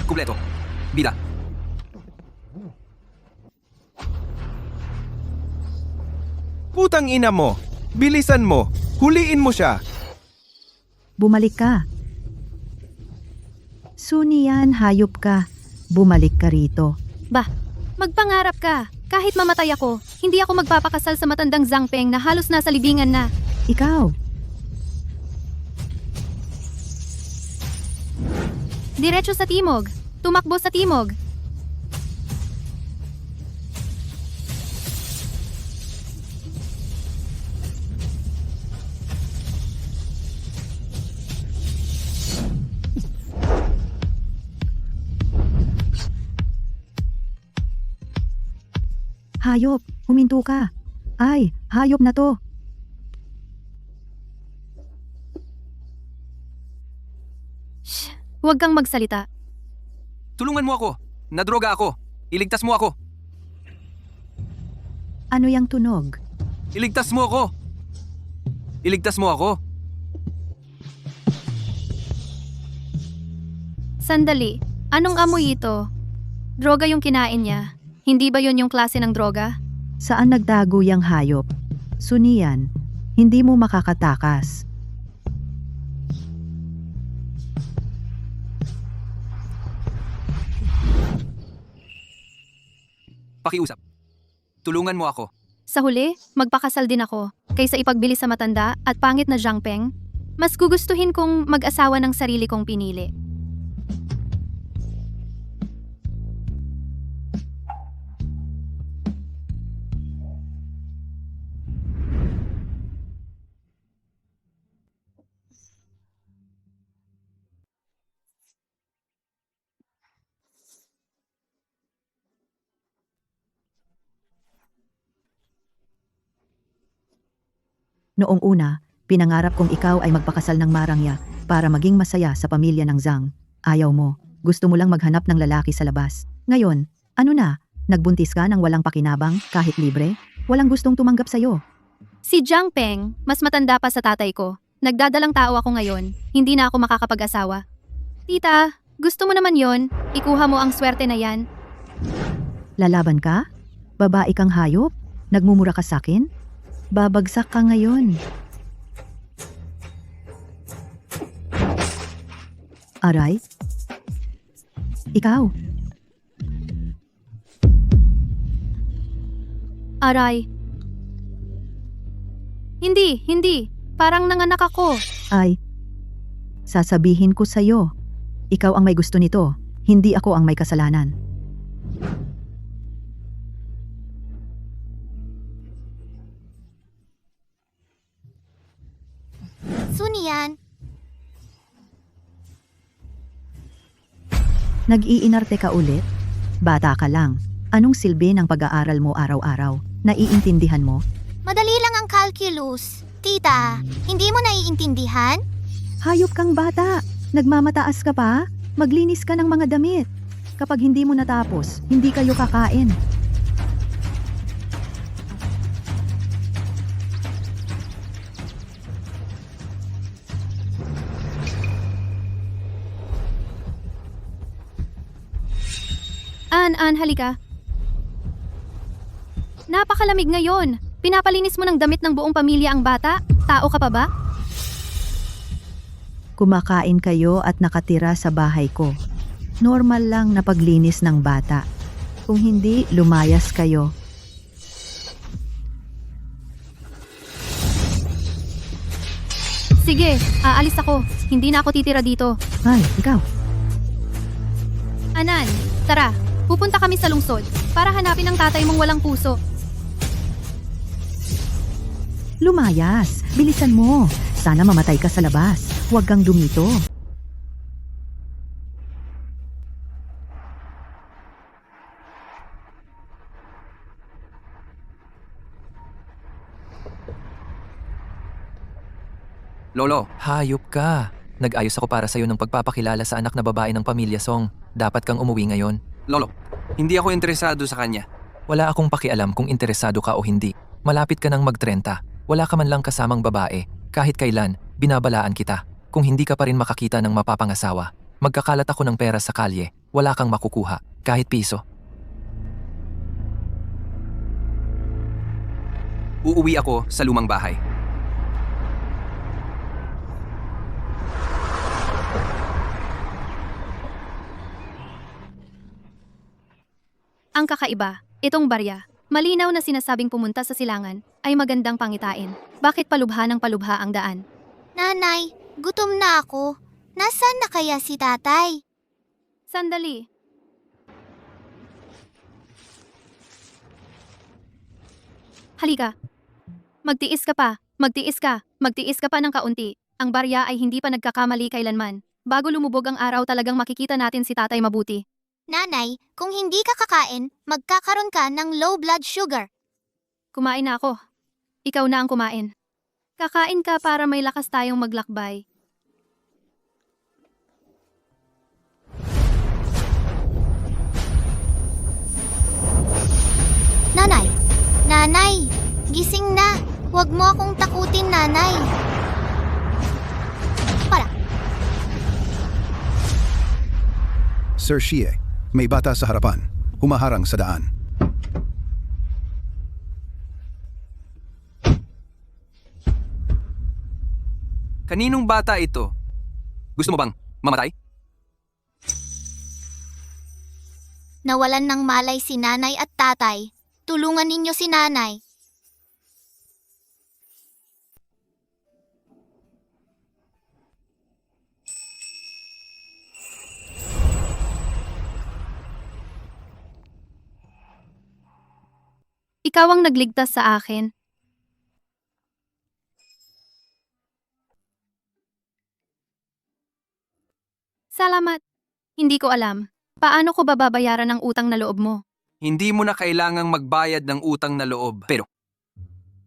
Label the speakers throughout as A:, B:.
A: Kumpleto. Bida.
B: Putang ina mo! Bilisan mo! Huliin mo siya!
C: Bumalik ka. Sunian, hayop ka. Bumalik ka rito.
D: Bah, magpangarap ka. Kahit mamatay ako, hindi ako magpapakasal sa matandang Zhang Peng na halos nasa libingan na.
C: Ikaw,
D: Diretso sa timog. Tumakbo sa timog.
C: hayop, huminto ka. Ay, hayop na to.
D: Shh, huwag kang magsalita.
A: Tulungan mo ako. Nadroga ako. Iligtas mo ako.
C: Ano yang tunog?
A: Iligtas mo ako. Iligtas mo ako.
D: Sandali, anong amoy ito? Droga yung kinain niya. Hindi ba yon yung klase ng droga?
C: Saan nagtago yang hayop? Sunian, hindi mo makakatakas.
A: Pakiusap. Tulungan mo ako.
D: Sa huli, magpakasal din ako. Kaysa ipagbili sa matanda at pangit na Zhang Peng, mas gugustuhin kong mag-asawa ng sarili kong pinili.
C: Noong una, pinangarap kong ikaw ay magpakasal ng Marangya para maging masaya sa pamilya ng Zhang. Ayaw mo. Gusto mo lang maghanap ng lalaki sa labas. Ngayon, ano na? Nagbuntis ka ng walang pakinabang kahit libre? Walang gustong tumanggap sa'yo.
D: Si Zhang Peng, mas matanda pa sa tatay ko. Nagdadalang tao ako ngayon. Hindi na ako makakapag-asawa. Tita, gusto mo naman yon? Ikuha mo ang swerte na yan.
C: Lalaban ka? Babae kang hayop? Nagmumura ka sa'kin? Babagsak ka ngayon. Aray? Ikaw?
D: Aray. Hindi. Parang nanganak ako.
C: Ay, sasabihin ko sa'yo. Ikaw ang may gusto nito. Hindi ako ang may kasalanan.
E: Sunian,
C: Nag-iinarte ka ulit? Bata ka lang. Anong silbi ng pag-aaral mo araw-araw? Naiintindihan mo?
E: madali lang ang calculus. Tita, hindi mo naiintindihan?
C: Hayop kang bata. Nagmamataas ka pa? Maglinis ka ng mga damit. Kapag hindi mo natapos, hindi kayo kakain.
D: An, halika. Napakalamig ngayon. Pinapalinis mo ng damit ng buong pamilya ang bata? Tao ka pa ba?
C: Kumakain kayo at nakatira sa bahay ko. Normal lang na paglinis ng bata. Kung hindi, lumayas kayo.
D: Sige, aalis ako. Hindi na ako titira dito.
C: Ay, ikaw.
D: Anan, tara. Pupunta kami sa lungsod para hanapin ang tatay mong walang puso.
C: Lumayas. Bilisan mo. Sana mamatay ka sa labas. Huwag kang dumito.
A: Lolo, hayop ka. Nag-ayos ako para sa'yo ng pagpapakilala sa anak na babae ng pamilya Song. Dapat kang umuwi ngayon. Lolo, hindi ako interesado sa kanya. Wala akong pakialam kung interesado ka o hindi. Malapit ka nang mag-30. Wala ka man lang kasamang babae. Kahit kailan, binabalaan kita. Kung hindi ka pa rin makakita ng mapapangasawa, magkakalat ako ng pera sa kalye. Wala kang makukuha, kahit piso.
B: Uuwi ako sa lumang bahay.
D: Ang kakaiba, itong barya, malinaw na sinasabing pumunta sa silangan, ay magandang pangitain. Bakit palubha ng palubha ang daan?
E: Nanay, gutom na ako. Nasaan na kaya si tatay?
D: Sandali. Halika. Magtiis ka pa, magtiis ka, magtiis ka pa ng kaunti. Ang barya ay hindi pa nagkakamali kailanman. Bago lumubog ang araw talagang makikita natin si tatay mabuti.
E: Nanay, kung hindi ka kakain, magkakaroon ka ng low blood sugar.
D: Kumain na ako. Ikaw na ang kumain. Kakain ka para may lakas tayong maglakbay.
E: Nanay! Nanay! Gising na! Huwag mo akong takutin, nanay! Para!
F: Sir Shie, may bata sa harapan. Humaharang sa daan.
B: Kaninong bata ito? Gusto mo bang mamatay?
E: Nawalan ng malay si nanay at tatay. Tulungan ninyo si nanay.
D: Ikaw ang nagligtas sa akin. Salamat. Hindi ko alam. Paano ko babayaran ang utang na loob mo?
B: Hindi mo na kailangang magbayad ng utang na loob. Pero,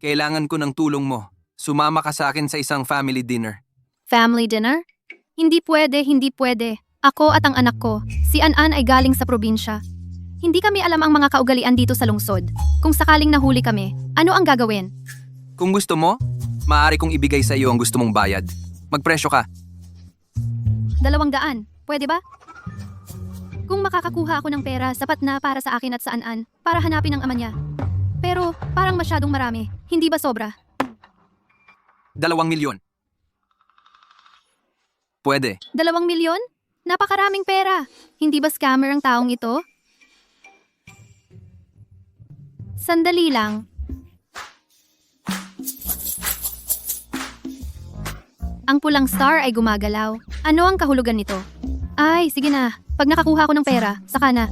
B: kailangan ko ng tulong mo. Sumama ka sa akin sa isang family dinner.
D: Family dinner? Hindi pwede, hindi pwede. Ako at ang anak ko, si An-An ay galing sa probinsya. Hindi kami alam ang mga kaugalian dito sa lungsod. Kung sakaling nahuli kami, ano ang gagawin?
B: Kung gusto mo, maaari kong ibigay sa iyo ang gusto mong bayad. Magpresyo ka.
D: 200. Pwede ba? Kung makakakuha ako ng pera, sapat na para sa akin at sa An-An, para hanapin ang ama niya. Pero parang masyadong marami. Hindi ba sobra?
B: 2,000,000. Pwede.
D: 2,000,000? Napakaraming pera. Hindi ba scammer ang taong ito? Sandali lang. Ang pulang star ay gumagalaw. Ano ang kahulugan nito? Ay, sige na. Pag nakakuha ko ng pera, saka na.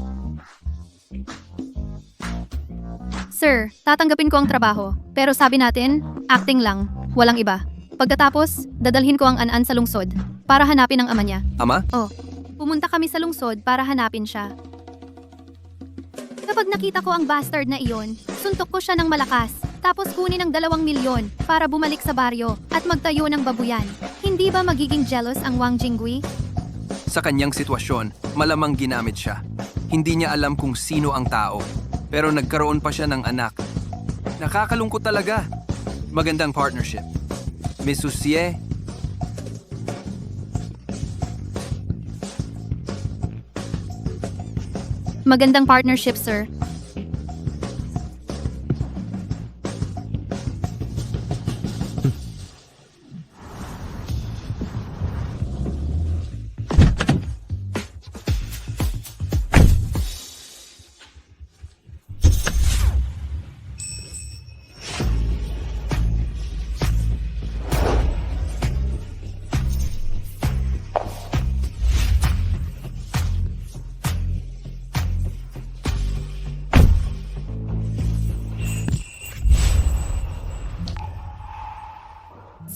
D: Sir, tatanggapin ko ang trabaho. Pero sabi natin, acting lang. Walang iba. Pagkatapos, dadalhin ko ang An-An sa lungsod para hanapin ang ama niya.
B: Ama?
D: Pumunta kami sa lungsod para hanapin siya. Kapag nakita ko ang bastard na iyon, suntok ko siya ng malakas, tapos kunin ang 2,000,000 para bumalik sa baryo at magtayo ng babuyan. Hindi ba magiging jealous ang Wang Jingui?
B: Sa kanyang sitwasyon, malamang ginamit siya. Hindi niya alam kung sino ang tao. Pero nagkaroon pa siya ng anak. Nakakalungkot talaga. Magandang partnership. Miss Susie,
D: Magandang partnership, sir.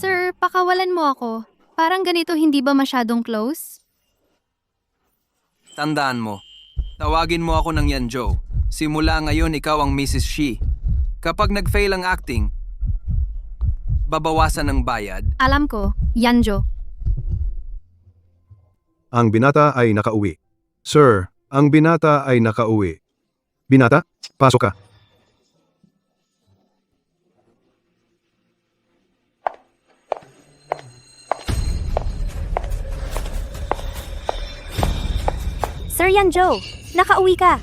D: Sir, pakawalan mo ako. Parang ganito hindi ba masyadong close?
B: tandaan mo. Tawagin mo ako ng Yanjo. Simula ngayon ikaw ang Mrs. Shi. Kapag nag-fail ang acting, babawasan ng bayad.
D: Alam ko, Yanjo.
F: Ang binata ay nakauwi. Sir, ang binata ay nakauwi. Binata, pasok ka.
G: Sir Yanjo, nakauwi ka.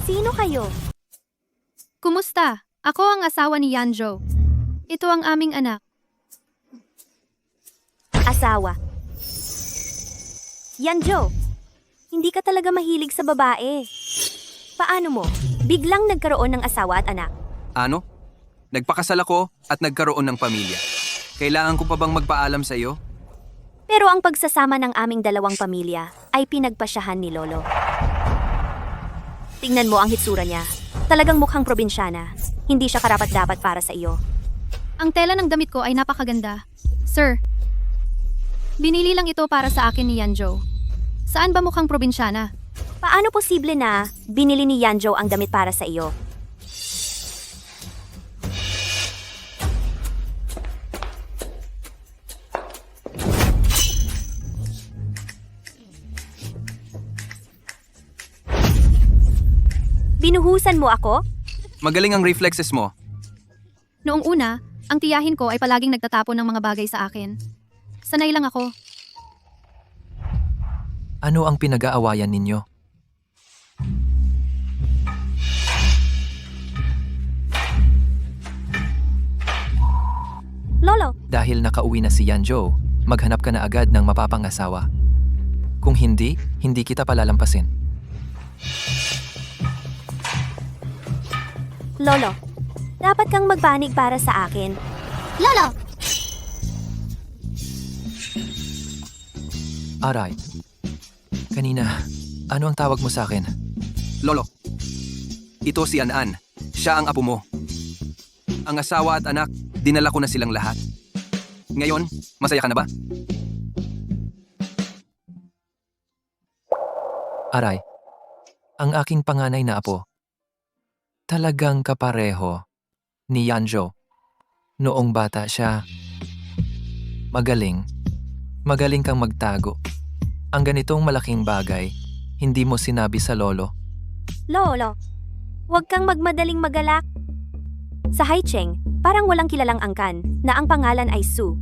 G: Sino kayo?
D: Kumusta? Ako ang asawa ni Yanjo. Ito ang aming anak.
G: Asawa. Yanjo, hindi ka talaga mahilig sa babae. Paano mo? Biglang nagkaroon ng asawa at anak.
B: Ano? Nagpakasal ako at nagkaroon ng pamilya. Kailangan ko pa bang magpaalam sa iyo?
G: Pero ang pagsasama ng aming dalawang pamilya ay pinagpasyahan ni Lolo. Tingnan mo ang hitsura niya. Talagang mukhang probinsyana. Hindi siya karapat-dapat para sa iyo.
D: Ang tela ng damit ko ay napakaganda. Sir, binili lang ito para sa akin ni Yanjo. Saan ba mukhang probinsyana?
G: Paano posible na binili ni Yanjo ang damit para sa iyo? Binuhusan mo ako?
B: Magaling ang reflexes mo.
D: Noong una, ang tiyahin ko ay palaging nagtatapon ng mga bagay sa akin. Sanay lang ako.
A: Ano ang pinag-aawayan ninyo?
G: Lolo,
A: Dahil nakauwi na si Yanjo, maghanap ka na agad ng mapapangasawa. Kung hindi, hindi kita palalampasin.
G: Lolo, dapat kang magpanig para sa akin.
E: Lolo,
A: Aray. Kanina, ano ang tawag mo sa akin?
B: Lolo, ito si An-An. Siya ang apo mo. Ang asawa at anak, dinala ko na silang lahat. Ngayon, masaya ka na ba?
A: Aray. Ang aking panganay na apo. Talagang kapareho ni Yanjo. Noong bata siya, magaling. Magaling kang magtago. Ang ganitong malaking bagay, hindi mo sinabi sa lolo.
G: Lolo, huwag kang magmadaling magalak. Sa Haicheng, parang walang kilalang angkan na ang pangalan ay Sue.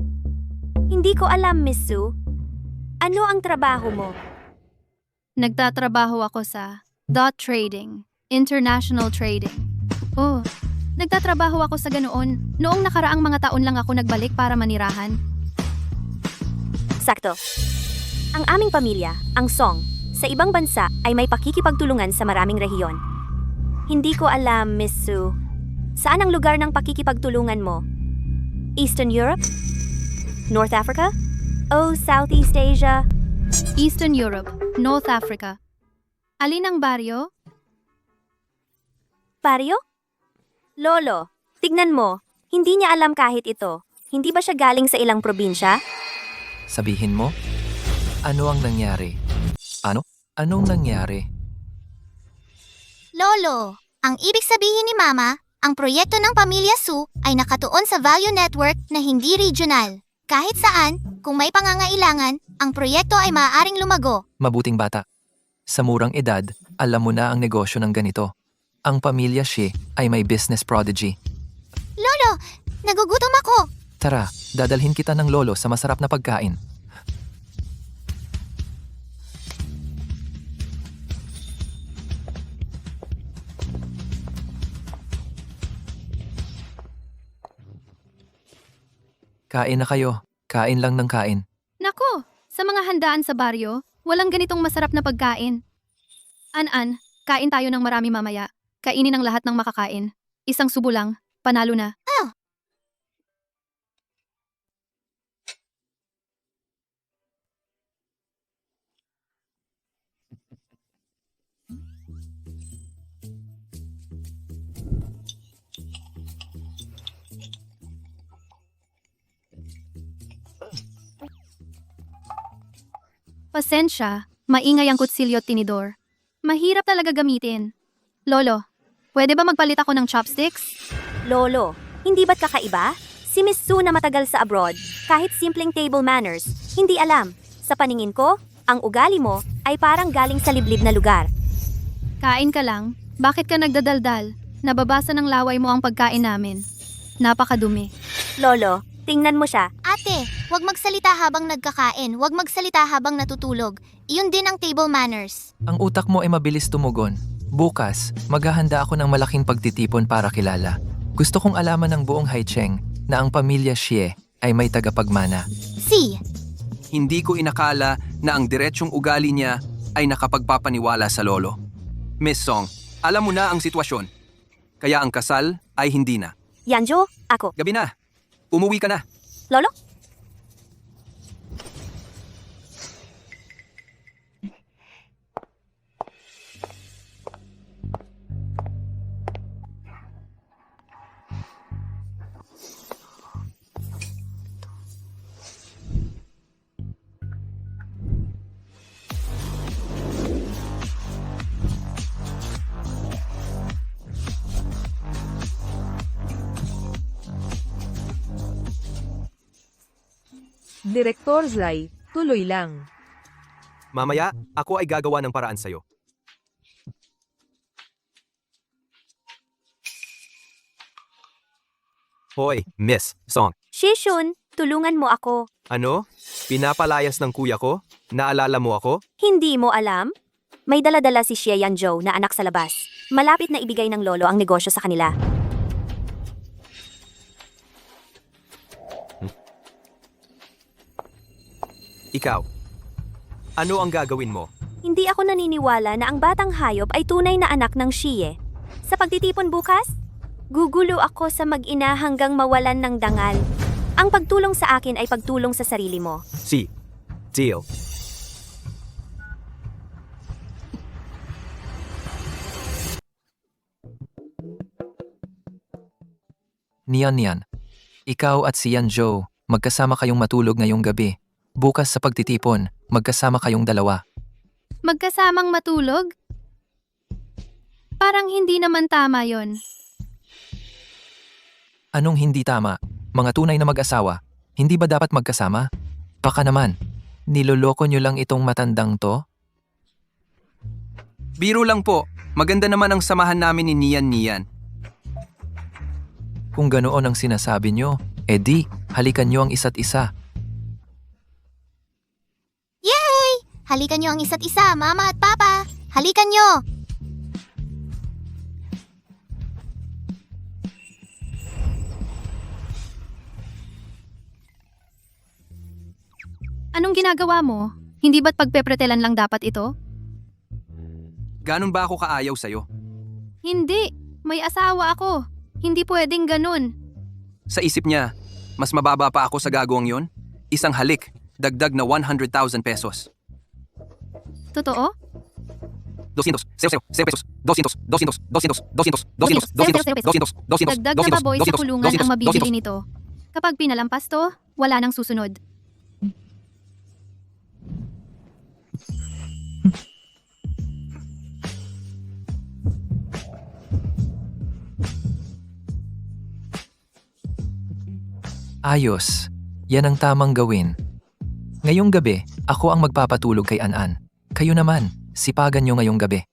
G: Hindi ko alam, Miss Sue. Ano ang trabaho mo?
D: Nagtatrabaho ako sa Dot Trading, International Trading. Oh, nagtatrabaho ako sa ganoon. Noong nakaraang mga taon lang ako nagbalik para manirahan.
G: Sakto. Ang aming pamilya, ang Song, sa ibang bansa ay may pakikipagtulungan sa maraming rehiyon. Hindi ko alam, Miss Sue. Saan ang lugar ng pakikipagtulungan mo? Eastern Europe? North Africa? O Southeast Asia?
D: Eastern Europe, North Africa. Alin ang baryo?
G: Baryo? Lolo, tignan mo. Hindi niya alam kahit ito. Hindi ba siya galing sa ilang probinsya?
A: Sabihin mo? Ano ang nangyari? Ano? Anong nangyari?
E: Lolo, ang ibig sabihin ni Mama, ang proyekto ng Pamilya Su ay nakatuon sa value network na hindi regional. Kahit saan, kung may pangangailangan, ang proyekto ay maaaring lumago.
A: Mabuting bata. Sa murang edad, alam mo na ang negosyo ng ganito. Ang pamilya Shi ay may business prodigy.
E: Lolo, nagugutom ako.
A: Tara, dadalhin kita ng lolo sa masarap na pagkain. Kain na kayo. Kain lang ng kain.
D: Nako, sa mga handaan sa baryo, walang ganitong masarap na pagkain. An-an, kain tayo ng marami mamaya. Kainin ang lahat ng makakain. Isang subo lang, panalo na. Pasensya, maingay ang kutsilyo at tinidor. Mahirap talaga gamitin. Lolo, pwede ba magpalit ako ng chopsticks?
G: Lolo, hindi ba't kakaiba? Si Miss Sue na matagal sa abroad, kahit simpleng table manners, hindi alam. Sa paningin ko, ang ugali mo ay parang galing sa liblib na lugar.
D: Kain ka lang, bakit ka nagdadaldal? Nababasa ng laway mo ang pagkain namin. Napakadumi.
G: Lolo, tingnan mo siya.
E: Ate, huwag magsalita habang nagkakain, huwag magsalita habang natutulog. Iyon din ang table manners.
A: Ang utak mo ay mabilis tumugon. Bukas, maghahanda ako ng malaking pagtitipon para kilala. Gusto kong alaman ng buong Haicheng na ang pamilya Xie ay may tagapagmana.
E: C.
B: Hindi ko inakala na ang diretsyong ugali niya ay nakapagpapaniwala sa lolo. Miss Song, alam mo na ang sitwasyon. Kaya ang kasal ay hindi na.
G: Yanjo, ako.
B: Gabi na. Umuwi ka na.
G: Lolo?
H: Direktor Zai, tuloy lang.
B: Mamaya, ako ay gagawa ng paraan sa'yo. Hoy, Miss Song.
G: Shishun, tulungan mo ako.
B: Ano? Pinapalayas ng kuya ko? Naalala mo ako?
G: Hindi mo alam? May daladala si Xie Yanzhou na anak sa labas. Malapit na ibigay ng lolo ang negosyo sa kanila.
B: Ikaw. Ano ang gagawin mo?
G: Hindi ako naniniwala na ang batang hayop ay tunay na anak ng Xie. Sa pagtitipon bukas, gugulo ako sa mag-ina hanggang mawalan ng dangal. Ang pagtulong sa akin ay pagtulong sa sarili mo.
B: Si. Deal.
A: Nian, ikaw at si Yanzhou, magkasama kayong matulog ngayong gabi. Bukas sa pagtitipon, magkasama kayong dalawa.
D: Magkasamang matulog? Parang hindi naman tama yon.
A: Anong hindi tama? Mga tunay na mag-asawa, hindi ba dapat magkasama? Baka naman, niloloko nyo lang itong matandang to?
B: Biro lang po. Maganda naman ang samahan namin ni Nian.
A: Kung ganoon ang sinasabi nyo, edi, halikan nyo ang isa't isa.
E: Yay! Halikan nyo ang isa't isa, mama at papa. Halikan nyo!
D: Anong ginagawa mo? Hindi ba't pagpepretelan lang dapat ito?
B: Ganon ba ako kaayaw sa'yo?
D: Hindi. May asawa ako. Hindi pwedeng ganun.
B: Sa isip niya, mas mababa pa ako sa gagawang yon? Isang halik, dagdag na 100,000 pesos.
D: Totoo?
B: 200, 0 pesos, 200, 200, 200, 200, 200, 200, 200, 200,
D: Dagdag na baboy sa kulungan ang mabibili nito. Kapag pinalampas to, wala nang susunod.
A: Ayos, yan ang tamang gawin. Ngayong gabi, ako ang magpapatulog kay An-An. Kayo naman, sipagan nyo ngayong gabi.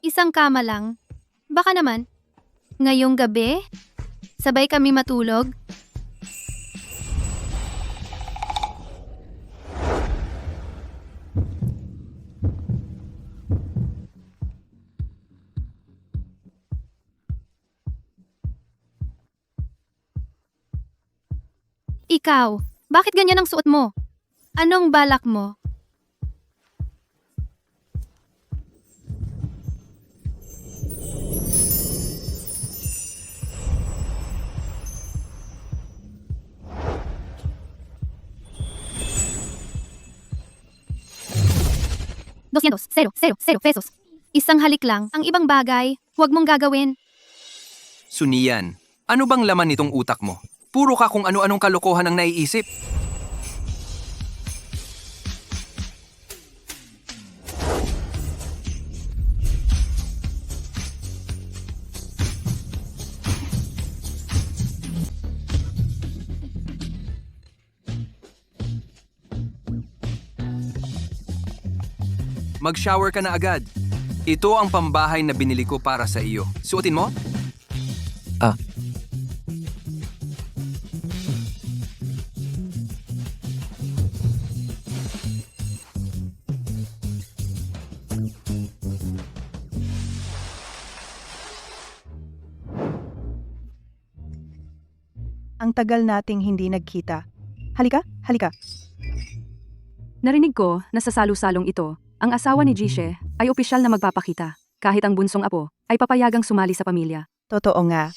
D: Isang kama lang. Baka naman. Ngayong gabi, sabay kami matulog. Ikaw, bakit ganyan ang suot mo? Anong balak mo? $200 pesos. Isang halik lang. Ang ibang bagay, huwag mong gagawin.
B: Sunian, ano bang laman nitong utak mo? Puro ka kung ano-anong kalokohan ang naiisip. Mag-shower ka na agad. Ito ang pambahay na binili ko para sa iyo. Suotin mo?
A: Ah,
I: Ang tagal nating hindi nagkita. Halika, halika.
J: Narinig ko na sa salu-salong ito, ang asawa ni Jishe ay opisyal na magpapakita, kahit ang bunsong apo ay papayagang sumali sa pamilya.
I: Totoo nga.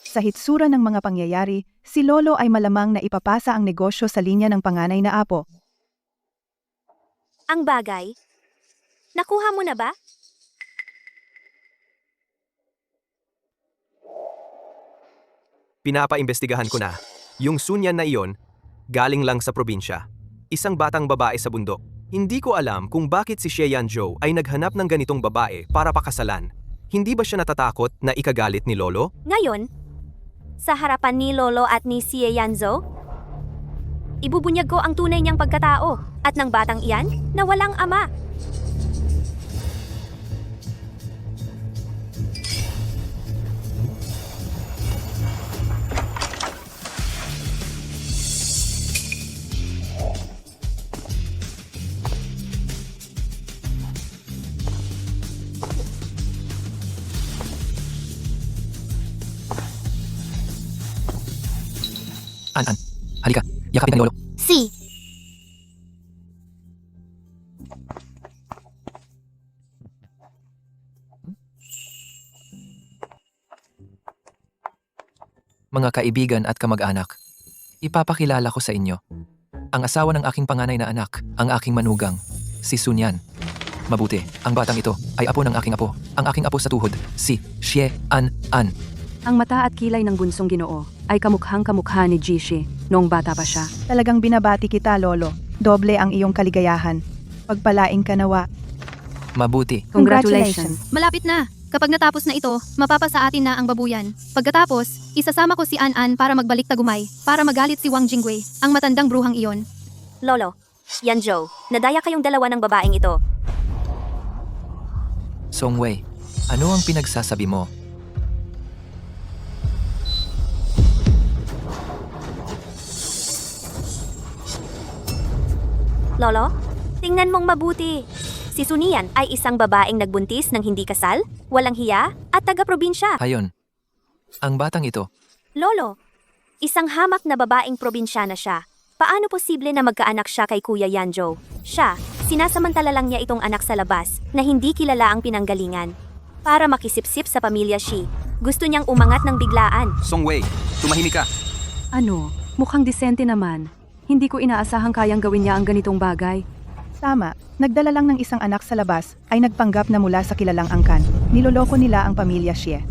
I: Sa hitsura ng mga pangyayari, si Lolo ay malamang na ipapasa ang negosyo sa linya ng panganay na apo.
G: Ang bagay? Nakuha mo na ba?
K: Pinapaimbestigahan ko na. Yung Sunyan na iyon, galing lang sa probinsya. Isang batang babae sa bundok. Hindi ko alam kung bakit si Xie Yanzhou ay naghanap ng ganitong babae para pakasalan. Hindi ba siya natatakot na ikagalit ni Lolo?
G: Ngayon, sa harapan ni Lolo at ni Xie Yanzhou, ibubunyag ko ang tunay niyang pagkatao at ng batang iyan na walang ama.
A: An. Halika, yakapin ang lolo.
E: Si.
A: Mga kaibigan at kamag-anak, ipapakilala ko sa inyo. Ang asawa ng aking panganay na anak, ang aking manugang, si Sunyan. Mabuti, ang batang ito ay apo ng aking apo. Ang aking apo sa tuhod, si Xie An.
J: Ang mata at kilay ng bunsong Ginoo ay kamukhang-kamukha ni Jishe noong bata pa siya.
I: Talagang binabati kita, Lolo. Doble ang iyong kaligayahan. Pagpalaing ka nawa.
A: Mabuti.
J: Congratulations!
D: Malapit na. Kapag natapos na ito, mapapasa atin na ang babuyan. Pagkatapos, isasama ko si An para magbalik tagumay, para magalit si Wang Jingwei, ang matandang bruhang iyon.
G: Lolo, Yanzhou, nadaya kayong dalawa ng babaeng ito.
A: Songwei, ano ang pinagsasabi mo?
G: Lolo, tingnan mong mabuti. Si Sunian ay isang babaeng nagbuntis ng hindi kasal, walang hiya, at taga-probinsya.
A: Hayon, ang batang ito,
G: Lolo, isang hamak na babaeng probinsyana siya. Paano posible na magkaanak siya kay Kuya Yanzhou? Siya, sinasamantala lang niya itong anak sa labas na hindi kilala ang pinanggalingan. Para makisipsip sa pamilya Shi, gusto niyang umangat ng biglaan.
B: Songwei, tumahimik ka.
J: Ano, mukhang disente naman. Hindi ko inaasahang kayang gawin niya ang ganitong bagay.
I: Tama, nagdala lang ng isang anak sa labas ay nagpanggap na mula sa kilalang angkan. Niloloko nila ang pamilya Xie.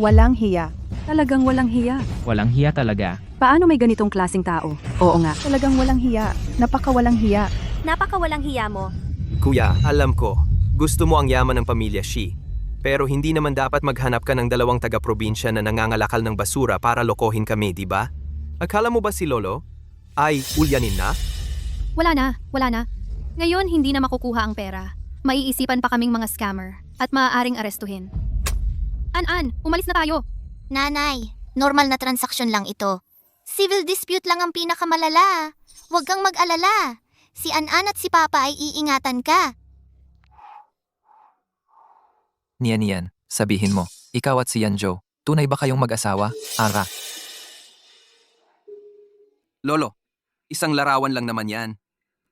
I: Walang hiya.
J: Talagang walang hiya.
L: Walang hiya talaga.
J: Paano may ganitong klaseng tao? Oo nga.
I: Talagang walang hiya. Napakawalang hiya.
G: Napakawalang hiya mo.
K: Kuya, alam ko, gusto mo ang yaman ng pamilya Shi. Pero hindi naman dapat maghanap ka ng dalawang taga-probinsya na nangangalakal ng basura para lokohin kami, di ba? Akala mo ba si Lolo ay ulyanin na?
D: Wala na. Ngayon, hindi na makukuha ang pera. Maiisipan pa kaming mga scammer at maaaring arestuhin. An, umalis na tayo.
E: Nanay, normal na transaksyon lang ito. Civil dispute lang ang pinakamalala. Huwag kang mag-alala. Si An at si Papa ay iingatan ka.
A: Niyan, sabihin mo, ikaw at si Yanzhou, tunay ba kayong mag-asawa? Ara.
B: Lolo, isang larawan lang naman yan.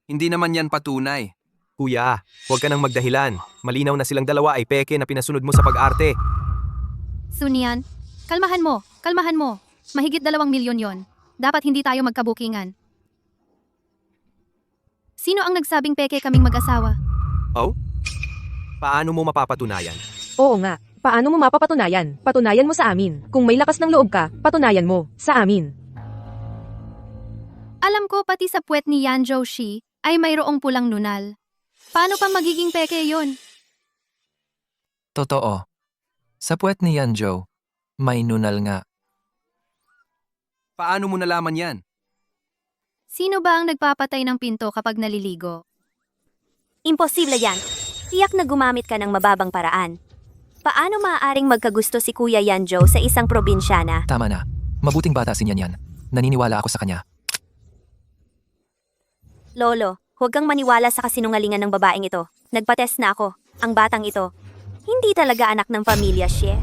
B: Hindi naman yan patunay.
K: Kuya, huwag ka nang magdahilan. Malinaw na silang dalawa ay peke na pinasunod mo sa pag-arte.
D: Sunian, kalmahan mo. Mahigit 2 milyon yon. Dapat hindi tayo magkabukingan. Sino ang nagsabing peke kaming mag-asawa?
K: Oh? Paano mo mapapatunayan?
H: Oo nga. Paano mo mapapatunayan? Patunayan mo sa amin. Kung may lakas ng loob ka, patunayan mo sa amin.
D: Alam ko pati sa puwet ni Yanzhou Shi ay mayroong pulang nunal. Paano pa magiging peke yon?
A: Totoo. Sa puwet ni Yanzhou, may nunal nga.
B: Paano mo nalaman yan?
D: Sino ba ang nagpapatay ng pinto kapag naliligo?
G: Imposible yan. Tiyak na gumamit ka ng mababang paraan. Paano maaaring magkagusto si Kuya Yanjo sa isang probinsyana?
A: Tama na. Mabuting bata si Nyan. Naniniwala ako sa kanya.
G: Lolo, huwag kang maniwala sa kasinungalingan ng babaeng ito. Nagpatest na ako. Ang batang ito, hindi talaga anak ng pamilya siya.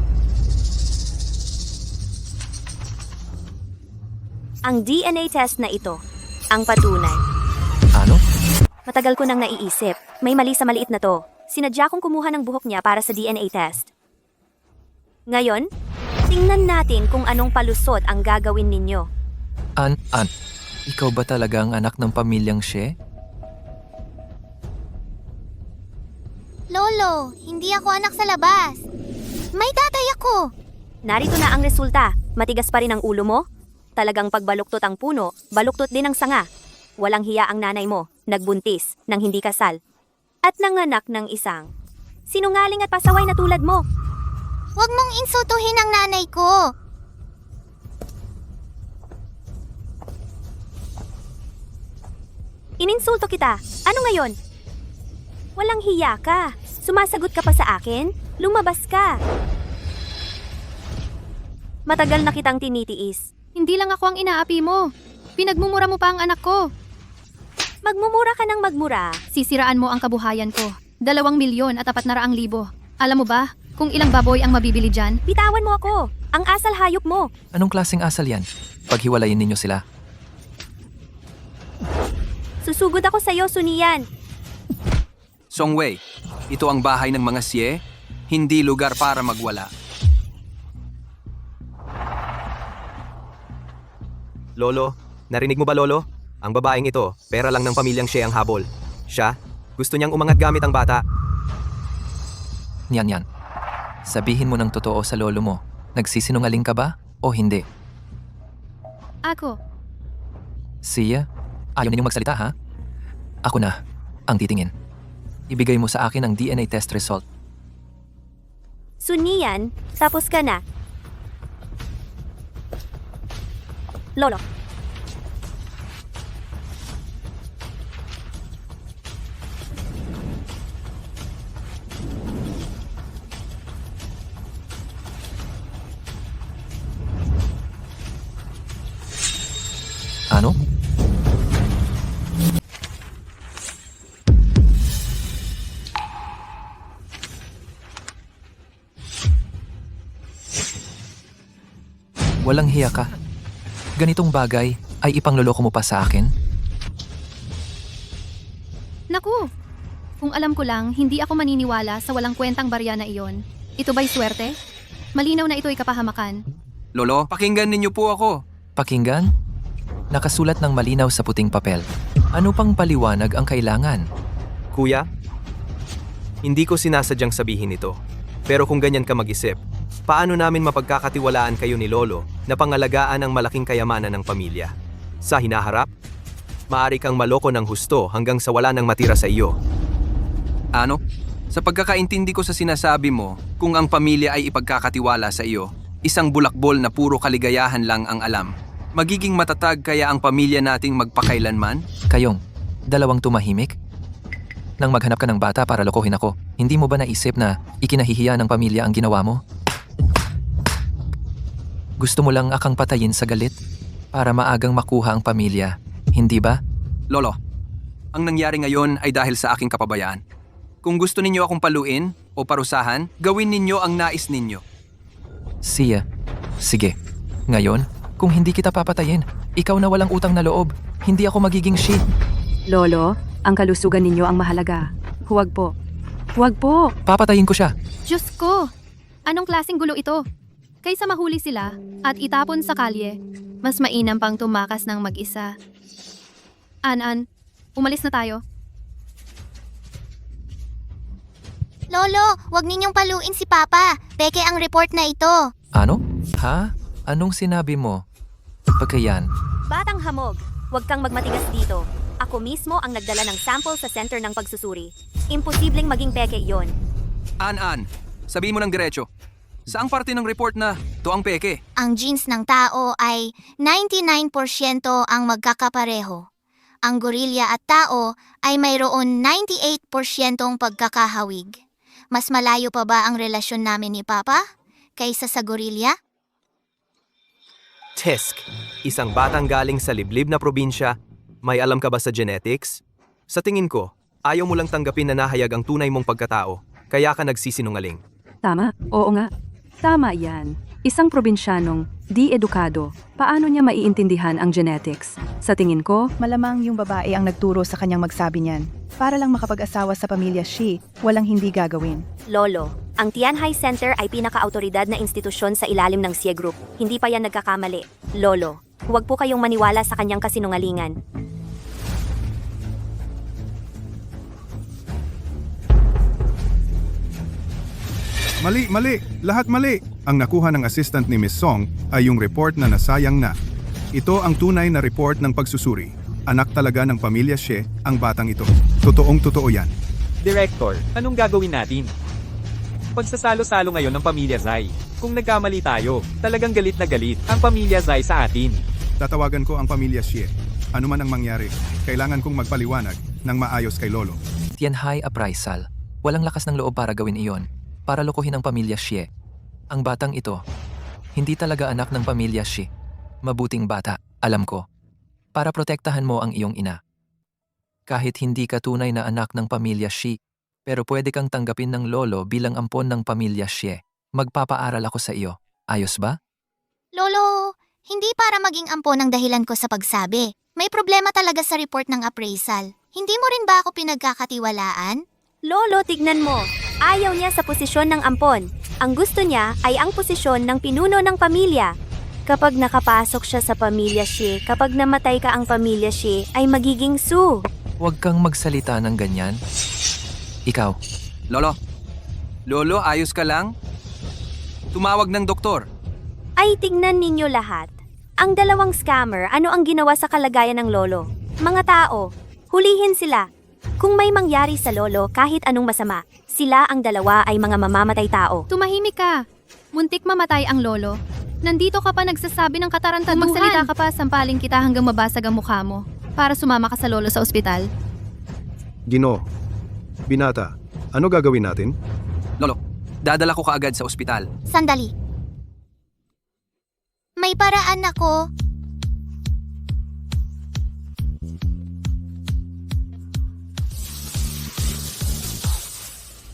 G: Ang DNA test na ito, ang patunay.
A: Ano?
G: Matagal ko nang naiisip. May mali sa maliit na to. Sinadya kong kumuha ng buhok niya para sa DNA test. Ngayon, tingnan natin kung anong palusot ang gagawin ninyo.
A: An, ikaw ba talaga ang anak ng pamilyang Xie?
E: Lolo, hindi ako anak sa labas. May tatay ako.
G: Narito na ang resulta. Matigas pa rin ang ulo mo? Talagang pagbaluktot ang puno, baluktot din ang sanga. Walang hiya ang nanay mo, nagbuntis, nang hindi kasal. At nanganak ng isang sinungaling at pasaway na tulad mo.
E: Huwag mong insultuhin ang nanay ko.
G: Ininsulto kita. Ano ngayon? Walang hiya ka. Sumasagot ka pa sa akin? Lumabas ka. Matagal na kitang tinitiis.
D: Hindi lang ako ang inaapi mo. Pinagmumura mo pa ang anak ko.
G: Magmumura ka ng magmura.
D: Sisiraan mo ang kabuhayan ko. 2 milyon at 400,000. Alam mo ba kung ilang baboy ang mabibili dyan?
G: Bitawan mo ako. Ang asal hayop mo.
A: Anong klaseng asal yan? Paghiwalayin ninyo sila.
G: Susugod ako sa'yo, Sunian.
B: Songwei, ito ang bahay ng mga Xie, hindi lugar para magwala.
K: Lolo, narinig mo ba Lolo? Ang babaeng ito, pera lang ng pamilyang Xie ang habol. Siya, gusto niyang umangat gamit ang bata.
A: Nyan. Sabihin mo ng totoo sa lolo mo. Nagsisinungaling ka ba o hindi?
D: Ako.
A: Siya, ayaw ninyong magsalita ha? Ako na, ang titingin. Ibigay mo sa akin ang DNA test result.
G: Sunian, tapos ka na. Lolo.
A: Ano? Walang hiya ka. Ganitong bagay ay ipangloloko mo pa sa akin?
D: Naku! Kung alam ko lang, hindi ako maniniwala sa walang kwentang barya na iyon. Ito ba'y swerte? Malinaw na ito ay kapahamakan.
B: Lolo, pakinggan ninyo po ako.
A: Pakinggan? Nakasulat ng malinaw sa puting papel. Ano pang paliwanag ang kailangan?
K: Kuya, hindi ko sinasadyang sabihin ito. Pero kung ganyan ka mag-isip, paano namin mapagkakatiwalaan kayo ni Lolo na pangalagaan ang malaking kayamanan ng pamilya? Sa hinaharap, maaari kang maloko ng husto hanggang sa wala nang matira sa iyo.
B: Ano? Sa pagkakaintindi ko sa sinasabi mo, kung ang pamilya ay ipagkakatiwala sa iyo, isang bulakbol na puro kaligayahan lang ang alam. Magiging matatag kaya ang pamilya nating magpakailanman?
A: Kayong, dalawang tumahimik? Nang maghanap ka ng bata para lokohin ako, hindi mo ba naisip na ikinahihiya ng pamilya ang ginawa mo? Gusto mo lang akang patayin sa galit para maagang makuha ang pamilya, hindi ba?
B: Lolo, ang nangyari ngayon ay dahil sa aking kapabayaan. Kung gusto ninyo akong paluin o parusahan, gawin ninyo ang nais ninyo.
A: Siya, sige. Ngayon, kung hindi kita papatayin, ikaw na walang utang na loob, hindi ako magiging shit.
J: Lolo, ang kalusugan ninyo ang mahalaga. Huwag po. Huwag po!
A: Papatayin ko siya.
D: Diyos ko! Anong klaseng gulo ito? Kaysa mahuli sila at itapon sa kalye, mas mainam pang tumakas ng mag-isa. An, umalis na tayo.
E: Lolo, wag ninyong paluin si Papa. Peke ang report na ito.
A: Ano? Ha? Anong sinabi mo? Pagkayan.
G: Batang hamog, huwag kang magmatigas dito. Ako mismo ang nagdala ng sample sa center ng pagsusuri. Imposibleng maging peke yon.
B: An, sabihin mo ng diretso. Saang parte ng report na to ang peke?
E: Ang genes ng tao ay 99% ang magkakapareho. ang gorilya at tao ay mayroon 98% pagkakahawig. Mas malayo pa ba ang relasyon namin ni Papa kaysa sa gorilya?
K: Tisk, isang batang galing sa liblib na probinsya. May alam ka ba sa genetics? Sa tingin ko, ayaw mo lang tanggapin na nahayag ang tunay mong pagkatao, kaya ka nagsisinungaling.
J: Tama, oo nga. Tama yan. Isang probinsyanong di edukado. Paano niya maiintindihan ang genetics? Sa tingin ko,
I: Malamang yung babae ang nagturo sa kanyang magsabi niyan. Para lang makapag-asawa sa pamilya Shi, walang hindi gagawin.
G: Lolo, ang Tianhai Center ay pinaka-autoridad na institusyon sa ilalim ng Xie Group. Hindi pa yan nagkakamali. Lolo, huwag po kayong maniwala sa kanyang kasinungalingan.
F: Mali! Lahat mali! Ang nakuha ng assistant ni Miss Song ay yung report na nasayang na. Ito ang tunay na report ng pagsusuri. Anak talaga ng pamilya Xie ang batang ito. Totoong-totoo yan.
L: Director, anong gagawin natin? Pagsasalo-salo ngayon ng pamilya Zai. Kung nagkamali tayo, talagang galit na galit ang pamilya Zai sa atin.
F: Tatawagan ko ang pamilya Xie. Ano man ang mangyari, kailangan kong magpaliwanag ng maayos kay Lolo.
A: Tianhai appraisal. Walang lakas ng loob para gawin iyon. Para lokohin ang pamilya Xie. Ang batang ito, hindi talaga anak ng pamilya Xie. Mabuting bata, alam ko. Para protektahan mo ang iyong ina. Kahit hindi ka tunay na anak ng pamilya Xie, pero pwede kang tanggapin ng lolo bilang ampon ng pamilya Xie. Magpapaaral ako sa iyo. Ayos ba?
E: Lolo, hindi para maging ampon ang dahilan ko sa pagsabi. May problema talaga sa report ng appraisal. Hindi mo rin ba ako pinagkakatiwalaan?
G: Lolo, tignan mo. Ayaw niya sa posisyon ng ampon. Ang gusto niya ay ang posisyon ng pinuno ng pamilya. Kapag nakapasok siya sa pamilya Xie, kapag namatay ka ang pamilya Xie, ay magiging Su.
A: Huwag kang magsalita ng ganyan. Ikaw,
B: Lolo, ayos ka lang? Tumawag ng doktor.
G: Ay tignan ninyo lahat. Ang dalawang scammer, ano ang ginawa sa kalagayan ng lolo? Mga tao, hulihin sila. Kung may mangyari sa lolo kahit anong masama, sila ang dalawa ay mga mamamatay tao.
D: Tumahimik ka. Muntik mamatay ang lolo. Nandito ka pa nagsasabi ng katarantaduhan. Kung magsalita ka pa, sampaling kita hanggang mabasag ang mukha mo para sumama ka sa lolo sa ospital.
F: Gino, binata, ano gagawin natin?
B: Lolo, dadala ko kaagad sa ospital.
E: Sandali. May paraan ako.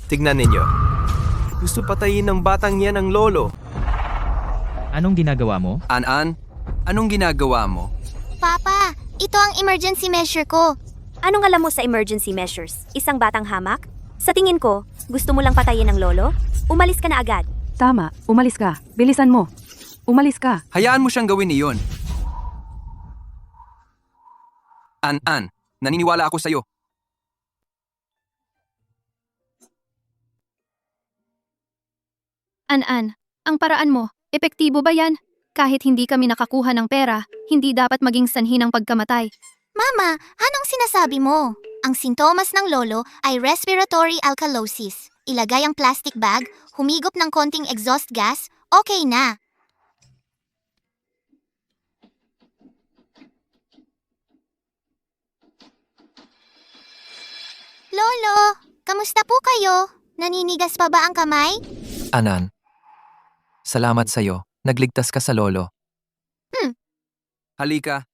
K: Tignan ninyo. Gusto patayin ng batang yan ang lolo.
L: Anong ginagawa mo?
B: An-an, anong ginagawa mo?
E: Papa, ito ang emergency measure ko.
G: Anong alam mo sa emergency measures? Isang batang hamak? Sa tingin ko, gusto mo lang patayin ng lolo? Umalis ka na agad.
J: tama, umalis ka. Bilisan mo. Umalis ka.
B: Hayaan mo siyang gawin iyon. An-an, naniniwala ako sa'yo.
D: An-an, ang paraan mo, epektibo ba yan? Kahit hindi kami nakakuha ng pera, hindi dapat maging sanhi ng pagkamatay.
E: Mama, anong sinasabi mo? Ang sintomas ng lolo ay respiratory alkalosis. Ilagay ang plastic bag, humigop ng konting exhaust gas, okay na. Lolo, kamusta po kayo? Naninigas pa ba ang kamay?
A: Anan. Salamat sa'yo. Nagligtas ka sa lolo.
B: Halika.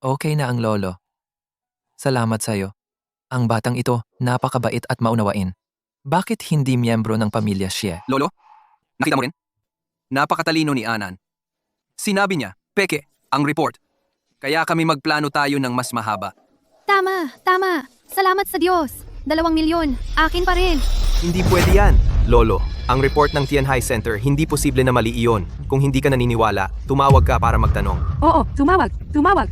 A: Okay na ang lolo. Salamat sa'yo. Ang batang ito, napakabait at maunawain. Bakit hindi miyembro ng pamilya Xie?
B: Lolo, nakita mo rin? Napakatalino ni Anan. Sinabi niya, peke, ang report. Kaya kami magplano tayo ng mas mahaba.
D: Tama. Salamat sa Diyos. 2 milyon. Akin pa rin.
K: Hindi pwede yan. Lolo, ang report ng Tianhai Center, hindi posible na mali iyon. Kung hindi ka naniniwala, tumawag ka para magtanong.
J: Oo, tumawag.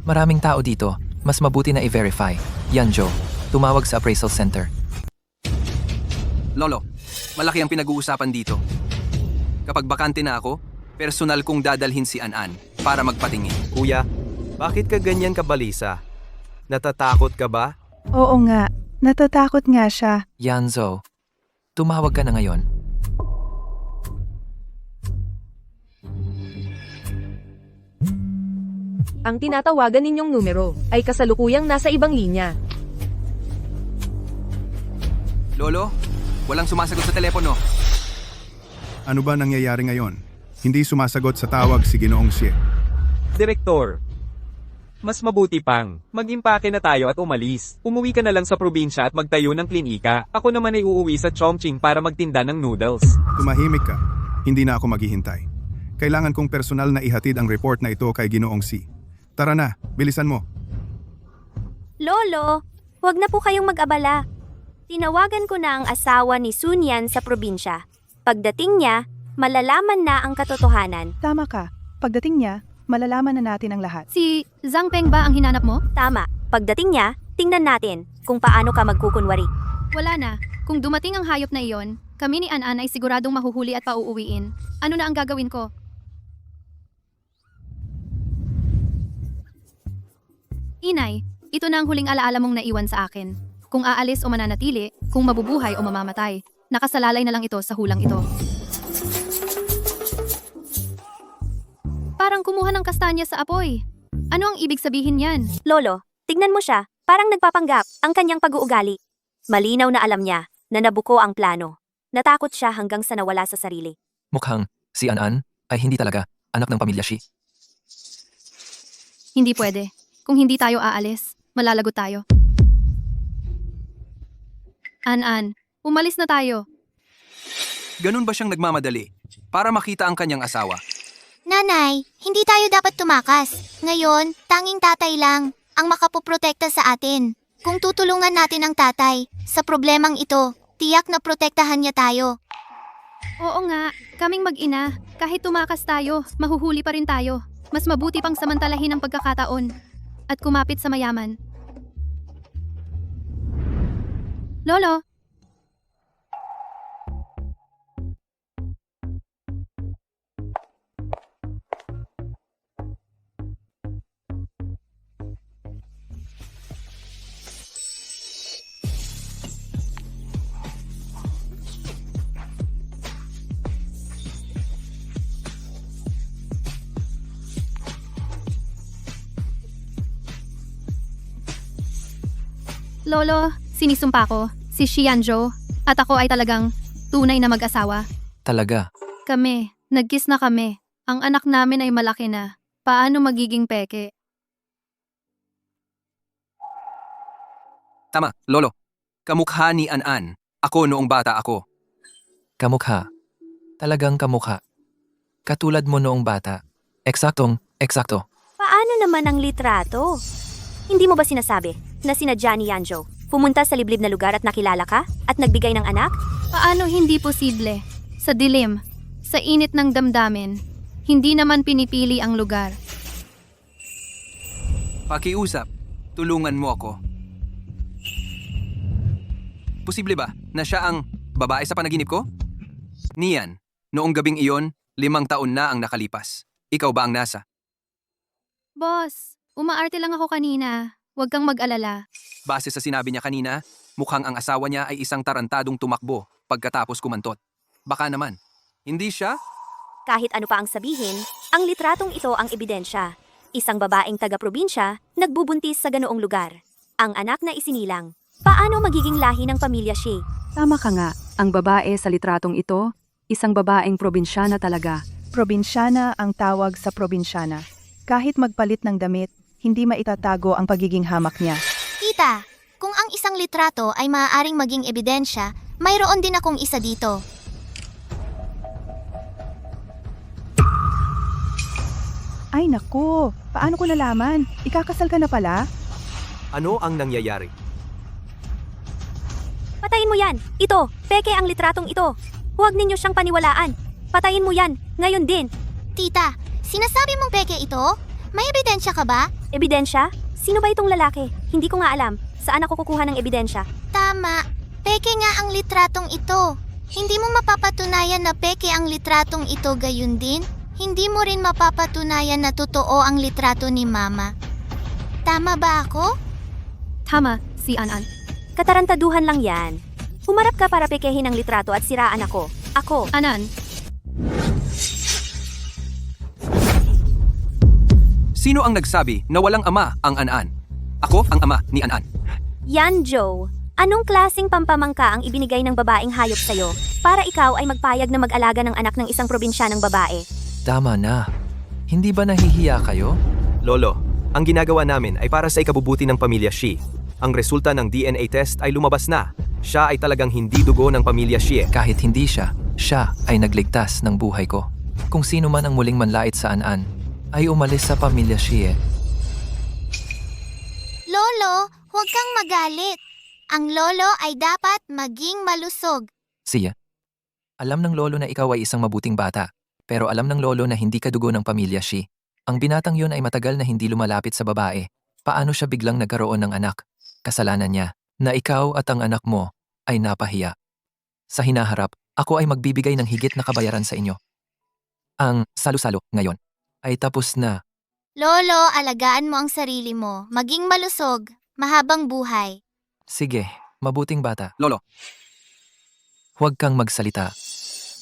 A: Maraming tao dito. Mas mabuti na i-verify. Yanjo, tumawag sa appraisal center.
B: Lolo, malaki ang pinag-uusapan dito. Kapag bakante na ako, personal kong dadalhin si An-an para magpatingin.
K: Kuya, bakit ka ganyan kabalisa? Natatakot ka ba?
I: Oo nga, natatakot nga siya.
A: Yanzo, tumawag ka na ngayon.
H: Ang tinatawagan ninyong numero ay kasalukuyang nasa ibang linya.
B: Lolo, walang sumasagot sa telepono.
F: Ano ba nangyayari ngayon? Hindi sumasagot sa tawag si Ginoong Xie.
L: Direktor, mas mabuti pang, mag-impake na tayo at umalis. Umuwi ka na lang sa probinsya at magtayo ng klinika. Ako naman ay uuwi sa Chongqing para magtinda ng noodles.
F: Tumahimik ka. Hindi na ako maghihintay. Kailangan kong personal na ihatid ang report na ito kay Ginoong Xie. Tara na, bilisan mo.
G: Lolo, huwag na po kayong mag-abala. Tinawagan ko na ang asawa ni Sun Yan sa probinsya. Pagdating niya, malalaman na ang katotohanan.
I: Tama ka. Pagdating niya, malalaman na natin ang lahat.
D: Si Zhang Peng ba ang hinanap mo?
G: Tama, pagdating niya, tingnan natin kung paano ka magkukunwari.
D: Wala na. Kung dumating ang hayop na iyon, kami ni An ay siguradong mahuhuli at pauuwiin. Ano na ang gagawin ko? Inay, ito na ang huling alaala mong naiwan sa akin. Kung aalis o mananatili, kung mabubuhay o mamamatay. Nakasalalay na lang ito sa hulang ito. Parang kumuha ng kastanya sa apoy. Ano ang ibig sabihin yan?
G: Lolo, tignan mo siya, parang nagpapanggap ang kanyang pag-uugali. Malinaw na alam niya na nabuko ang plano. Natakot siya hanggang sa nawala sa sarili.
A: Mukhang si An ay hindi talaga anak ng pamilya Xie.
D: Hindi pwede. Kung hindi tayo aalis, malalagot tayo. An, umalis na tayo.
B: Ganun ba siyang nagmamadali? Para makita ang kanyang asawa.
E: Nanay, hindi tayo dapat tumakas. Ngayon, tanging tatay lang ang makapoprotekta sa atin. Kung tutulungan natin ang tatay sa problemang ito, tiyak na protektahan niya tayo.
D: Oo nga, kaming mag-ina. Kahit tumakas tayo, mahuhuli pa rin tayo. Mas mabuti pang samantalahin ang pagkakataon at kumapit sa mayaman. Lolo, Lolo, sinisumpa ko, si Xianzhou, at ako ay talagang tunay na mag-asawa.
A: Talaga.
D: Kami, nag-kiss na kami. Ang anak namin ay malaki na. Paano magiging peke?
B: Tama, Lolo. Kamukha ni An. Ako noong bata ako.
A: Kamukha. Talagang kamukha. Katulad mo noong bata. Eksakto.
G: Paano naman ang litrato? Hindi mo ba sinasabi na sinadya ni Yanzhou pumunta sa liblib na lugar at nakilala ka at nagbigay ng anak?
D: Paano hindi posible? Sa dilim, sa init ng damdamin, hindi naman pinipili ang lugar.
B: Pakiusap, tulungan mo ako. Posible ba na siya ang babae sa panaginip ko? Niyan, noong gabing iyon, 5 taon na ang nakalipas. Ikaw ba ang nasa?
D: Boss, umaarte lang ako kanina. Huwag kang mag-alala.
B: Base sa sinabi niya kanina, mukhang ang asawa niya ay isang tarantadong tumakbo pagkatapos kumantot. Baka naman, hindi siya?
G: Kahit ano pa ang sabihin, ang litratong ito ang ebidensya. Isang babaeng taga-probinsya, nagbubuntis sa ganoong lugar. Ang anak na isinilang. Paano magiging lahi ng pamilya Xie?
J: Tama ka nga, ang babae sa litratong ito, isang babaeng probinsyana talaga.
I: Probinsyana ang tawag sa probinsyana. Kahit magpalit ng damit, hindi maitatago ang pagiging hamak niya.
E: Tita, kung ang isang litrato ay maaaring maging ebidensya, mayroon din akong isa dito.
I: Ay naku, paano ko nalaman? Ikakasal ka na pala?
K: Ano ang nangyayari?
G: Patayin mo yan! Ito! Peke ang litratong ito! Huwag ninyo siyang paniwalaan! Patayin mo yan! Ngayon din!
E: Tita, sinasabi mong peke ito? May ebidensya ka ba?
G: Ebidensya? Sino ba itong lalaki? Hindi ko nga alam. Saan ako kukuha ng ebidensya?
E: Tama, peke nga ang litratong ito. Hindi mo mapapatunayan na peke ang litratong ito gayon din? Hindi mo rin mapapatunayan na totoo ang litrato ni Mama. Tama ba ako?
D: Tama, si An.
G: Katarantaduhan lang yan. Humarap ka para pekehin ang litrato at siraan ako. Ako.
D: Anan,
B: Sino ang nagsabi na walang ama ang An-An? Ako ang ama ni An-An.
G: Yanjo, anong klaseng pampamangka ang ibinigay ng babaeng hayop sa'yo para ikaw ay magpayag na mag-alaga ng anak ng isang probinsyanong babae?
A: Tama na. Hindi ba nahihiya kayo?
K: Lolo, ang ginagawa namin ay para sa ikabubuti ng pamilya Shi. Ang resulta ng DNA test ay lumabas na. Siya ay talagang hindi dugo ng pamilya Shi.
A: Kahit hindi siya ay nagligtas ng buhay ko. Kung sino man ang muling manlait sa An-An, ay umalis sa pamilya Shie.
E: Lolo, huwag kang magalit. Ang lolo ay dapat maging malusog.
A: Siya. Alam ng lolo na ikaw ay isang mabuting bata, pero alam ng lolo na hindi ka dugo ng pamilya Shi. Ang binatang yun ay matagal na hindi lumalapit sa babae. Paano siya biglang nagkaroon ng anak? Kasalanan niya, na ikaw at ang anak mo ay napahiya. Sa hinaharap, ako ay magbibigay ng higit na kabayaran sa inyo. Ang salo-salo ngayon ay tapos na.
E: Lolo, alagaan mo ang sarili mo. Maging malusog. Mahabang buhay.
A: Sige, mabuting bata.
B: Lolo,
A: Huwag kang magsalita.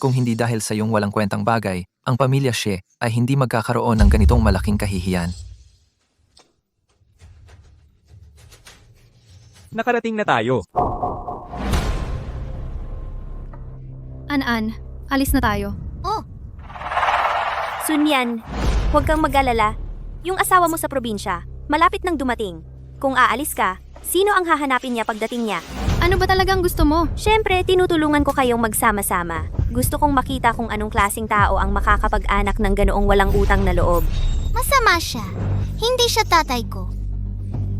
A: Kung hindi dahil sa iyong walang kwentang bagay, ang pamilya She ay hindi magkakaroon ng ganitong malaking kahihiyan.
L: Nakarating na tayo.
D: An-An, alis na tayo.
E: Oh,
G: Sunyan, huwag kang mag-alala. Yung asawa mo sa probinsya, malapit nang dumating. Kung aalis ka, sino ang hahanapin niya pagdating niya?
D: Ano ba talagang gusto mo?
G: Siyempre, tinutulungan ko kayong magsama-sama. Gusto kong makita kung anong klaseng tao ang makakapag-anak ng ganoong walang utang na loob.
E: masama siya. Hindi siya tatay ko.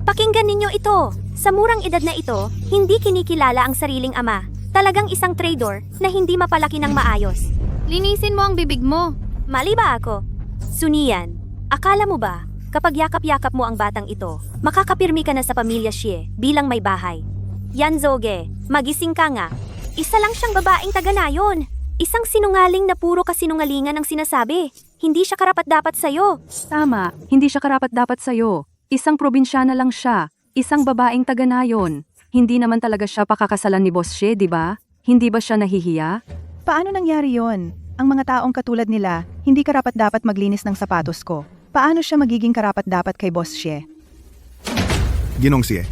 G: Pakinggan ninyo ito. Sa murang edad na ito, hindi kinikilala ang sariling ama. Talagang isang traitor na hindi mapalaki ng maayos.
D: Linisin mo ang bibig mo.
G: Mali ba ako? Sunian, akala mo ba, kapag yakap-yakap mo ang batang ito, makakapirmi ka na sa pamilya Shie bilang may bahay? Yan Zoge, magising ka nga. Isa lang siyang babaeng taga-nayon. Isang sinungaling na puro kasinungalingan ang sinasabi. Hindi siya karapat-dapat sa'yo.
J: Tama, hindi siya karapat-dapat sa'yo. Isang probinsyana lang siya. Isang babaeng taga-nayon. Hindi naman talaga siya pakakasalan ni Boss She, di ba? Hindi ba siya nahihiya?
I: Paano nangyari yon? Ang mga taong katulad nila, hindi karapat-dapat maglinis ng sapatos ko. Paano siya magiging karapat-dapat kay Boss She?
F: Ginong Xie.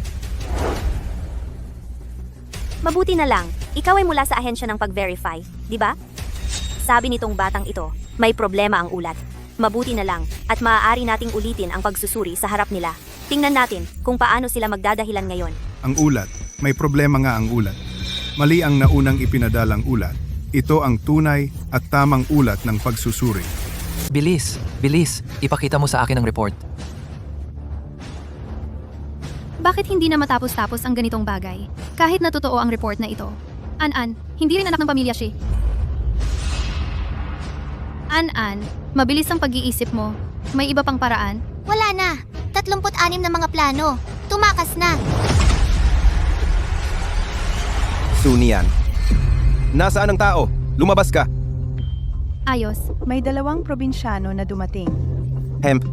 G: Mabuti na lang, ikaw ay mula sa ahensya ng pag-verify, di ba? Sabi nitong batang ito, may problema ang ulat. Mabuti na lang, at maaari nating ulitin ang pagsusuri sa harap nila. Tingnan natin kung paano sila magdadahilan ngayon.
F: Ang ulat. May problema nga ang ulat. Mali ang naunang ipinadalang ulat. Ito ang tunay at tamang ulat ng pagsusuri.
A: Bilis, bilis, ipakita mo sa akin ang report.
D: Bakit hindi na matapos-tapos ang ganitong bagay? Kahit na totoo ang report na ito. An-An, hindi rin anak ng pamilya Shi. An-An, mabilis ang pag-iisip mo. May iba pang paraan?
E: Wala na. 36 na mga plano. Tumakas na.
K: Sunian. Nasaan ang tao? Lumabas ka.
D: Ayos.
I: May 2 probinsyano na dumating.
K: Hemp.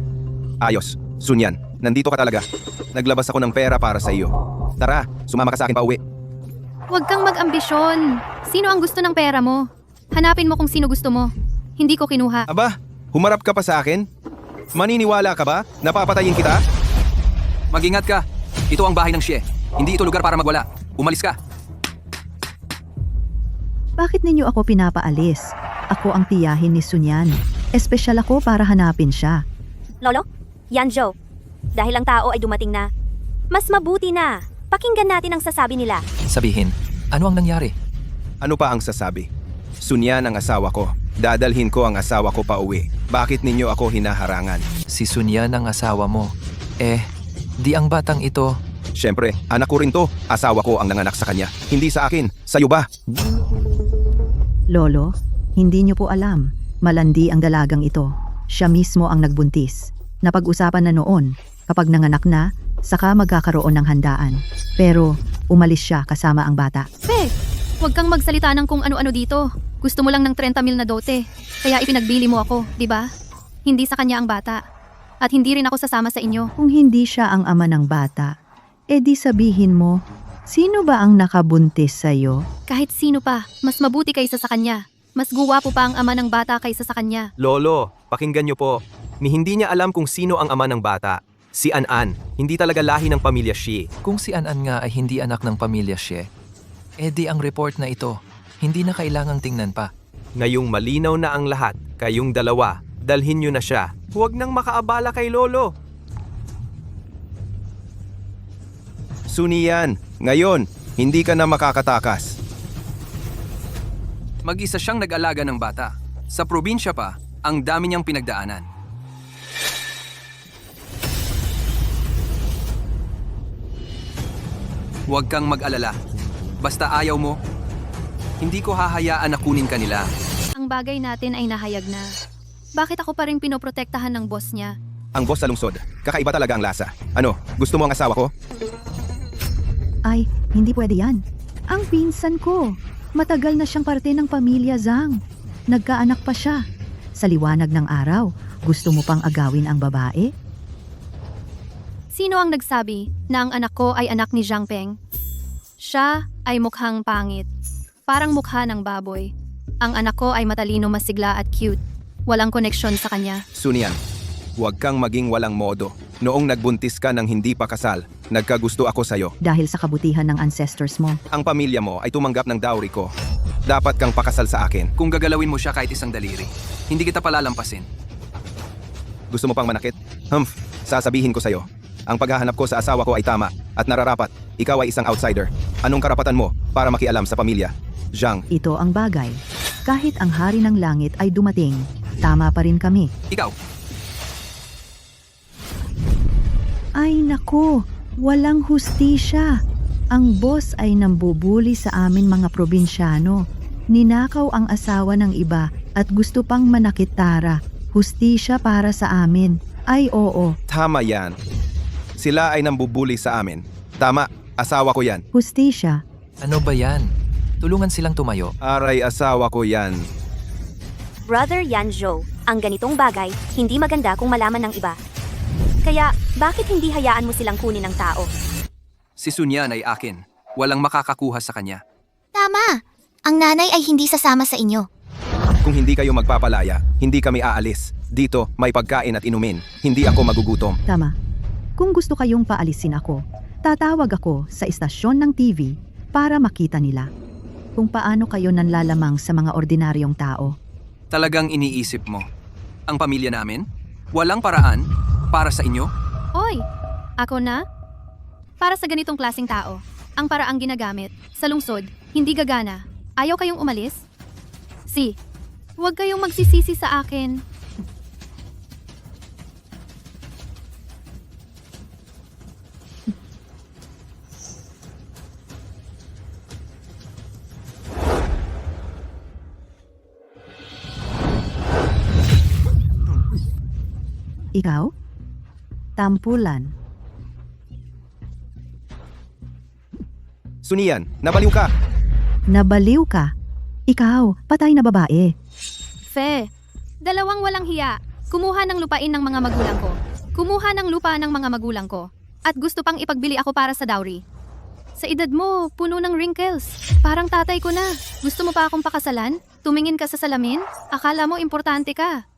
K: Ayos. Sunyan, nandito ka talaga. Naglabas ako ng pera para sa iyo. Tara, sumama ka sa akin pauwi.
D: Huwag kang mag-ambisyon. Sino ang gusto ng pera mo? Hanapin mo kung sino gusto mo. Hindi ko kinuha.
K: Aba, humarap ka pa sa akin? Maniniwala ka ba? Napapatayin kita?
B: mag-ingat ka. Ito ang bahay ng Shie. Hindi ito lugar para magwala. Umalis ka.
C: Bakit ninyo ako pinapaalis? Ako ang tiyahin ni Sunyan. Espesyal ako para hanapin siya.
G: Lolo? Yanjo, dahil ang tao ay dumating na, mas mabuti na. Pakinggan natin ang sasabi nila.
A: Sabihin, ano ang nangyari?
K: Ano pa ang sasabi? Sunyan ang asawa ko. Dadalhin ko ang asawa ko pa uwi. Bakit ninyo ako hinaharangan?
A: Si Sunyan ang asawa mo. Di ang batang ito.
K: Siyempre, anak ko rin to. Asawa ko ang nanganak sa kanya. Hindi sa akin. Sa'yo ba?
C: Lolo, hindi niyo po alam. Malandi ang dalagang ito. Siya mismo ang nagbuntis. Napag-usapan na noon, kapag nanganak na, saka magkakaroon ng handaan. Pero, umalis siya kasama ang bata.
D: Pe, huwag kang magsalita ng kung ano-ano dito. Gusto mo lang ng 30,000 na dote. Kaya ipinagbili mo ako, di ba? Hindi sa kanya ang bata. At hindi rin ako sasama sa inyo.
C: Kung hindi siya ang ama ng bata, di sabihin mo, sino ba ang nakabuntis sa'yo?
D: Kahit sino pa, mas mabuti kaysa sa kanya. Mas guwapo pa ang ama ng bata kaysa sa kanya.
K: Lolo, pakinggan niyo po. Ni hindi niya alam kung sino ang ama ng bata. Si An-an, hindi talaga lahi ng pamilya Xie.
A: Kung si An-an nga ay hindi anak ng pamilya Xie, edi ang report na ito, hindi na kailangang tingnan pa.
K: Ngayong malinaw na ang lahat, kayong dalawa, dalhin niyo na siya. Huwag nang makaabala kay Lolo.
M: Sunian, ngayon, hindi ka na makakatakas.
B: Mag-isa siyang nag-alaga ng bata. Sa probinsya pa, ang dami niyang pinagdaanan. Huwag kang mag-alala. Basta ayaw mo, hindi ko hahayaan na kunin ka nila.
D: Ang bagay natin ay nahayag na. Bakit ako pa rin pinoprotektahan ng boss niya?
M: Ang boss sa lungsod, kakaiba talaga ang lasa. Ano, gusto mo ang asawa ko?
C: Ay, hindi pwede yan. Ang pinsan ko. Matagal na siyang parte ng pamilya Zhang. Nagkaanak pa siya. Sa liwanag ng araw, gusto mo pang agawin ang babae?
D: Sino ang nagsabi na ang anak ko ay anak ni Zhang Peng? Siya ay mukhang pangit. Parang mukha ng baboy. Ang anak ko ay matalino, masigla at cute. Walang koneksyon sa kanya.
M: Sunian, huwag kang maging walang modo. Noong nagbuntis ka ng hindi pa kasal, nagkagusto ako sa'yo.
C: Dahil sa kabutihan ng ancestors mo.
M: Ang pamilya mo ay tumanggap ng dowry ko. Dapat kang pakasal sa akin.
B: Kung gagalawin mo siya kahit isang daliri, hindi kita palalampasin.
M: Gusto mo pang manakit? Sasabihin ko sa'yo. Ang paghahanap ko sa asawa ko ay tama at nararapat. Ikaw ay isang outsider. Anong karapatan mo para makialam sa pamilya? Zhang,
C: Ito ang bagay. Kahit ang hari ng langit ay dumating, tama pa rin kami.
B: Ikaw,
C: Ay nako, walang hustisya. Ang boss ay nambubuli sa amin mga probinsyano. Ninakaw ang asawa ng iba at gusto pang manakit Tara. Hustisya para sa amin. Ay oo,
M: tama yan. Sila ay nambubuli sa amin. Tama, asawa ko yan.
C: hustisya.
A: Ano ba yan? Tulungan silang tumayo.
M: Aray, asawa ko yan.
G: Brother Yanzhou, ang ganitong bagay, hindi maganda kung malaman ng iba. Kaya, bakit hindi hayaan mo silang kunin ng tao?
B: si Sunyan ay akin. Walang makakakuha sa kanya.
E: Tama! Ang nanay ay hindi sasama sa inyo.
M: Kung hindi kayo magpapalaya, hindi kami aalis. Dito, may pagkain at inumin. Hindi ako magugutom.
C: Tama. Kung gusto kayong paalisin ako, tatawag ako sa istasyon ng TV para makita nila kung paano kayo nanlalamang sa mga ordinaryong tao.
B: Talagang iniisip mo. Ang pamilya namin? Walang paraan para sa inyo?
D: Oy, ako na? Para sa ganitong klaseng tao, ang paraang ginagamit sa lungsod, hindi gagana. Ayaw kayong umalis? Huwag kayong magsisisi sa akin.
C: Ikaw? Tampulan.
M: Sunian, nabaliw ka.
C: Nabaliw ka. Ikaw, patay na babae.
D: Fe, dalawang walang hiya. Kumuha ng lupain ng mga magulang ko. Kumuha ng lupa ng mga magulang ko. At gusto pang ipagbili ako para sa dowry. Sa edad mo, puno ng wrinkles. Parang tatay ko na. Gusto mo pa akong pakasalan? Tumingin ka sa salamin? Akala mo importante ka.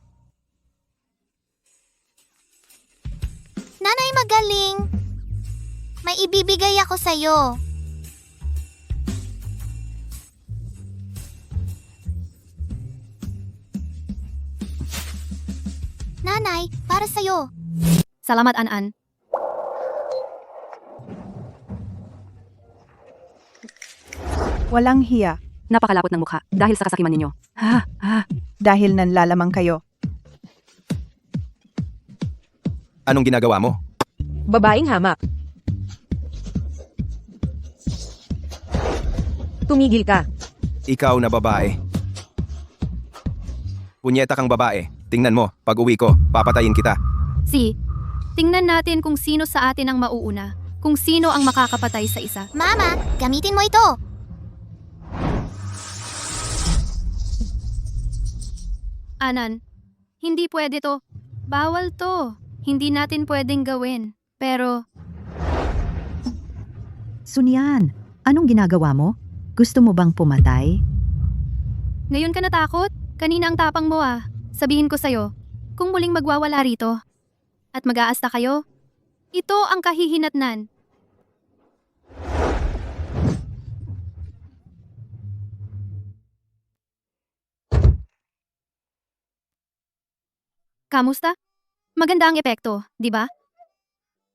E: Nanay magaling! May ibibigay ako sa'yo. Nanay, para sa'yo.
D: Salamat, An-an.
I: Walang hiya.
J: Napakalapot ng mukha dahil sa kasakiman ninyo.
I: Dahil nanlalamang kayo.
M: Anong ginagawa mo?
H: Babaeng hamak. Tumigil ka.
M: Ikaw na babae. Punyeta kang babae. Tingnan mo, pag uwi ko, papatayin kita.
D: Tingnan natin kung sino sa atin ang mauuna. Kung sino ang makakapatay sa isa.
E: Mama, gamitin mo ito.
D: Anan, hindi pwede to. Bawal to. Hindi natin pwedeng gawin. Pero,
C: Sunyan, anong ginagawa mo? Gusto mo bang pumatay?
D: ngayon ka natakot? Kanina ang tapang mo ah. Sabihin ko sa'yo, kung muling magwawala rito at mag-aasta kayo, ito ang kahihinatnan. Kamusta? Maganda ang epekto, di ba?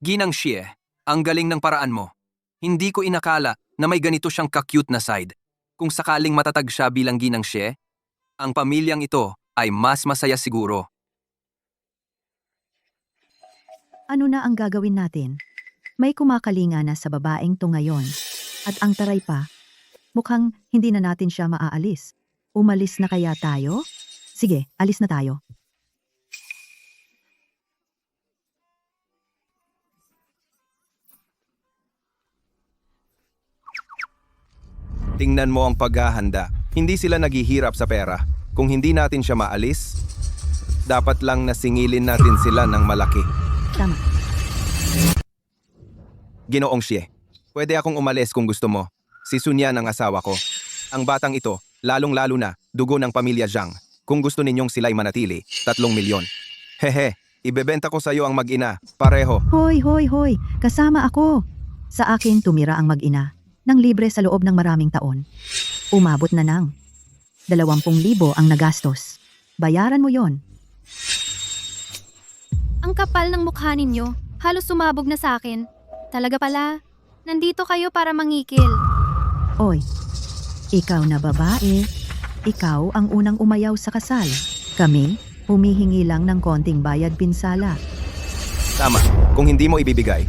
B: Ginang Xie, ang galing ng paraan mo. Hindi ko inakala na may ganito siyang ka-cute na side. Kung sakaling matatag siya bilang Ginang Xie, ang pamilyang ito ay mas masaya siguro.
C: Ano na ang gagawin natin? May kumakalinga na sa babaeng to ngayon. At ang taray pa, mukhang hindi na natin siya maaalis. Umalis na kaya tayo? Sige, alis na tayo.
M: Tingnan mo ang paghahanda. Hindi sila naghihirap sa pera. Kung hindi natin siya maalis, dapat lang nasingilin natin sila ng malaki.
C: Tama.
M: Ginoong Xie, pwede akong umalis kung gusto mo. Si Sunyan ang asawa ko. Ang batang ito, lalong-lalo na, dugo ng pamilya Zhang. Kung gusto ninyong sila'y manatili, 3 milyon. Hehe, ibebenta ko sa'yo ang mag-ina, pareho.
C: Hoy, hoy, hoy, kasama ako. Sa akin tumira ang mag-ina, nang libre sa loob ng maraming taon. Umabot na ng 20,000 ang nagastos. Bayaran mo yon.
D: Ang kapal ng mukha ninyo, halos sumabog na sa akin. Talaga pala, nandito kayo para mangikil.
C: Oy, ikaw na babae. Ikaw ang unang umayaw sa kasal. Kami, humihingi lang ng konting bayad pinsala.
M: Tama, kung hindi mo ibibigay.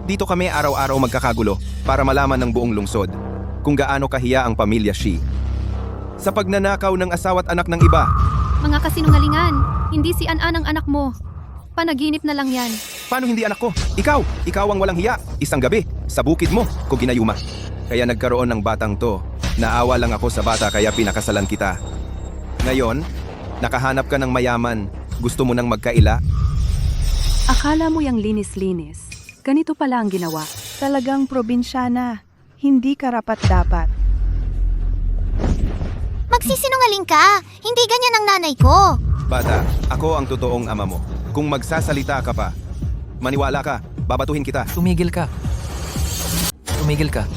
M: Dito kami araw-araw magkakagulo para malaman ng buong lungsod kung gaano kahiya ang pamilya Xi. Sa pagnanakaw ng asawa't anak ng iba.
D: Mga kasinungalingan, hindi si An-an ang anak mo. Panaginip na lang yan.
M: Paano hindi anak ko? Ikaw ang walang hiya. Isang gabi, sa bukid mo, ko ginayuma. Kaya nagkaroon ng batang to. Naawa lang ako sa bata kaya pinakasalan kita. Ngayon, nakahanap ka ng mayaman. Gusto mo nang magkaila?
J: Akala mo yung linis-linis. Ganito pala ang ginawa.
I: Talagang probinsyana. Hindi karapat-dapat.
E: Magsisinungaling ka! Hindi ganyan ang nanay ko!
M: Bata, ako ang totoong ama mo. Kung magsasalita ka pa, maniwala ka, babatuhin kita.
A: Tumigil ka. Tumigil ka.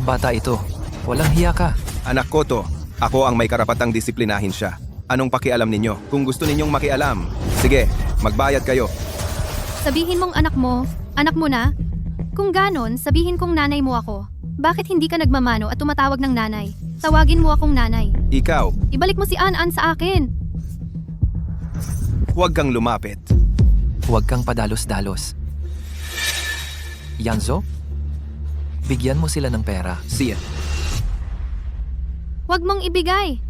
A: Bata ito. Walang hiya ka.
M: Anak ko to, ako ang may karapatang disiplinahin siya. Anong pakialam ninyo? Kung gusto ninyong makialam, sige, magbayad kayo.
D: Sabihin mong anak mo na? Kung ganon, sabihin kong nanay mo ako. Bakit hindi ka nagmamano at tumatawag ng nanay? Tawagin mo akong nanay.
M: Ikaw,
D: Ibalik mo si An-an sa akin.
M: huwag kang lumapit.
A: Huwag kang padalos-dalos. Yanzo? Bigyan mo sila ng pera.
B: Xie,
D: Huwag mong ibigay.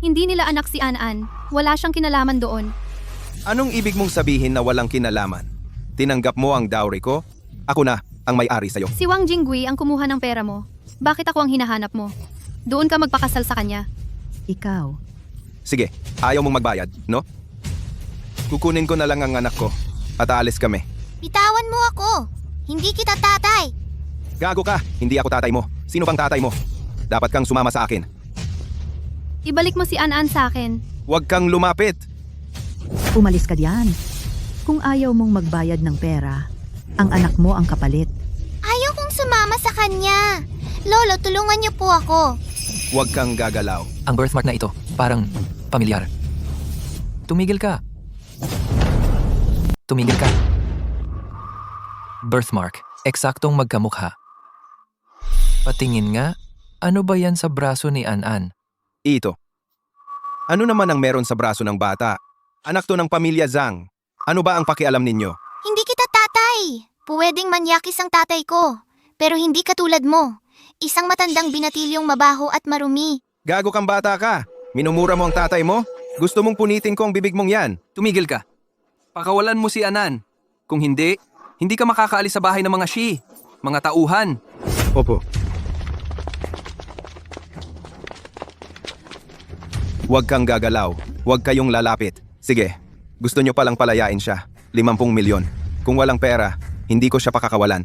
D: Hindi nila anak si An-an. Wala siyang kinalaman doon.
M: Anong ibig mong sabihin na walang kinalaman? Tinanggap mo ang dowry ko? Ako na ang may-ari sa'yo.
D: Si Wang Jingui ang kumuha ng pera mo. Bakit ako ang hinahanap mo? Doon ka magpakasal sa kanya.
C: Ikaw.
M: Sige, ayaw mong magbayad, no? Kukunin ko na lang ang anak ko at aalis kami.
E: Bitawan mo ako! Hindi kita tatay!
M: Gago ka, hindi ako tatay mo. Sino bang tatay mo? Dapat kang sumama sa akin.
D: Ibalik mo si An-an sa akin.
M: Huwag kang lumapit.
C: Umalis ka diyan. Kung ayaw mong magbayad ng pera, ang anak mo ang kapalit.
E: Ayaw kong sumama sa kanya! Lolo, tulungan niyo po ako!
M: Huwag kang gagalaw.
A: Ang birthmark na ito, parang pamilyar. Tumigil ka. Tumigil ka. Birthmark, eksaktong magkamukha. Patingin nga, ano ba yan sa braso ni An-an?
M: Ito. Ano naman ang meron sa braso ng bata? Anak to ng pamilya Zhang. Ano ba ang pakialam ninyo?
E: Hindi kita tatay! Pwedeng manyakis ang tatay ko. Pero hindi katulad mo. Isang matandang binatilyong mabaho at marumi.
M: Gago kang bata ka. Minumura mo ang tatay mo? Gusto mong punitin ko ang bibig mong yan?
B: tumigil ka. Pakawalan mo si An-an. Kung hindi ka makakaalis sa bahay ng mga Xi. Mga tauhan.
M: Opo. Huwag kang gagalaw. Huwag kayong lalapit. Sige, gusto nyo palang palayain siya. 50 milyon. Kung walang pera, hindi ko siya pakakawalan.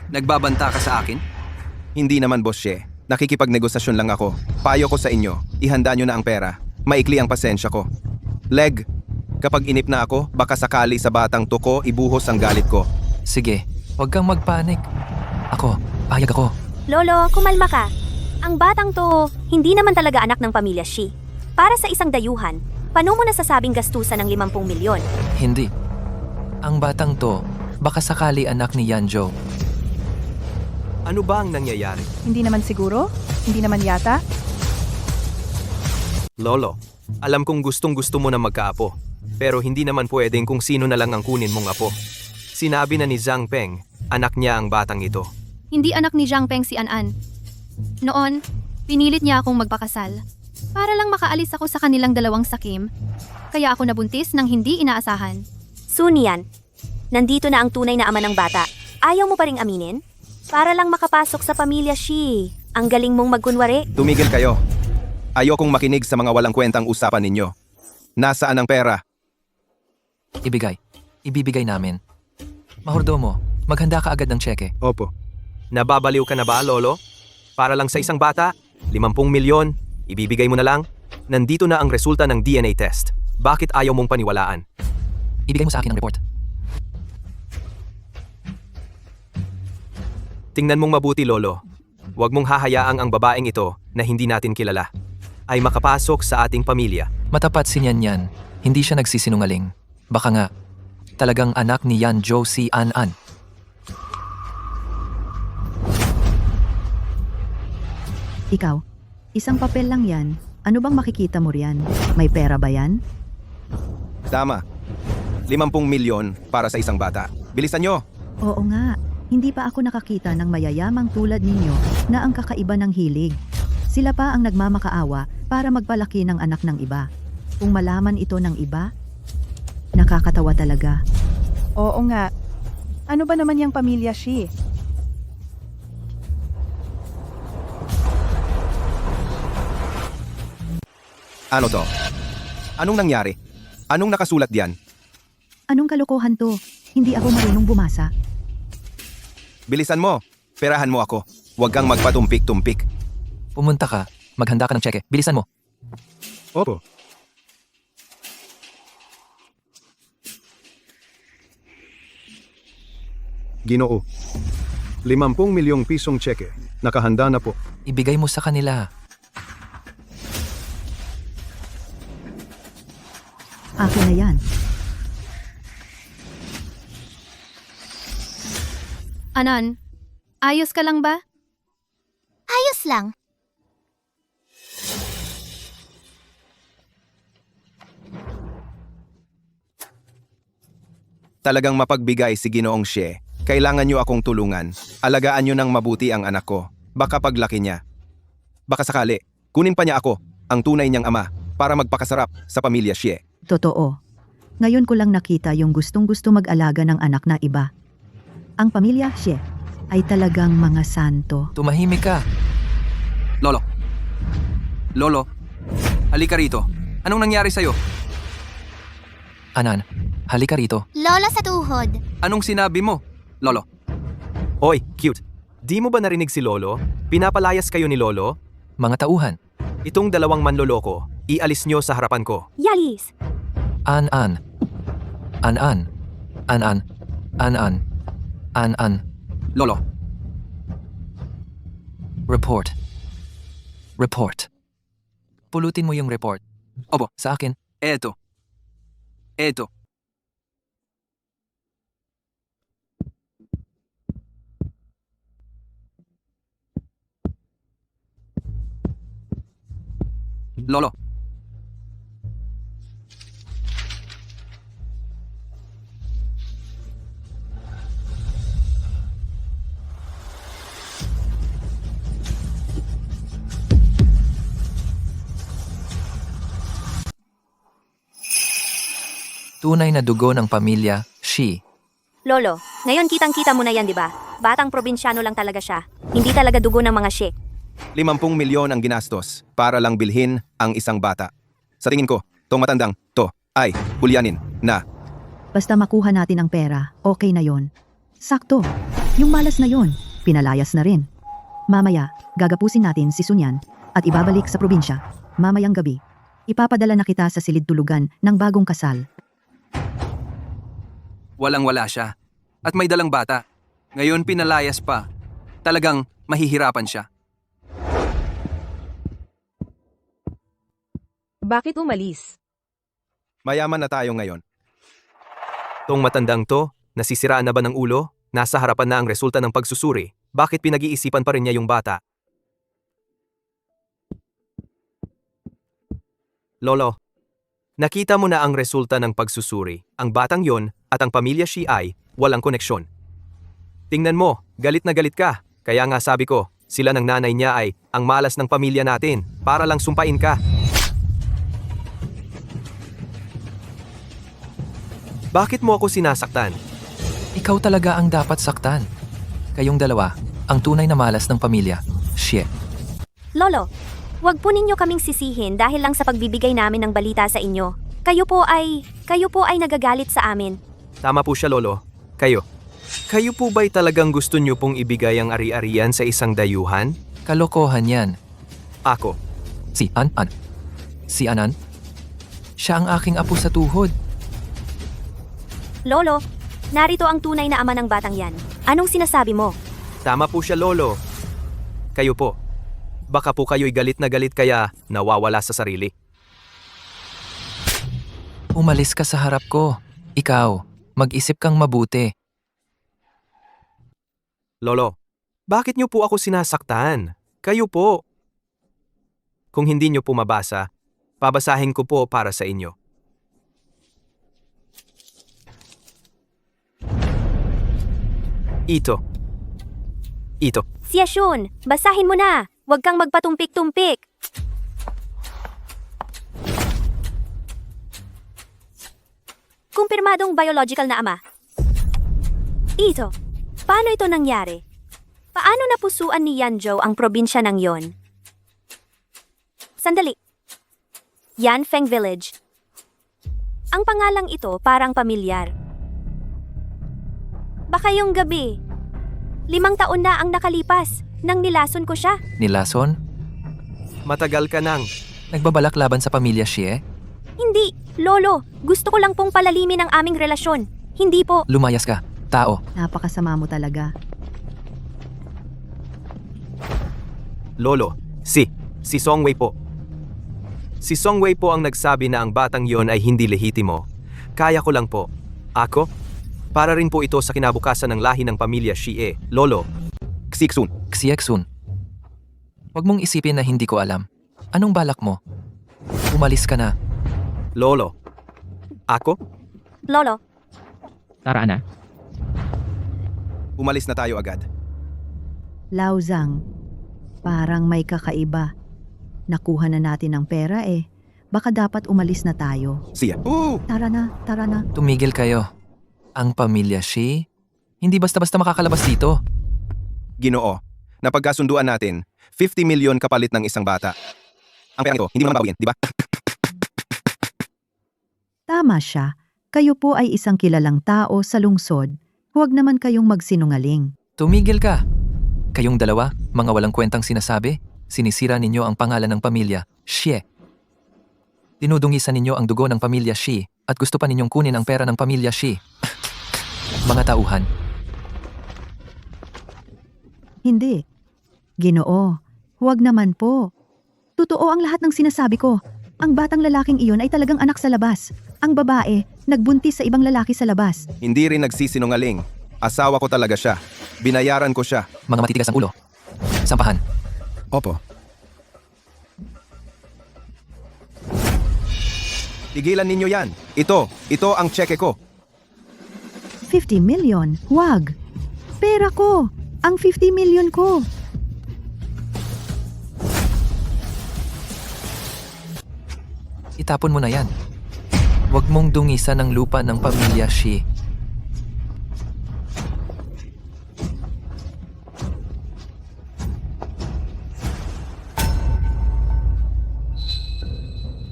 B: Nagbabanta ka sa akin?
M: Hindi naman, Boss Xie. Nakikipagnegosasyon lang ako. Payo ko sa inyo, ihanda nyo na ang pera. Maikli ang pasensya ko. Leg, kapag inip na ako, baka sakali sa batang to ko ibuhos ang galit ko.
A: Sige, huwag kang magpanik. Payag ako.
G: Lolo, kumalma ka. Ang batang to, hindi naman talaga anak ng pamilya Shi. Para sa isang dayuhan, paano mo nasasabing gastusan ng 50 milyon?
A: Hindi. Ang batang to, baka sakali anak ni Yanjo.
K: Ano ba ang nangyayari?
I: Hindi naman siguro? Hindi naman yata?
K: Lolo, alam kong gustong-gusto mo na magkaapo. Pero hindi naman pwedeng kung sino na lang ang kunin mong apo. Sinabi na ni Zhang Peng, anak niya ang batang ito.
D: Hindi anak ni Zhang Peng si An. Noon, pinilit niya akong magpakasal. Para lang makaalis ako sa kanilang dalawang sakim. Kaya ako nabuntis nang hindi inaasahan.
G: Sunian, nandito na ang tunay na ama ng bata. Ayaw mo pa ring aminin? Para lang makapasok sa pamilya Shi. Ang galing mong magkunwari.
M: Tumigil kayo. Ayokong makinig sa mga walang kwentang usapan ninyo. Nasaan ang pera?
A: Ibibigay namin. Mahordomo, maghanda ka agad ng tseke.
F: Opo.
K: Nababaliw ka na ba, Lolo? Para lang sa isang bata, 50 milyon, ibibigay mo na lang? Nandito na ang resulta ng DNA test. Bakit ayaw mong paniwalaan?
A: Ibigay mo sa akin ang report.
K: Tingnan mong mabuti, Lolo. Huwag mong hahayaang ang babaeng ito na hindi natin kilala ay makapasok sa ating pamilya.
A: Matapat si Nyan. Hindi siya nagsisinungaling. Baka nga, talagang anak ni Yanjo si An.
C: Ikaw, isang papel lang yan. Ano bang makikita mo riyan? May pera ba yan?
M: Tama. 50 milyon para sa isang bata. Bilisan nyo!
C: Oo nga, hindi pa ako nakakita ng mayayamang tulad ninyo na ang kakaiba ng hilig. Sila pa ang nagmamakaawa para magpalaki ng anak ng iba. Kung malaman ito ng iba, nakakatawa talaga.
I: Oo nga. Ano ba naman yung pamilya Shi?
M: Ano to? Anong nangyari? Anong nakasulat diyan?
C: Anong kalokohan to? Hindi ako marunong bumasa.
M: Bilisan mo. Perahan mo ako. Huwag kang magpatumpik-tumpik.
A: Pumunta ka, maghanda ka ng tseke. Bilisan mo.
F: Opo. Ginoo. 50 milyong pisong tseke. Nakahanda na po.
A: Ibigay mo sa kanila.
C: Akin na yan.
D: Anan, ayos ka lang ba?
E: Ayos lang.
M: Talagang mapagbigay si Ginoong Xie. Kailangan nyo akong tulungan. Alagaan nyo ng mabuti ang anak ko. Baka paglaki niya. Baka sakali, kunin pa niya ako, ang tunay niyang ama, para magpakasarap sa pamilya Xie.
C: Totoo. Ngayon ko lang nakita yung gustong-gusto mag-alaga ng anak na iba. Ang pamilya Xie ay talagang mga santo.
A: Tumahimik ka.
B: Lolo, halika rito. Anong nangyari sa'yo?
A: Anan, halika rito.
E: Lola sa tuhod.
B: Anong sinabi mo, Lolo?
K: Oy, cute. Di mo ba narinig si Lolo? Pinapalayas kayo ni Lolo?
A: Mga tauhan.
K: Itong dalawang manloloko, ialis nyo sa harapan ko.
G: Yalis!
A: An.
B: Lolo,
A: Report. Pulutin mo yung report.
B: Opo.
A: Sa akin.
B: Eto. Lolo.
A: Tunay na dugo ng pamilya, Shi.
G: Lolo, ngayon kitang-kita mo na yan, di ba? Batang probinsyano lang talaga siya. Hindi talaga dugo ng mga Shi.
M: 50 milyon ang ginastos para lang bilhin ang isang bata. Sa tingin ko, tong matandang to ay hulyanin na.
C: Basta makuha natin ang pera, okay na yon. Sakto. Yung malas na yon, pinalayas na rin. Mamaya, gagapusin natin si Sunyan at ibabalik sa probinsya. Mamayang gabi, Ipapadala na kita sa silid tulugan ng bagong kasal.
B: Walang-wala siya. At may dalang bata. Ngayon pinalayas pa. Talagang mahihirapan siya.
H: Bakit umalis?
M: Mayaman na tayo ngayon.
K: Tong matandang to, nasisiraan na ba ng ulo? Nasa harapan na ang resulta ng pagsusuri. Bakit pinag-iisipan pa rin niya yung bata? Lolo, nakita mo na ang resulta ng pagsusuri. Ang batang yon at ang pamilya Shi ay walang koneksyon. Tingnan mo, galit na galit ka. Kaya nga sabi ko, sila ng nanay niya ay ang malas ng pamilya natin para lang sumpain ka. Bakit mo ako sinasaktan?
A: Ikaw talaga ang dapat saktan. Kayong dalawa, ang tunay na malas ng pamilya. Shie.
G: Lolo, wag po ninyo kaming sisihin dahil lang sa pagbibigay namin ng balita sa inyo. Kayo po ay nagagalit sa amin.
K: Tama po siya, Lolo. Kayo po ba'y talagang gusto niyo pong ibigay ang ari-arian sa isang dayuhan?
A: Kalokohan yan.
K: Ako.
A: Si An-an. Si Anan? Siya ang aking apo sa tuhod.
G: Lolo, narito ang tunay na ama ng batang yan. Anong sinasabi mo?
K: Tama po siya, Lolo. Kayo po. Baka po kayo'y galit na galit kaya nawawala sa sarili.
A: Umalis ka sa harap ko. Ikaw, mag-isip kang mabuti.
K: Lolo, bakit niyo po ako sinasaktan? Kayo po. Kung hindi niyo po mabasa, pabasahin ko po para sa inyo. Ito.
G: Si Ashun, basahin mo na. Huwag kang magpatumpik-tumpik. Kumpirmadong biological na ama. Ito. Paano ito nangyari? Paano napusuan ni Yanzhou ang probinsya ng yon? Sandali. Yanfeng Village. Ang pangalang ito parang pamilyar. Baka yung gabi. 5 taon na ang nakalipas nang nilason ko siya.
A: Nilason?
K: Matagal ka nang.
A: Nagbabalak laban sa pamilya Shie?
G: Hindi, Lolo. Gusto ko lang pong palalimin ang aming relasyon. Hindi po.
A: Lumayas ka, tao.
C: Napakasama mo talaga.
K: Lolo, si Songwei po. Si Songwei po ang nagsabi na ang batang yon ay hindi lehitimo. Kaya ko lang po. Ako? Para rin po ito sa kinabukasan ng lahi ng pamilya Shie. Lolo,
M: Xixun.
A: Xiexun. Huwag mong isipin na hindi ko alam. Anong balak mo? Umalis ka na.
K: Lolo. Ako?
G: Lolo,
N: Tara na.
M: Umalis na tayo agad.
C: Lauzang, parang may kakaiba. Nakuha na natin ang pera eh. Baka dapat umalis na tayo.
M: Siya.
C: Tara na.
A: Tumigil kayo. Ang pamilya Shi? Hindi basta-basta makakalabas dito.
M: Ginoo. Napagkasunduan natin, 50 million kapalit ng isang bata. Ang perang ito, hindi mo naman bawiin, di ba?
C: Tama siya. Kayo po ay isang kilalang tao sa lungsod. Huwag naman kayong magsinungaling.
A: Tumigil ka. Kayong dalawa, mga walang kwentang sinasabi, sinisira ninyo ang pangalan ng pamilya, Shie. Dinudungisan ninyo ang dugo ng pamilya Shi at gusto pa ninyong kunin ang pera ng pamilya Shi. Mga tauhan.
C: Hindi. Ginoo, huwag naman po. Totoo ang lahat ng sinasabi ko. Ang batang lalaking iyon ay talagang anak sa labas. Ang babae, nagbuntis sa ibang lalaki sa labas.
M: Hindi rin nagsisinungaling. Asawa ko talaga siya. Binayaran ko siya.
A: Mga matitigas ang ulo. Sampahan.
M: Opo. Tigilan ninyo yan. Ito ang tseke ko.
C: 50 million, huwag. Pera ko, ang 50 million ko.
A: Itapon mo na yan. Huwag mong dungisan ang lupa ng pamilya Shi.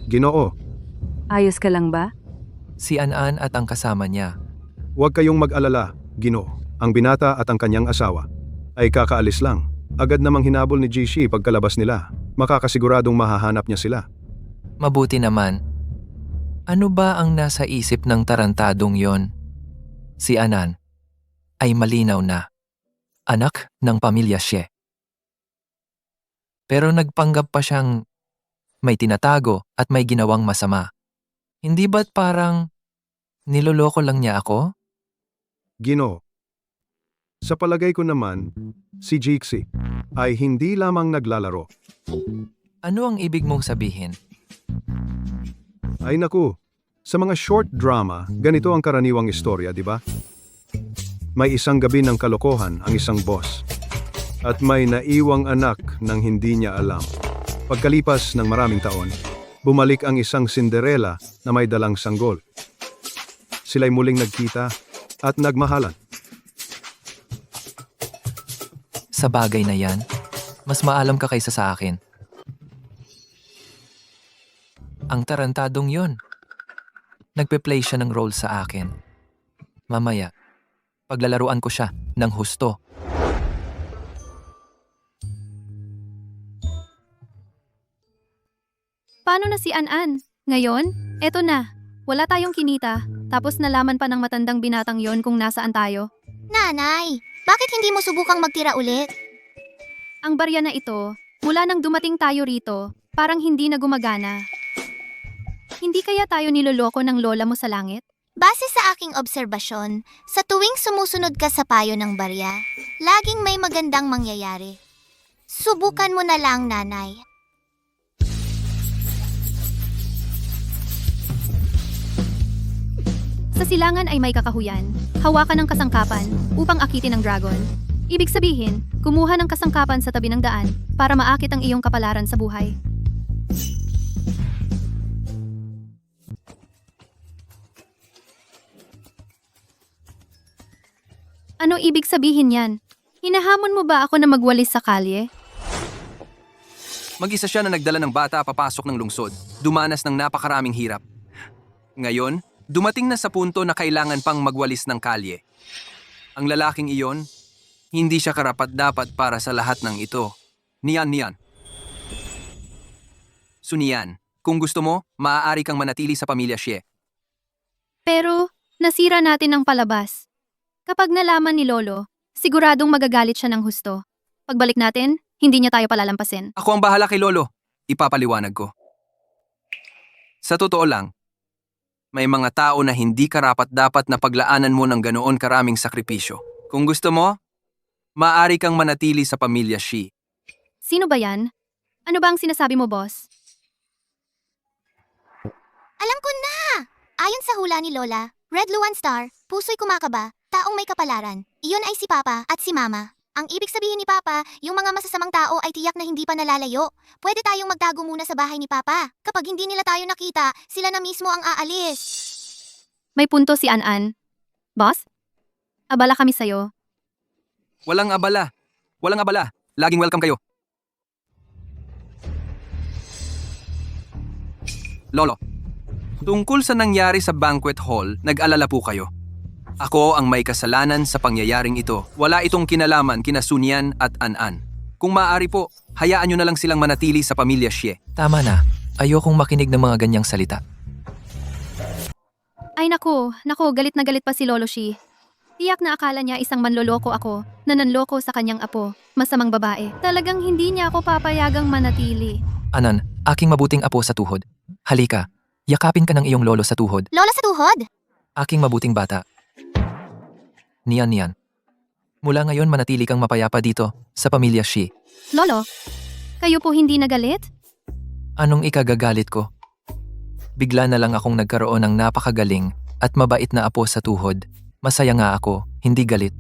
F: Ginoo,
J: Ayos ka lang ba?
A: Si An-an at ang kasama niya.
F: huwag kayong mag-alala, Ginoo. Ang binata at ang kanyang asawa ay kakaalis lang. Agad namang hinabol ni Jishi pagkalabas nila. Makakasiguradong mahahanap niya sila.
A: Mabuti naman. Ano ba ang nasa isip ng tarantadong yon? Si Anan ay malinaw na anak ng pamilya Xie. Pero nagpanggap pa siyang may tinatago at may ginawang masama. Hindi ba't parang niloloko lang niya ako?
F: Ginoo. Sa palagay ko naman, si Jixie ay hindi lamang naglalaro.
A: Ano ang ibig mong sabihin?
F: Ay naku, sa mga short drama, ganito ang karaniwang istorya, di ba? May isang gabi ng kalokohan ang isang boss. At may naiwang anak nang hindi niya alam. Pagkalipas ng maraming taon, bumalik ang isang Cinderella na may dalang sanggol. Sila'y muling nagkita at nagmahalan.
A: Sa bagay na yan, mas maalam ka kaysa sa akin. Ang tarantadong yon. Nagpe-play siya ng role sa akin. Mamaya, paglalaruan ko siya ng husto.
D: Paano na si An-An? Ngayon, eto na. Wala tayong kinita, tapos nalaman pa ng matandang binatang yon kung nasaan tayo.
E: Nanay, bakit hindi mo subukang magtira ulit?
D: Ang barya na ito, mula nang dumating tayo rito, parang hindi na gumagana. Hindi kaya tayo niloloko ng lola mo sa langit?
E: Base sa aking obserbasyon, sa tuwing sumusunod ka sa payo ng barya, laging may magandang mangyayari. Subukan mo na lang, nanay.
D: Sa silangan ay may kakahuyan, hawakan ng kasangkapan upang akitin ang dragon. Ibig sabihin, kumuha ng kasangkapan sa tabi ng daan para maakit ang iyong kapalaran sa buhay. Ano ibig sabihin yan? Hinahamon mo ba ako na magwalis sa kalye?
B: Mag-isa siya na nagdala ng bata papasok ng lungsod, dumanas ng napakaraming hirap. Ngayon, dumating na sa punto na kailangan pang magwalis ng kalye. Ang lalaking iyon, hindi siya karapat-dapat para sa lahat ng ito. Niyan. Sunian, kung gusto mo, maaari kang manatili sa pamilya Xie.
D: Pero, nasira natin ang palabas. Kapag nalaman ni Lolo, siguradong magagalit siya ng husto. Pagbalik natin, hindi niya tayo palalampasin.
B: Ako ang bahala kay Lolo. Ipapaliwanag ko. Sa totoo lang, may mga tao na hindi karapat-dapat na paglaanan mo ng ganoon karaming sakripisyo. Kung gusto mo, maaari kang manatili sa pamilya Xi.
D: Sino ba yan? Ano ba ang sinasabi mo, boss?
E: Alam ko na! Ayon sa hula ni Lola, Red Luan Star, puso'y kumakaba, taong may kapalaran. Iyon ay si Papa at si Mama. Ang ibig sabihin ni Papa, yung mga masasamang tao ay tiyak na hindi pa nalalayo. Pwede tayong magtago muna sa bahay ni Papa. Kapag hindi nila tayo nakita, sila na mismo ang aalis.
D: May punto si An-An. Boss? Abala kami sa'yo.
B: Walang abala. Laging welcome kayo. Lolo, tungkol sa nangyari sa banquet hall, nag-alala po kayo. Ako ang may kasalanan sa pangyayaring ito. Wala itong kinalaman kina Sunian at An-An. Kung maaari po, hayaan nyo na lang silang manatili sa pamilya Xie.
A: Tama na. Ayokong makinig ng mga ganyang salita.
D: Ay naku, galit na galit pa si Lolo Shi. Tiyak na akala niya isang manloloko ako, na nanloko sa kanyang apo, masamang babae. Talagang hindi niya ako papayagang manatili.
A: Anan, aking mabuting apo sa tuhod. Halika, yakapin ka ng iyong lolo sa tuhod.
E: Lola sa tuhod?
A: Aking mabuting bata. Niyan. Mula ngayon manatili kang mapayapa dito, sa pamilya Xi.
D: Lolo, kayo po hindi nagalit?
A: Anong ikagagalit ko? Bigla na lang akong nagkaroon ng napakagaling at mabait na apo sa tuhod. Masaya nga ako, hindi galit.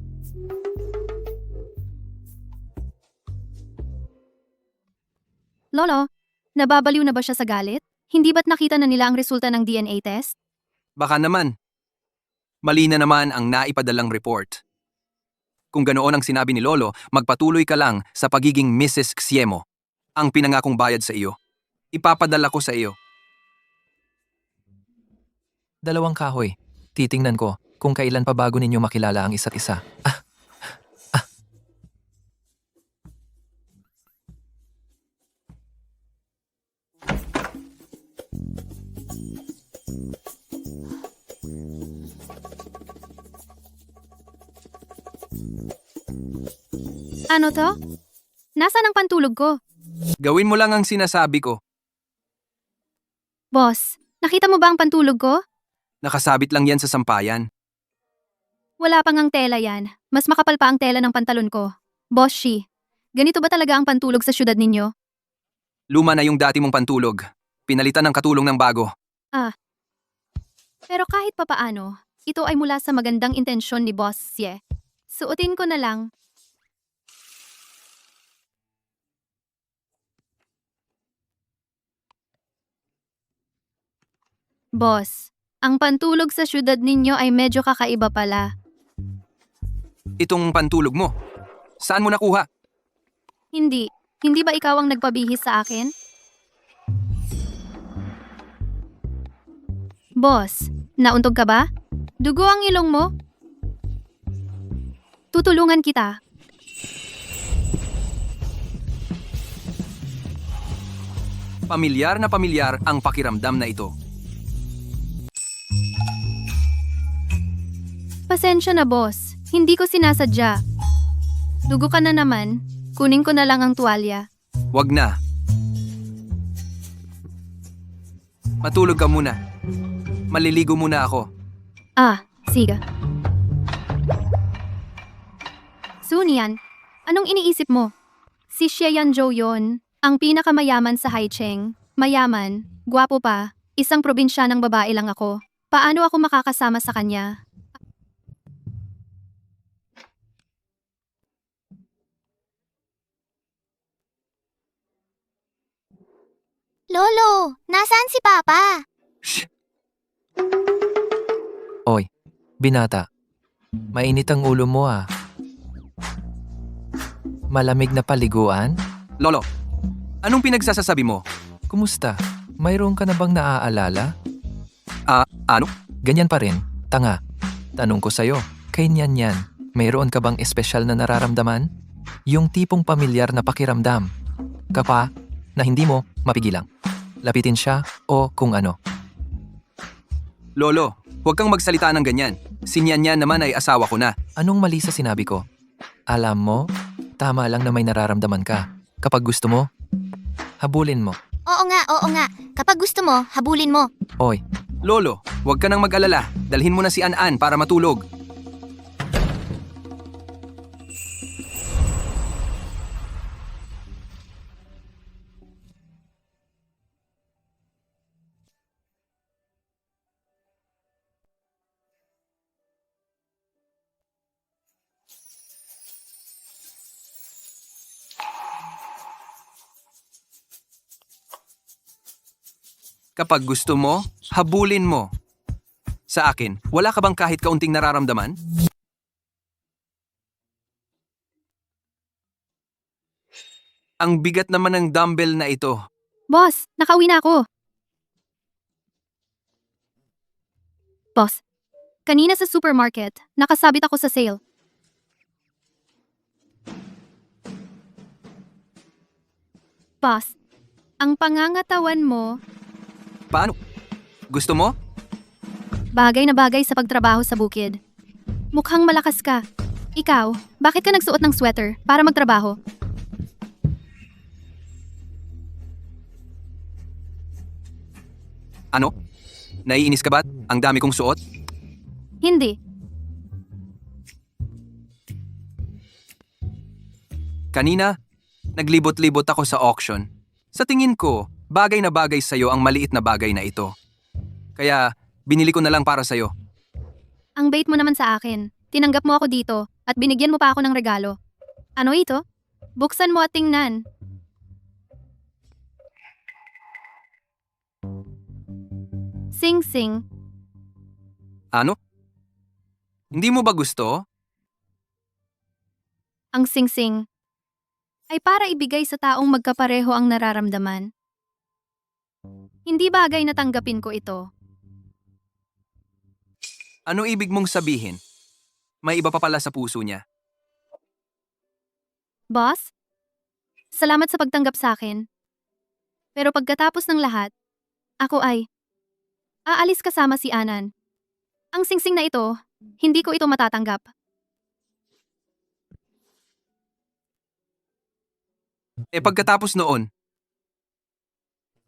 D: Lolo, nababaliw na ba siya sa galit? Hindi ba't nakita na nila ang resulta ng DNA test?
B: Baka naman. Mali na naman ang naipadalang report. Kung ganoon ang sinabi ni Lolo, magpatuloy ka lang sa pagiging Mrs. Xiemo, ang pinangakong bayad sa iyo. Ipapadala ko sa iyo.
A: 2 kahoy. Titingnan ko kung kailan pa bago ninyo makilala ang isa't isa.
D: Ano to? Nasaan ang pantulog ko?
B: Gawin mo lang ang sinasabi ko.
D: Boss, nakita mo ba ang pantulog ko?
B: Nakasabit lang yan sa sampayan.
D: Wala pang ang tela yan. Mas makapal pa ang tela ng pantalon ko. Boss Shi, ganito ba talaga ang pantulog sa syudad ninyo?
B: Luma na yung dati mong pantulog. Pinalitan ng katulong ng bago.
D: Pero kahit papaano, ito ay mula sa magandang intensyon ni Boss Xie. Suotin ko na lang. Boss, ang pantulog sa syudad ninyo ay medyo kakaiba pala.
B: Itong pantulog mo. Saan mo nakuha?
D: Hindi. Hindi ba ikaw ang nagpabihis sa akin? Boss, nauntog ka ba? Dugo ang ilong mo? Tutulungan kita.
B: Pamilyar na pamilyar ang pakiramdam na ito.
D: Pasensya na, boss. Hindi ko sinasadya. Dugo ka na naman. Kunin ko na lang ang tuwalya.
B: Wag na. Matulog ka muna. Maliligo muna ako.
D: Sige. Sunian, anong iniisip mo? Si Xie Yanzhou yon, ang pinakamayaman sa Haicheng. Mayaman, gwapo pa, isang probinsyanang babae lang ako. Paano ako makakasama sa kanya?
E: Lolo, nasaan si Papa?
A: Oy, binata. Mainit ang ulo mo ah. Malamig na paliguan?
B: Lolo, anong pinagsasasabi mo?
A: Kumusta? Mayroon ka na bang naaalala?
B: Ano?
A: Ganyan pa rin, tanga. Tanong ko sa'yo, kay Nyan, mayroon ka bang espesyal na nararamdaman? Yung tipong pamilyar na pakiramdam. Kapa, na hindi mo mapigilang. Lapitin siya o kung ano.
B: Lolo, huwag kang magsalita ng ganyan. Si Nyan naman ay asawa ko na.
A: Anong mali sa sinabi ko? Alam mo, tama lang na may nararamdaman ka. Kapag gusto mo, habulin mo.
E: Oo nga. Kapag gusto mo, habulin mo.
A: Oy,
B: Lolo, huwag ka nang mag-alala. Dalhin mo na si An para matulog. Kapag gusto mo, habulin mo. Sa akin, wala ka bang kahit kaunting nararamdaman? Ang bigat naman ng dumbbell na ito.
D: Boss, nakauwi na ako. Boss, kanina sa supermarket, nakasabit ako sa sale. Boss, ang pangangatawan mo,
B: Paano? Gusto mo?
D: bagay na bagay sa pagtrabaho sa bukid. Mukhang malakas ka. Ikaw, bakit ka nagsuot ng sweater para magtrabaho?
B: Ano? Naiinis ka ba? Ang dami kong suot?
D: Hindi.
B: Kanina, naglibot-libot ako sa auction. Sa tingin ko, bagay na bagay sa'yo ang maliit na bagay na ito. Kaya, binili ko na lang para sa'yo.
D: Ang bait mo naman sa akin. Tinanggap mo ako dito at binigyan mo pa ako ng regalo. Ano ito? Buksan mo at tingnan. Sing-sing.
B: Ano? Hindi mo ba gusto?
D: Ang sing-sing ay para ibigay sa taong magkapareho ang nararamdaman. Hindi bagay na tanggapin ko ito.
B: Ano ibig mong sabihin? May iba pa pala sa puso niya.
D: Boss? Salamat sa pagtanggap sa akin. Pero pagkatapos ng lahat, ako ay aalis kasama si Anan. Ang singsing na ito, hindi ko ito matatanggap.
B: Pagkatapos noon,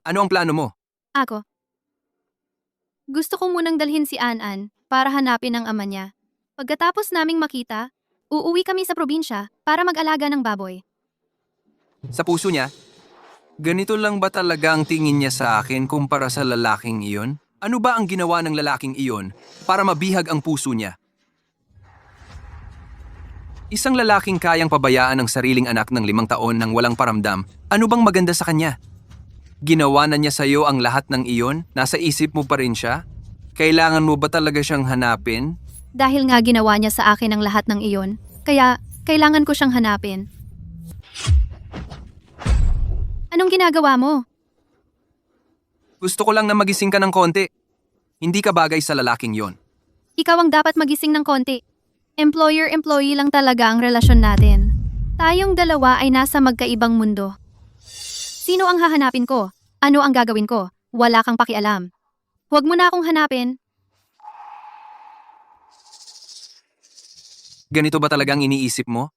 B: ano ang plano mo?
D: Ako. Gusto ko munang dalhin si An para hanapin ang ama niya. Pagkatapos naming makita, uuwi kami sa probinsya para mag-alaga ng baboy.
B: Sa puso niya, ganito lang ba talaga ang tingin niya sa akin kumpara sa lalaking iyon? Ano ba ang ginawa ng lalaking iyon para mabihag ang puso niya? Isang lalaking kayang pabayaan ang sariling anak ng 5 taon nang walang paramdam, ano bang maganda sa kanya? Ginawa na niya sa'yo ang lahat ng iyon? Nasa isip mo pa rin siya? Kailangan mo ba talaga siyang hanapin?
D: Dahil nga ginawa niya sa akin ang lahat ng iyon, kaya kailangan ko siyang hanapin. Anong ginagawa mo?
B: Gusto ko lang na magising ka ng konti. Hindi ka bagay sa lalaking yon.
D: Ikaw ang dapat magising ng konti. Employer-employee lang talaga ang relasyon natin. Tayong dalawa ay nasa magkaibang mundo. Sino ang hahanapin ko? Ano ang gagawin ko? Wala kang pakialam. Huwag mo na akong hanapin.
B: Ganito ba talagang iniisip mo?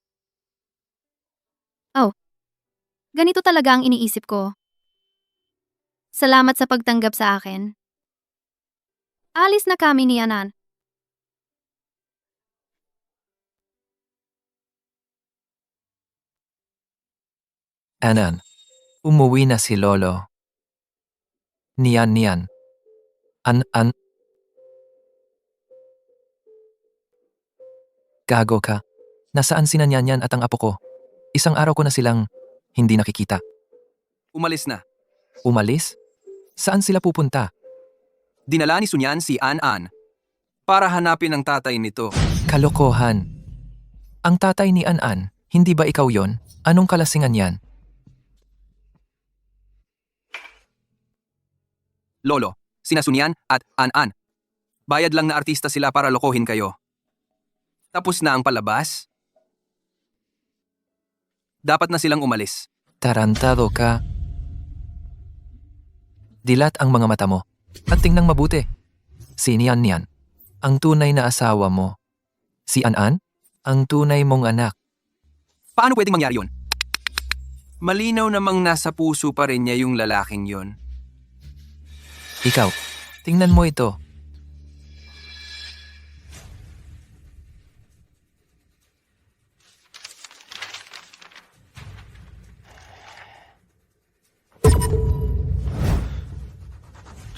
D: Ganito talaga ang iniisip ko. Salamat sa pagtanggap sa akin. Alis na kami ni Anan.
A: Anan, umuwi na si Lolo. Niyan. An. Gago ka. Nasaan si Nanyanyan at ang apo ko? Isang araw ko na silang hindi nakikita.
B: Umalis na.
A: Umalis? Saan sila pupunta?
B: Dinala ni Sunyan si An para hanapin ang tatay nito.
A: Kalokohan. Ang tatay ni An, hindi ba ikaw yon? Anong kalasingan yan?
B: Lolo, sina Sunyan at An. Bayad lang na artista sila para lokohin kayo. Tapos na ang palabas? Dapat na silang umalis.
A: Tarantado ka. Dilat ang mga mata mo. At tingnan mabuti. Si Niyan, ang tunay na asawa mo. Si An, ang tunay mong anak.
B: Paano pwedeng mangyari yun? Malinaw namang nasa puso pa rin niya yung lalaking yon.
A: Ikaw, tingnan mo ito.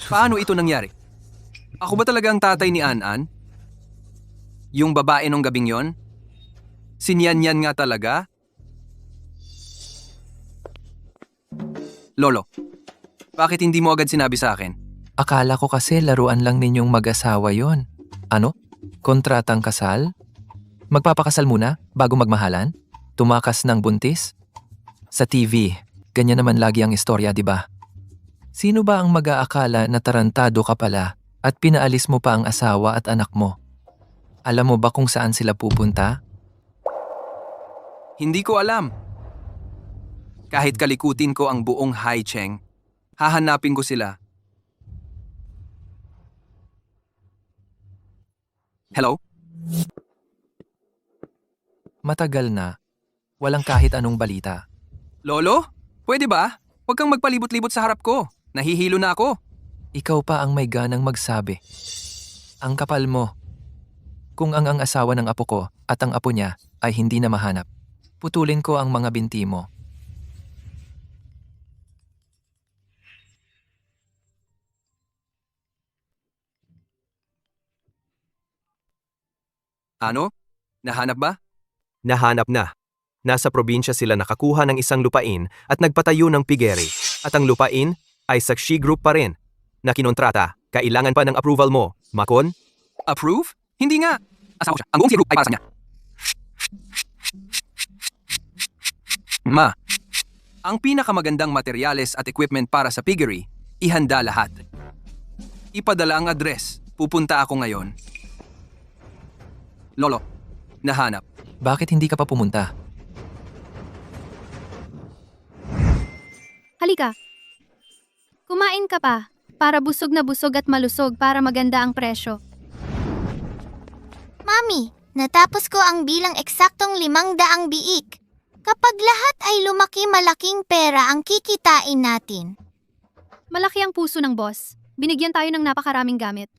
B: Paano ito nangyari? Ako ba talaga ang tatay ni An? Yung babae nung gabing yon? Si Niyan nga talaga? Lolo, bakit hindi mo agad sinabi sa akin?
A: Akala ko kasi laruan lang ninyong mag-asawa yon. Ano? Kontratang kasal? Magpapakasal muna bago magmahalan? Tumakas ng buntis? Sa TV, ganyan naman lagi ang istorya, di ba? Sino ba ang mag-aakala na tarantado ka pala at pinaalis mo pa ang asawa at anak mo? Alam mo ba kung saan sila pupunta?
B: Hindi ko alam. Kahit kalikutin ko ang buong Haicheng, hahanapin ko sila. Hello?
A: Matagal na. Walang kahit anong balita.
B: Lolo? Pwede ba? Huwag kang magpalibot-libot sa harap ko. Nahihilo na ako.
A: Ikaw pa ang may ganang magsabi. Ang kapal mo. Kung ang asawa ng apo ko at ang apo niya ay hindi na mahanap, putulin ko ang mga binti mo.
B: Ano? Nahanap ba?
K: Nahanap na. Nasa probinsya sila nakakuha ng isang lupain at nagpatayo ng pigeri. At ang lupain ay Sakshi Group pa rin. Na kinontrata, kailangan pa ng approval mo, Makon?
B: Approve? Hindi nga. Asawa siya. Ang buong group ay para sa niya. Ma, ang pinakamagandang materyales at equipment para sa piggery, ihanda lahat. Ipadala ang address. Pupunta ako ngayon. Lolo, nahanap.
A: Bakit hindi ka pa pumunta?
D: Halika. Kumain ka pa, para busog na busog at malusog para maganda ang presyo.
E: Mami, natapos ko ang bilang eksaktong 500 biik. Kapag lahat ay lumaki, malaking pera ang kikitain natin.
D: Malaki ang puso ng boss. Binigyan tayo ng napakaraming gamit.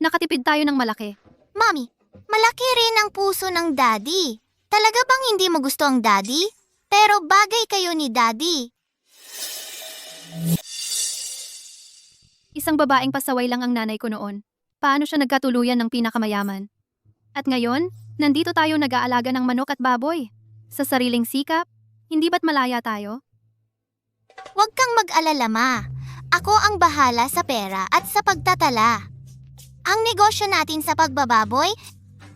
D: Nakatipid tayo ng malaki.
E: Mommy, malaki rin ang puso ng daddy. Talaga bang hindi mo gusto ang daddy? Pero bagay kayo ni daddy.
D: Isang babaeng pasaway lang ang nanay ko noon. Paano siya nagkatuluyan ng pinakamayaman? At ngayon, nandito tayo nag-aalaga ng manok at baboy. Sa sariling sikap, hindi ba't malaya tayo?
E: Huwag kang mag-alala, Ma. Ako ang bahala sa pera at sa pagtatala. Ang negosyo natin sa pagbababoy,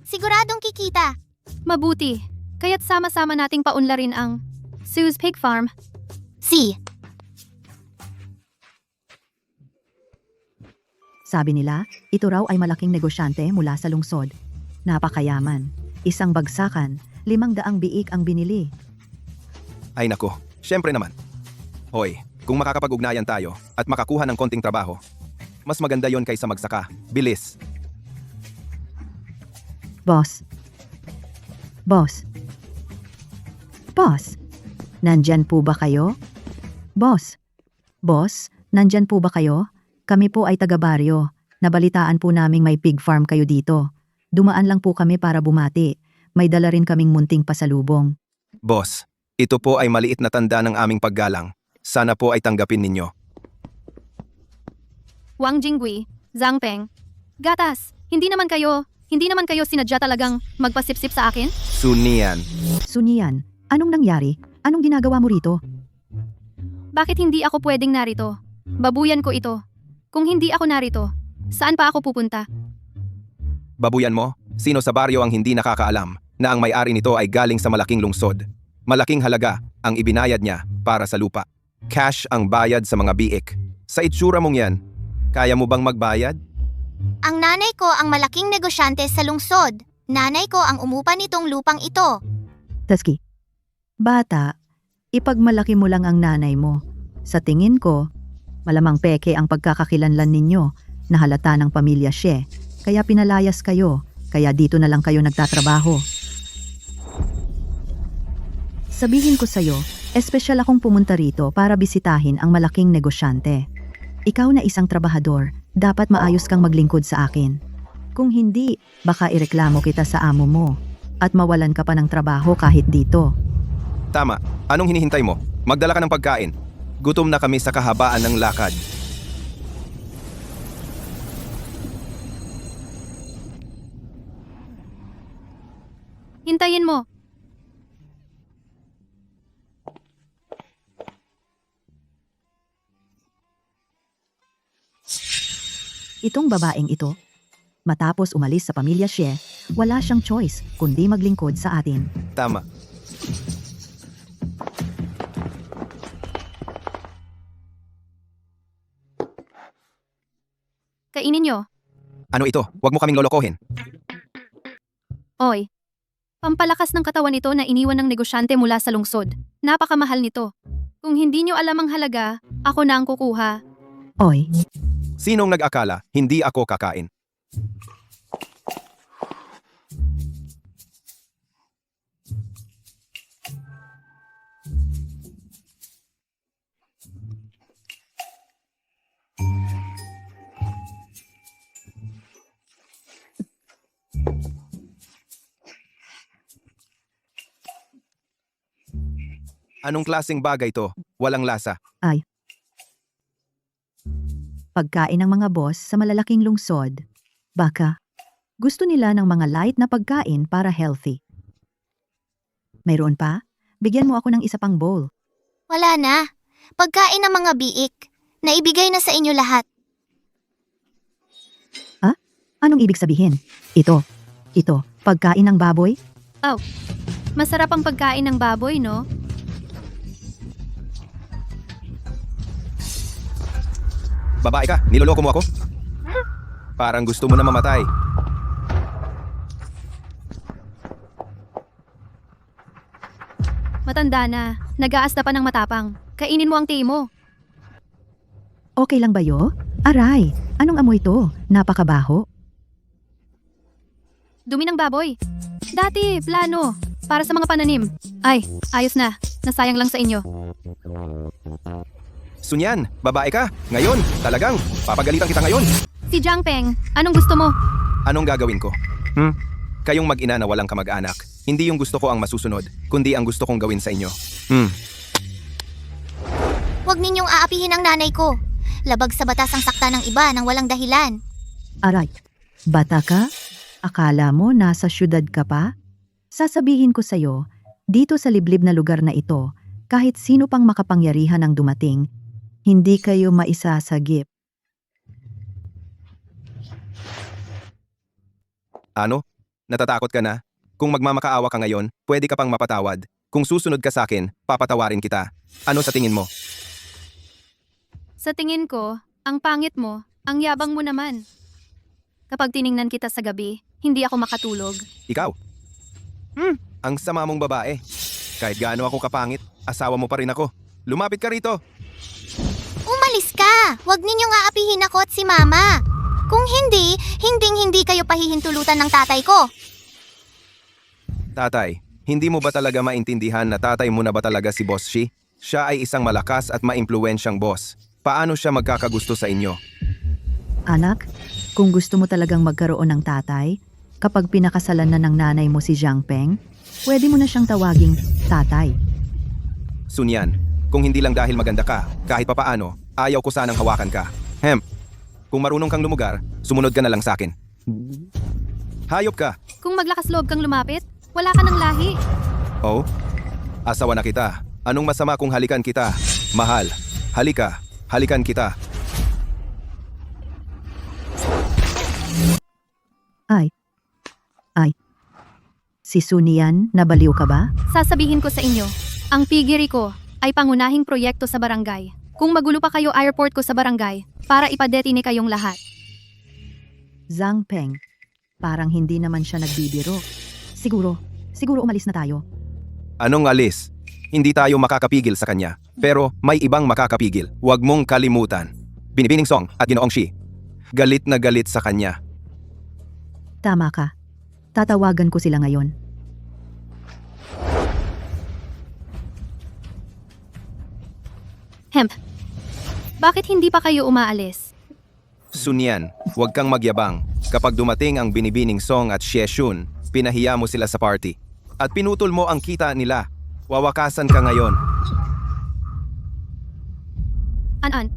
E: siguradong kikita.
D: Mabuti. Kaya't sama-sama nating paunlarin ang Sue's Pig Farm.
C: Sabi nila, ito raw ay malaking negosyante mula sa lungsod. Napakayaman. Isang bagsakan, 500 biik ang binili.
M: Ay nako, syempre naman. Hoy, kung makakapag-ugnayan tayo at makakuha ng konting trabaho, mas maganda yon kaysa magsaka. Bilis.
C: Boss. Boss. Boss. Nandyan po ba kayo? Boss. Boss, nandyan po ba kayo? Kami po ay taga-baryo. Nabalitaan po naming may pig farm kayo dito. Dumaan lang po kami para bumati. May dala rin kaming munting pasalubong.
M: Boss, ito po ay maliit na tanda ng aming paggalang. Sana po ay tanggapin ninyo.
D: Wang Jingui, Zhang Peng. Gatas, hindi naman kayo sinadya talagang magpasipsip sa akin?
M: Sunian.
C: Sunian, anong nangyari? Anong ginagawa mo rito?
D: Bakit hindi ako pwedeng narito? Babuyan ko ito. Kung hindi ako narito, saan pa ako pupunta?
M: Babuyan mo? Sino sa baryo ang hindi nakakaalam na ang may-ari nito ay galing sa malaking lungsod? Malaking halaga ang ibinayad niya para sa lupa. Cash ang bayad sa mga biik. Sa itsura mong yan, kaya mo bang magbayad?
E: Ang nanay ko ang malaking negosyante sa lungsod. Nanay ko ang umupa nitong lupang ito.
C: Taski. Bata, ipagmalaki mo lang ang nanay mo. Sa tingin ko, malamang peke ang pagkakakilanlan ninyo na halata ng pamilya Xie. Kaya pinalayas kayo. Kaya dito na lang kayo nagtatrabaho. Sabihin ko sa'yo, espesyal akong pumunta rito para bisitahin ang malaking negosyante. Ikaw na isang trabahador, dapat maayos kang maglingkod sa akin. Kung hindi, baka ireklamo kita sa amo mo at mawalan ka pa ng trabaho kahit dito.
M: Tama. Anong hinihintay mo? Magdala ka ng pagkain. Gutom na kami sa kahabaan ng lakad.
D: Hintayin mo.
C: Itong babaeng ito, matapos umalis sa pamilya Xie, wala siyang choice kundi maglingkod sa atin.
M: Tama.
D: Kainin nyo.
M: Ano ito? Huwag mo kaming lolokohin.
D: Oy. Pampalakas ng katawan ito na iniwan ng negosyante mula sa lungsod. Napakamahal nito. Kung hindi nyo alam ang halaga, ako na ang kukuha.
C: Oy,
M: Sinong nag-akala hindi ako kakain? Anong klaseng bagay to? Walang lasa.
C: pagkain ng mga boss sa malalaking lungsod. Baka, gusto nila ng mga light na pagkain para healthy. Mayroon pa? Bigyan mo ako ng isa pang bowl.
E: Wala na. Pagkain ng mga biik. Naibigay na sa inyo lahat.
C: Anong ibig sabihin? Ito, pagkain ng baboy?
D: Oh, masarap ang pagkain ng baboy, no?
M: Babae ka, niloloko mo ako? Parang gusto mo na mamatay.
D: Matanda na, nag-aasta pa ng matapang. Kainin mo ang tea mo.
C: Okay lang ba yo? Aray, anong amoy to? Napakabaho.
D: Dumi ng baboy. Dati, plano. Para sa mga pananim. Ay, ayos na. Nasayang lang sa inyo.
M: Sunyan, babae ka. Ngayon, talagang, papagalitan kita ngayon.
D: Si Jiang Peng, anong gusto mo?
M: Anong gagawin ko? Kayong mag-ina na walang kamag-anak. Hindi yung gusto ko ang masusunod, kundi ang gusto kong gawin sa inyo.
E: Huwag ninyong aapihin ang nanay ko. Labag sa batas ang sakta ng iba nang walang dahilan.
C: Aray, bata ka? Akala mo nasa syudad ka pa? Sasabihin ko sa'yo, dito sa liblib na lugar na ito, kahit sino pang makapangyarihan ang dumating, hindi kayo maisasagip.
M: Ano? Natatakot ka na? Kung magmamakaawa ka ngayon, pwede ka pang mapatawad. Kung susunod ka sa akin, papatawarin kita. Ano sa tingin mo?
D: Sa tingin ko, ang pangit mo, ang yabang mo naman. Kapag tiningnan kita sa gabi, hindi ako makatulog.
M: Ikaw? Ang sama mong babae. Kahit gaano ako kapangit, asawa mo pa rin ako. Lumapit ka rito.
E: Umalis ka! Huwag ninyong aapihin ako at si Mama. Kung hindi, hindi kayo pahihintulutan ng tatay ko.
M: Tatay, hindi mo ba talaga maintindihan na tatay mo na ba talaga si Boss Shi? Siya ay isang malakas at maimpluwensyang boss. Paano siya magkakagusto sa inyo?
C: Anak, kung gusto mo talagang magkaroon ng tatay, kapag pinakasalan na ng nanay mo si Jiang Peng, pwede mo na siyang tawaging tatay.
M: Sunyan, kung hindi lang dahil maganda ka, kahit papaano, ayaw ko sanang hawakan ka. Kung marunong kang lumugar, sumunod ka na lang sa akin. Hayop ka.
D: Kung maglakas loob kang lumapit, wala ka ng lahi.
M: Oh? Asawa na kita. Anong masama kung halikan kita? Mahal. Halika. Halikan kita.
C: Ay. Si Sunian, nabaliw ka ba?
D: Sasabihin ko sa inyo, ang pigiri ko ay pangunahing proyekto sa barangay. Kung magulo pa kayo, airport ko sa barangay para ipadetine kayong lahat.
C: Jiang Peng, parang hindi naman siya nagbibiro. Siguro umalis na tayo.
M: Anong alis? Hindi tayo makakapigil sa kanya. Pero may ibang makakapigil. Huwag mong kalimutan. Binibining Song at Ginoong Shi. Galit na galit sa kanya.
C: Tama ka. Tatawagan ko sila ngayon.
D: Bakit hindi pa kayo umaalis?
M: Sunyan, huwag kang magyabang. Kapag dumating ang Binibining Song at Xie Shun, pinahiya mo sila sa party. At pinutol mo ang kita nila. Wawakasan ka ngayon.
D: An-an,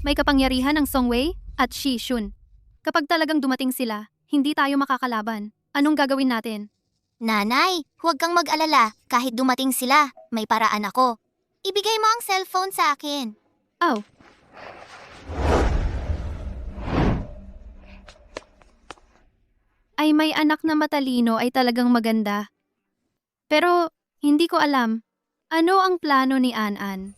D: may kapangyarihan ng Songwei at Shi Shun. Kapag talagang dumating sila, hindi tayo makakalaban. Anong gagawin natin?
E: Nanay, huwag kang mag-alala. Kahit dumating sila, may paraan ako. Ibigay mo ang cellphone sa akin.
D: Oh. Ay may anak na matalino ay talagang maganda. Pero hindi ko alam, ano ang plano ni An-an?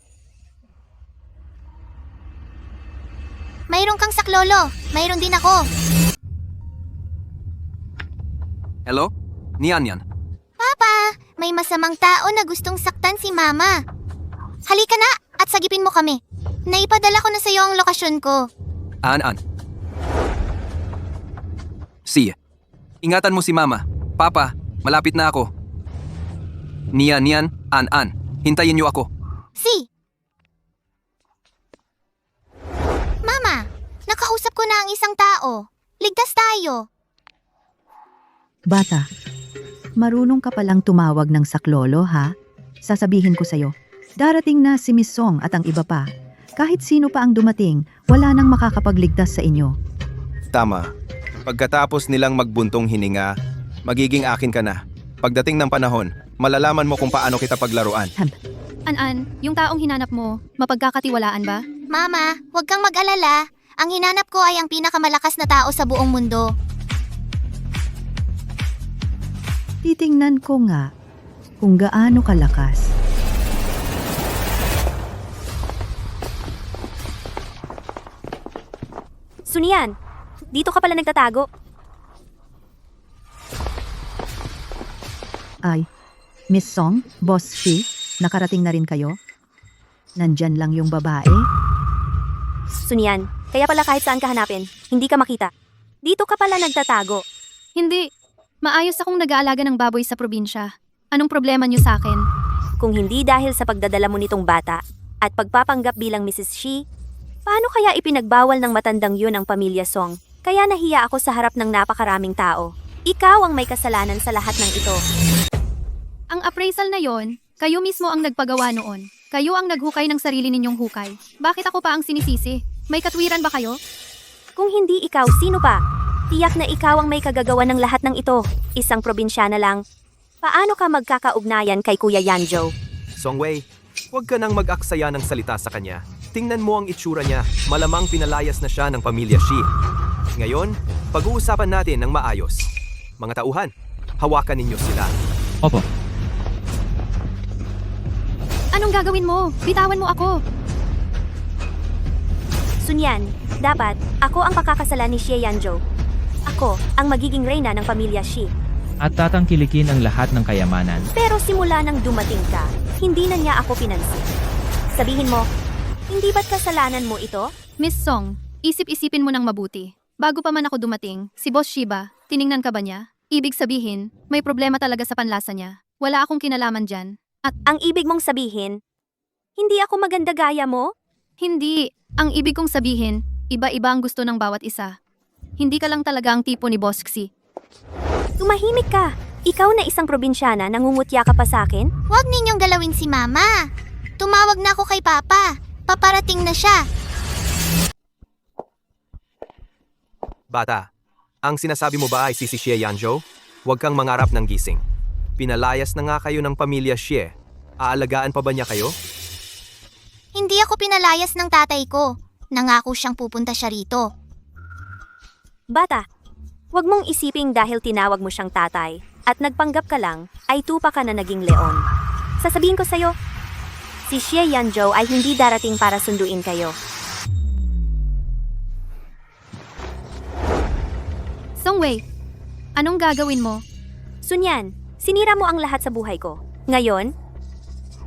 E: Mayroon kang saklolo. Mayroon din ako.
B: Hello? Nian yan.
E: Papa, may masamang tao na gustong saktan si Mama. Halika na at sagipin mo kami. Naipadala ko na sa iyo ang lokasyon ko.
B: An-an. Si, ingatan mo si Mama. Papa, malapit na ako. Nian, An-an. Hintayin niyo ako.
E: Si. Mama, nakausap ko na ang isang tao. Ligtas tayo.
C: Bata, marunong ka palang tumawag ng saklolo, ha? Sasabihin ko sa'yo, darating na si Miss Song at ang iba pa. Kahit sino pa ang dumating, wala nang makakapagligtas sa inyo.
M: Tama. Pagkatapos nilang magbuntong hininga, magiging akin ka na. Pagdating ng panahon, malalaman mo kung paano kita paglaruan.
D: An-an, yung taong hinanap mo, mapagkakatiwalaan ba?
E: Mama, huwag kang mag-alala. Ang hinanap ko ay ang pinakamalakas na tao sa buong mundo.
C: Titingnan ko nga kung gaano kalakas.
G: Sunian, dito ka pala nagtatago.
C: Ay, Miss Song, Boss Shi, nakarating na rin kayo? Nandyan lang yung babae?
G: Sunian, kaya pala kahit saan ka hanapin, hindi ka makita. Dito ka pala nagtatago.
D: Hindi. Maayos akong nag-aalaga ng baboy sa probinsya. Anong problema niyo sa akin?
G: Kung hindi dahil sa pagdadala mo nitong bata at pagpapanggap bilang Mrs. Shi, paano kaya ipinagbawal ng matandang yun ang pamilya Song? Kaya nahiya ako sa harap ng napakaraming tao. Ikaw ang may kasalanan sa lahat ng ito.
D: Ang appraisal na yon, kayo mismo ang nagpagawa noon. Kayo ang naghukay ng sarili ninyong hukay. Bakit ako pa ang sinisisi? May katwiran ba kayo?
G: Kung hindi ikaw, sino pa? Tiyak na ikaw ang may kagagawa ng lahat ng ito. Isang probinsyana lang. Paano ka magkakaugnayan kay Kuya Yanjo?
K: Songwei, huwag ka nang mag-aksaya ng salita sa kanya. Tingnan mo ang itsura niya. Malamang pinalayas na siya ng pamilya Shi. Ngayon, pag-uusapan natin ng maayos. Mga tauhan, hawakan ninyo sila.
N: Opo.
D: Anong gagawin mo? Bitawan mo ako.
G: Sunyan, dapat ako ang pakakasalan ni Xie Yanjo. Ako ang magiging reyna ng pamilya Shi.
N: At tatangkilikin ang lahat ng kayamanan.
G: Pero simula nang dumating ka, hindi na niya ako pinansin. Sabihin mo, hindi ba't kasalanan mo ito?
D: Miss Song, isip-isipin mo ng mabuti. Bago pa man ako dumating, si Boss Shiba, tiningnan ka ba niya? Ibig sabihin, may problema talaga sa panlasa niya. Wala akong kinalaman dyan. At
G: Ang ibig mong sabihin, hindi ako maganda gaya mo?
D: hindi, ang ibig kong sabihin, iba-iba ang gusto ng bawat isa. Hindi ka lang talaga ang tipo ni Boss Xi.
G: Tumahimik ka. Ikaw na isang probinsyana, nangungutya ka pa sa akin?
E: Huwag ninyong galawin si Mama. Tumawag na ako kay Papa. Paparating na siya.
K: Bata, ang sinasabi mo ba ay si Xie Yanjo? Huwag kang mangarap ng gising. Pinalayas na nga kayo ng pamilya Xie. Aalagaan pa ba niya kayo?
E: Hindi ako pinalayas ng tatay ko. Nangako siyang pupunta siya rito.
G: Bata, huwag mong isiping dahil tinawag mo siyang tatay at nagpanggap ka lang, ay tupa ka na naging leon. Sasabihin ko sa'yo, si Xie Yanjo ay hindi darating para sunduin kayo.
D: Songwei, anong gagawin mo?
G: Sunyan, sinira mo ang lahat sa buhay ko. Ngayon,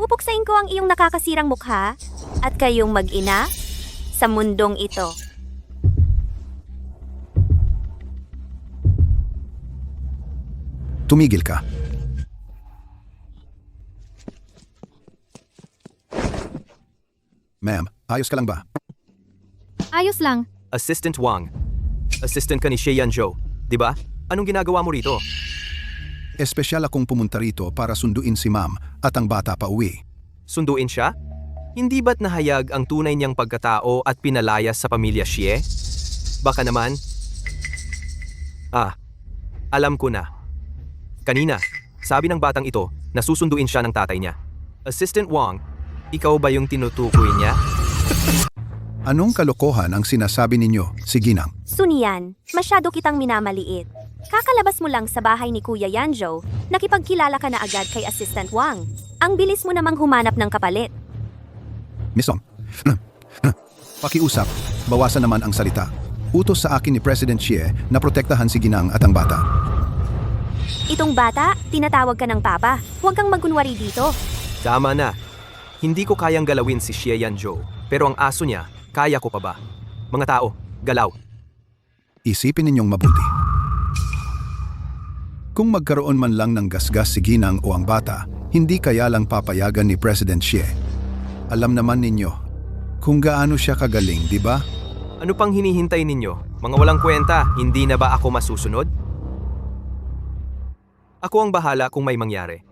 G: pupuksain ko ang iyong nakakasirang mukha at kayong mag-ina sa mundong ito.
F: Tumigil ka. Ma'am, ayos ka lang ba?
D: Ayos lang.
K: Assistant Wang. Assistant ka ni Xie Yanjo, di ba? Anong ginagawa mo rito?
F: Espesyal akong pumunta rito para sunduin si ma'am at ang bata pa uwi.
K: Sunduin siya? Hindi ba't nahayag ang tunay niyang pagkatao at pinalayas sa pamilya Xie? Baka naman? Alam ko na. Kanina, sabi ng batang ito na susunduin siya ng tatay niya. Assistant Wang, ikaw ba yung tinutukoy niya?
F: Anong kalokohan ang sinasabi ninyo, si Ginang?
G: Sunian, masyado kitang minamaliit. Kakalabas mo lang sa bahay ni Kuya Yanjo, nakipagkilala ka na agad kay Assistant Wang. Ang bilis mo namang humanap ng kapalit.
F: Miss Song, pakiusap, bawasan naman ang salita. Utos sa akin ni President Xie na protektahan si Ginang at ang bata.
G: Itong bata, tinatawag ka ng papa. Huwag kang magunwari dito.
K: Tama na. Hindi ko kayang galawin si Xie Yanjo, pero ang aso niya, kaya ko pa ba? Mga tao, galaw.
F: Isipin ninyong mabuti. Kung magkaroon man lang ng gasgas si Ginang o ang bata, hindi kaya lang papayagan ni President Xie. Alam naman ninyo kung gaano siya kagaling, di ba?
K: Ano pang hinihintay ninyo? Mga walang kwenta, hindi na ba ako masusunod? Ako ang bahala kung may mangyari.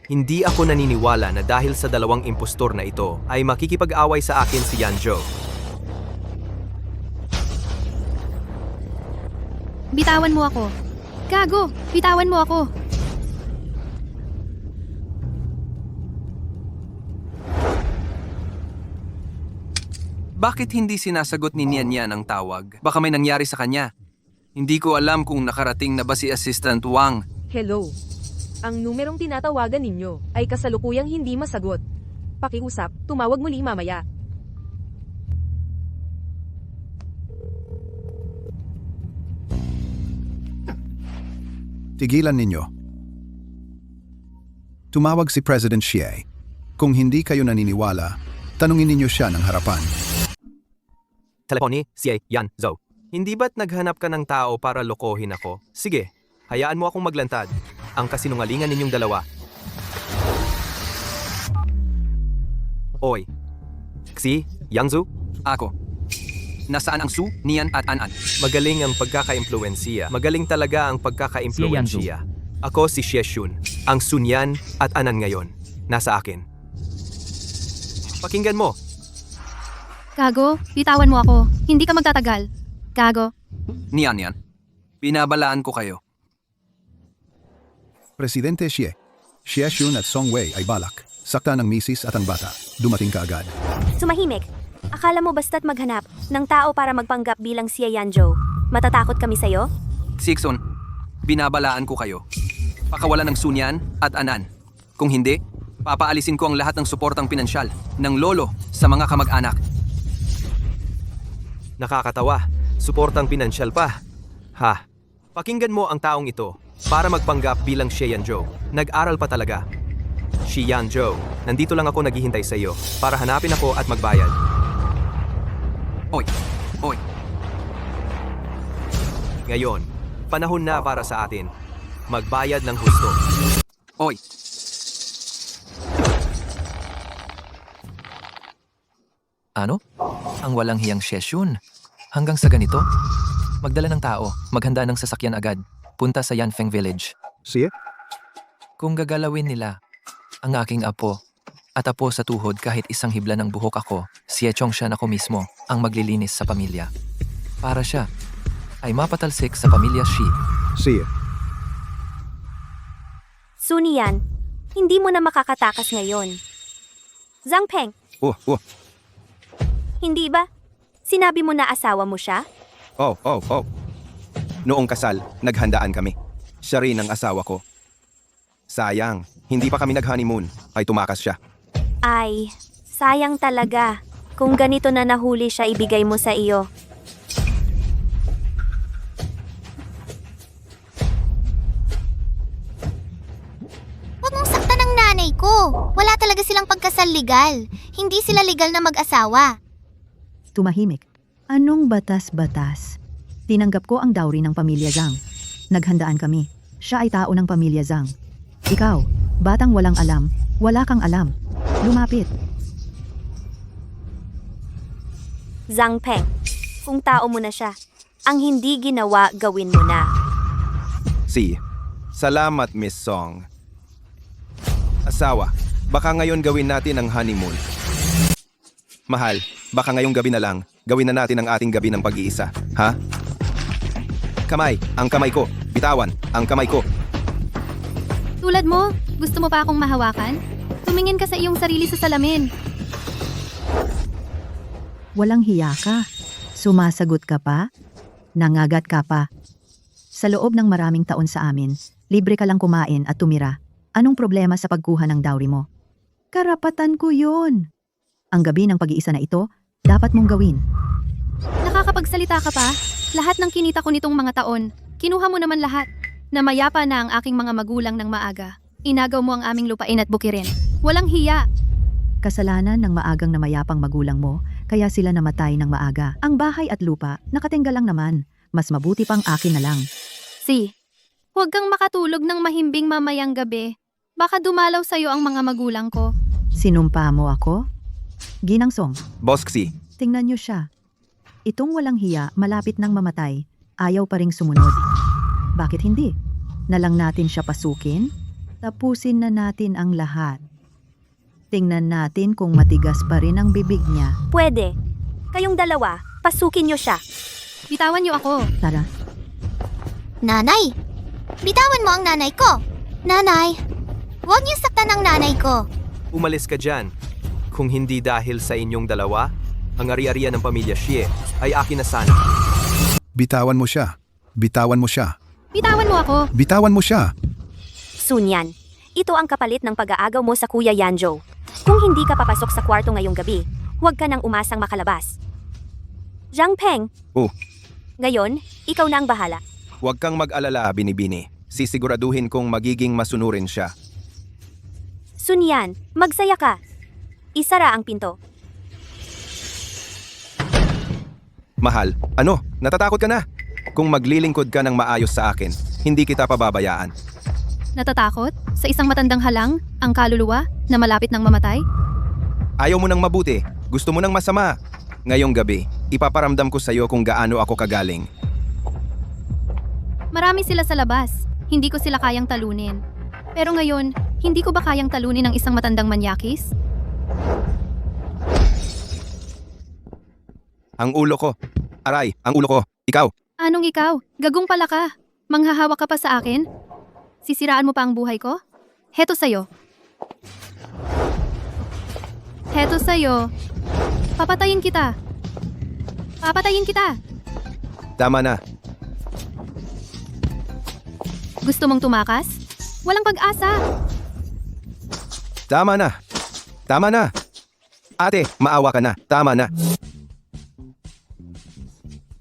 K: Hindi ako naniniwala na dahil sa dalawang impostor na ito ay makikipag-away sa akin si Yanjo.
D: Bitawan mo ako. Gago, bitawan mo ako.
B: Bakit hindi sinasagot ni Nian Nian ang tawag? Baka may nangyari sa kanya. Hindi ko alam kung nakarating na ba si Assistant Wang.
H: Hello. Ang numerong tinatawagan ninyo ay kasalukuyang hindi masagot. Pakiusap, tumawag muli mamaya.
F: Tigilan ninyo. Tumawag si President Xie. Kung hindi kayo naniniwala, tanungin ninyo siya ng harapan.
K: Telepon ni Xie Yanjo. Hindi ba't naghanap ka ng tao para lokohin ako? Sige, hayaan mo akong maglantad. Ang kasinungalingan ninyong dalawa. Oy. Xi, Yangzu,
B: Ako. Nasaan ang Su, Nian at An-An?
K: magaling ang pagkaka-impluensya. Magaling talaga ang pagkaka-impluensya. Ako si Xie Xun, ang Sunyan at Anan ngayon. Nasa akin. Pakinggan mo.
D: Gago, bitawan mo ako. Hindi ka magtatagal. Gago.
B: Nian yan. Binabalaan ko kayo.
F: Presidente Xie. Xie Xun at Song Wei ay balak. Sakta ng misis at ang bata. Dumating ka agad.
G: Sumahimik. Akala mo basta't maghanap ng tao para magpanggap bilang si Yanjo. Matatakot kami sa'yo?
B: Sixon, binabalaan ko kayo. Pakawalan ng Sunyan at Anan. Kung hindi, papaalisin ko ang lahat ng suportang pinansyal ng lolo sa mga kamag-anak.
K: Nakakatawa. Suportang pinansyal pa. Ha. Pakinggan mo ang taong ito para magpanggap bilang Xie Yanzhou. Nag-aral pa talaga. Xie Yanzhou, nandito lang ako naghihintay sa iyo para hanapin ako at magbayad.
B: Oy, oy.
K: Ngayon, panahon na para sa atin. Magbayad ng husto.
B: Oy.
A: Ano? Ang walang hiyang Sheshun. Hanggang sa ganito? Magdala ng tao, maghanda ng sasakyan agad. Punta sa Yanfeng Village.
F: Xie?
A: Kung gagalawin nila, ang aking apo, at apo sa tuhod kahit isang hibla ng buhok ako, si Echong siya ako mismo ang maglilinis sa pamilya. Para siya ay mapatalsik sa pamilya Shi.
F: Xie.
G: Sunian, hindi mo na makakatakas ngayon. Zhang Peng, hindi ba? Sinabi mo na asawa mo siya?
M: Oh. Noong kasal, naghandaan kami. Siya rin ang asawa ko. Sayang, hindi pa kami nag-honeymoon, ay tumakas siya.
G: Ay, sayang talaga. Kung ganito na nahuli siya, ibigay mo sa iyo.
E: Huwag mong saktan ang nanay ko. Wala talaga silang pagkasal legal. Hindi sila legal na mag-asawa.
C: Tumahimik. Anong batas-batas? Tinanggap ko ang dowry ng pamilya Zhang. Naghandaan kami. Siya ay tao ng pamilya Zhang. Ikaw, batang walang alam, wala kang alam. Lumapit.
G: Zhang Peng, kung tao mo na siya, ang hindi ginawa, gawin mo na.
M: Si, salamat Miss Song. Asawa, baka ngayon gawin natin ang honeymoon. Mahal, baka ngayong gabi na lang, gawin na natin ang ating gabi ng pag-iisa, ha? Kamay, ang kamay ko. Bitawan, ang kamay ko.
D: Tulad mo, gusto mo pa akong mahawakan? Tumingin ka sa iyong sarili sa salamin.
C: Walang hiya ka. Sumasagot ka pa? Nangagat ka pa? Sa loob ng maraming taon sa amin, libre ka lang kumain at tumira. Anong problema sa pagkuha ng dowry mo? Karapatan ko yun. Ang gabi ng pag-iisa na ito, dapat mong gawin.
D: Nakakapagsalita ka pa? Lahat ng kinita ko nitong mga taon, kinuha mo naman lahat. Namayapa na ang aking mga magulang ng maaga. Inagaw mo ang aming lupain at bukirin. Walang hiya.
C: Kasalanan ng maagang namayapang magulang mo, kaya sila namatay ng maaga. Ang bahay at lupa, nakatingga lang naman. Mas mabuti pang akin na lang.
D: Si, huwag kang makatulog ng mahimbing mamayang gabi. Baka dumalaw sa'yo ang mga magulang ko.
C: Sinumpa mo ako? Ginangsong,
M: Boss Xi,
C: tingnan niyo siya. Itong walang hiya, malapit nang mamatay, ayaw pa ring sumunod. Bakit hindi? Nalang natin siya pasukin? Tapusin na natin ang lahat. Tingnan natin kung matigas pa rin ang bibig niya.
G: Pwede. Kayong dalawa, pasukin niyo siya.
D: Bitawan niyo ako.
C: Tara,
E: Nanay! Bitawan mo ang nanay ko! Nanay! Huwag niyo saktan ang nanay ko!
K: Umalis ka dyan. Kung hindi dahil sa inyong dalawa, ang ari-arian ng pamilya Xie ay akin na sana.
F: Bitawan mo siya. Bitawan mo siya.
D: Bitawan mo ako.
F: Bitawan mo siya.
G: Sunyan, ito ang kapalit ng pag-aagaw mo sa Kuya Yanjo. Kung hindi ka papasok sa kwarto ngayong gabi, huwag ka nang umasang makalabas. Zhang Peng. Ngayon, ikaw na ang bahala.
M: huwag kang mag-alala, Binibini. Sisiguraduhin kong magiging masunurin siya.
G: Sunyan, magsaya ka. Isara ang pinto.
M: Mahal, ano? Natatakot ka na? Kung maglilingkod ka ng maayos sa akin, hindi kita pababayaan.
D: Natatakot? Sa isang matandang halang, ang kaluluwa, na malapit ng mamatay?
M: Ayaw mo ng mabuti, gusto mo ng masama. Ngayong gabi, ipaparamdam ko sa'yo kung gaano ako kagaling.
D: Marami sila sa labas. Hindi ko sila kayang talunin. Pero ngayon, hindi ko ba kayang talunin ng isang matandang manyakis?
M: Ang ulo ko. Aray, ang ulo ko. Ikaw.
D: Anong ikaw? Gagong pala ka. Manghahawa ka pa sa akin? Sisiraan mo pa ang buhay ko? Heto sa'yo. Heto sa'yo. Papatayin kita. Papatayin kita.
M: Tama na.
D: Gusto mong tumakas? Walang pag-asa.
M: Tama na. Tama na. Ate, maawa ka na. Tama na.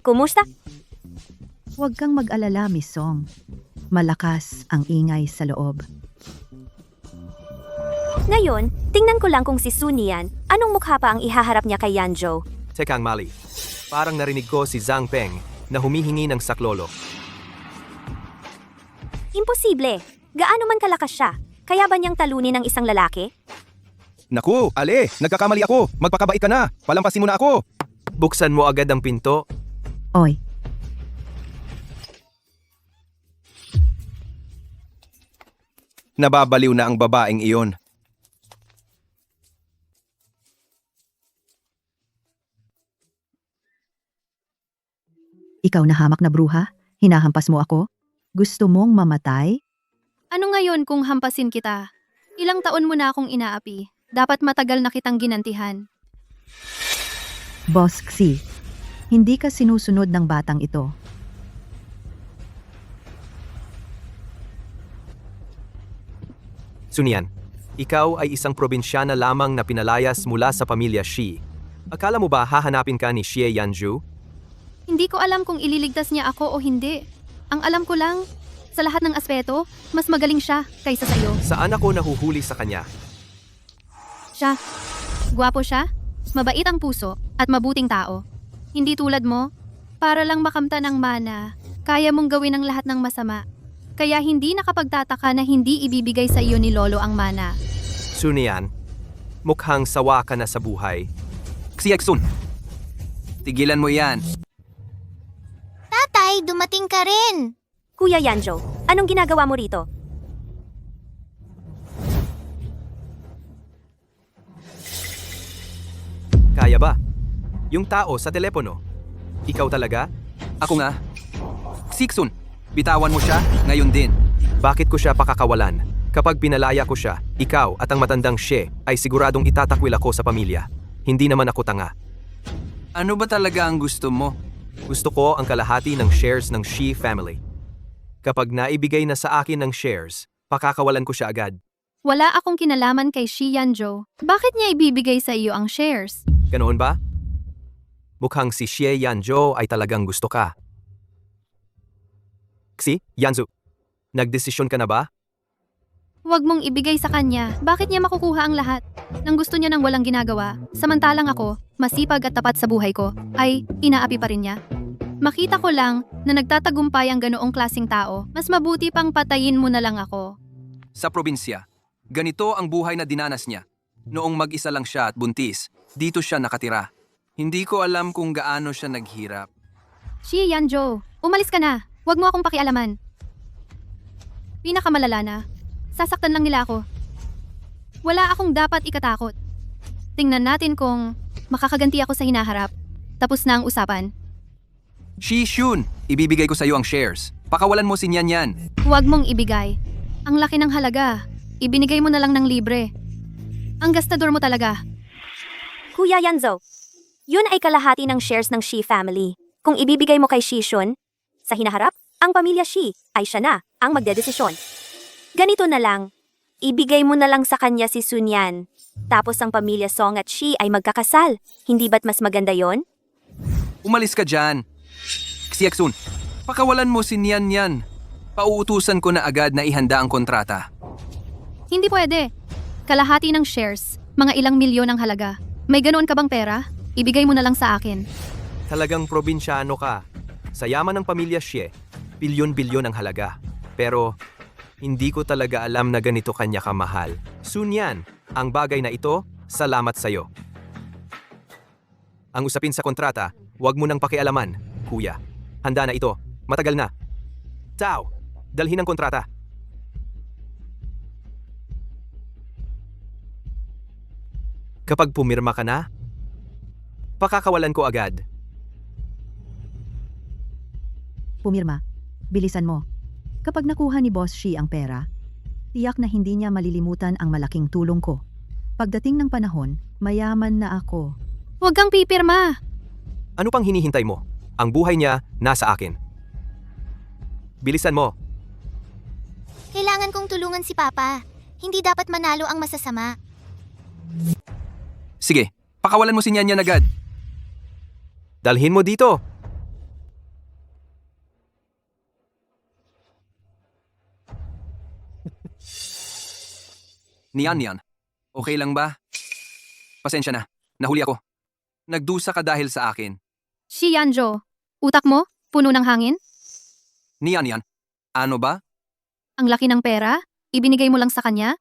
G: Kumusta?
C: Huwag kang mag-alala, Miss Song. Malakas ang ingay sa loob.
G: Ngayon, tingnan ko lang kung si Sunny yan, anong mukha pa ang ihaharap niya kay Yanjo.
K: Tekang mali. Parang narinig ko si Zhang Peng na humihingi ng saklolo.
G: Imposible. Gaano man kalakas siya, kaya ba niyang talunin ng isang lalaki?
M: Naku, Ale, nagkakamali ako. Magpakabait ka na. Palampasin mo na ako.
K: Buksan mo agad ang pinto.
C: Oy,
M: Nababaliw na ang babaeng iyon.
C: ikaw na hamak na bruha? Hinahampas mo ako? Gusto mong mamatay?
D: Ano ngayon kung hampasin kita? Ilang taon mo na akong inaapi. Dapat matagal na kitang ginantihan.
C: Boss Xi, hindi ka sinusunod ng batang ito.
K: Sunian, ikaw ay isang probinsyana lamang na pinalayas mula sa pamilya Shi. Akala mo ba hahanapin ka ni Xie Yanju?
D: Hindi ko alam kung ililigtas niya ako o hindi. Ang alam ko lang, sa lahat ng aspeto, mas magaling siya kaysa sa'yo.
K: Saan ako nahuhuli sa kanya?
D: Siya. Gwapo siya, mabait ang puso, at mabuting tao. Hindi tulad mo, para lang makamta ng mana, kaya mong gawin ang lahat ng masama. Kaya hindi nakapagtataka na hindi ibibigay sa iyo ni Lolo ang mana.
K: Sunian, mukhang sawa ka na sa buhay.
B: Xiexun, tigilan mo yan.
E: Tatay, dumating ka rin.
G: Kuya Yanjo, anong ginagawa mo rito?
K: Kaya ba? Yung tao sa telepono. Ikaw talaga?
B: Ako nga. Xiexun, bitawan mo siya ngayon din.
K: Bakit ko siya pakakawalan? Kapag pinalaya ko siya, ikaw at ang matandang Xie ay siguradong itatakwil ako sa pamilya. Hindi naman ako tanga.
B: Ano ba talaga ang gusto mo?
K: Gusto ko ang kalahati ng shares ng Shi family. Kapag naibigay na sa akin ng shares, pakakawalan ko siya agad.
D: Wala akong kinalaman kay Shi Yanjo. Bakit niya ibibigay sa iyo ang shares?
K: Ganoon ba? Mukhang si Xie Yanjo ay talagang gusto ka. Xi, Yanzu, nagdesisyon ka na ba?
D: Huwag mong ibigay sa kanya. Bakit niya makukuha ang lahat? Nang gusto niya ng walang ginagawa, samantalang ako, masipag at tapat sa buhay ko, ay inaapi pa rin niya. Makita ko lang na nagtatagumpay ang ganoong klaseng tao, mas mabuti pang patayin mo na lang ako.
B: Sa probinsya, ganito ang buhay na dinanas niya. Noong mag-isa lang siya at buntis, dito siya nakatira. Hindi ko alam kung gaano siya naghirap.
D: Shi Yanjo, umalis ka na. Huwag mo akong pakialaman. Pinakamalala na. Sasaktan lang nila ako. Wala akong dapat ikatakot. Tingnan natin kung makakaganti ako sa hinaharap. Tapos na ang usapan.
B: Shi Shun, ibibigay ko sa iyo ang shares. Pakawalan mo si Nyan Yan.
D: Huwag mong ibigay. Ang laki ng halaga. Ibinigay mo na lang ng libre. Ang gastador mo talaga.
G: Kuya Yanzo, yun ay kalahati ng shares ng Shi family. Kung ibibigay mo kay Shi Shun, sa hinaharap, ang pamilya Shi ay siya na ang magdedesisyon. Ganito na lang, ibigay mo na lang sa kanya si Sunyan. Tapos ang pamilya Song at Shi ay magkakasal. Hindi ba't mas maganda yon?
B: Umalis ka dyan. Xiexun, pakawalan mo si Nyan Yan. Pauutusan ko na agad na ihanda ang kontrata.
D: Hindi pwede. Kalahati ng shares, mga ilang milyon ang halaga. May ganoon ka bang pera? Ibigay mo na lang sa akin.
K: Talagang probinsyano ka. Sa yaman ng pamilya Xie, bilyon-bilyon ang halaga. Pero hindi ko talaga alam na ganito kanya kamahal. Sunyan, ang bagay na ito Salamat sa'yo. Ang usapin sa kontrata, huwag mo nang pakialaman, kuya. Handa na ito. Matagal na. Tao, dalhin ang kontrata. Kapag pumirma ka na, pakakawalan ko agad.
C: Pumirma. Bilisan mo. Kapag nakuha ni Boss Shi ang pera, tiyak na hindi niya malilimutan ang malaking tulong ko. Pagdating ng panahon, mayaman na ako.
D: Huwag kang pipirma.
K: Ano pang hinihintay mo? Ang buhay niya nasa akin. Bilisan mo.
E: Kailangan kong tulungan si Papa. Hindi dapat manalo ang masasama.
B: Sige, pakawalan mo si Nyanyan agad.
K: Dalhin mo dito.
B: Nyanyan, okay lang ba? Pasensya na, nahuli ako. Nagdusa ka dahil sa akin.
D: Si Yanjo, utak mo? Puno ng hangin?
B: Nyanyan, ano ba?
D: Ang laki ng pera? Ibinigay mo lang sa kanya?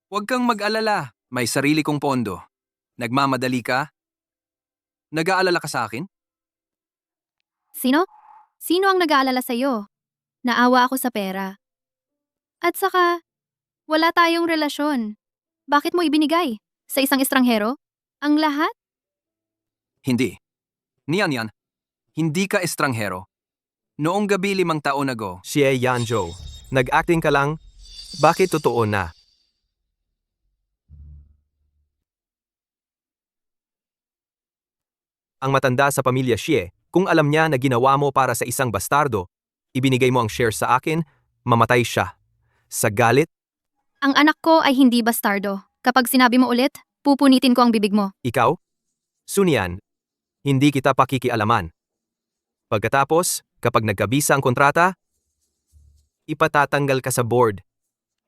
B: Huwag kang mag-alala, may sarili kong pondo. Nagmamadali ka? Nag-aalala ka sa akin?
D: Sino? Sino ang nag-aalala sa'yo? Naawa ako sa pera. At saka, wala tayong relasyon. Bakit mo ibinigay? Sa isang estranghero? Ang lahat?
B: Hindi. Nyanyan, hindi ka estranghero. Noong gabi 5 taon ago,
K: Xie Yanzhou, nag-acting ka lang? Bakit totoo na? Ang matanda sa pamilya Xie, kung alam niya na ginawa mo para sa isang bastardo, ibinigay mo ang share sa akin, mamatay siya. Sa galit,
D: Ang anak ko ay hindi bastardo. Kapag sinabi mo ulit, pupunitin ko ang bibig mo.
K: ikaw? Sunian, hindi kita pakikialaman. Pagkatapos, kapag nagkabisa ang kontrata, ipatatanggal ka sa board.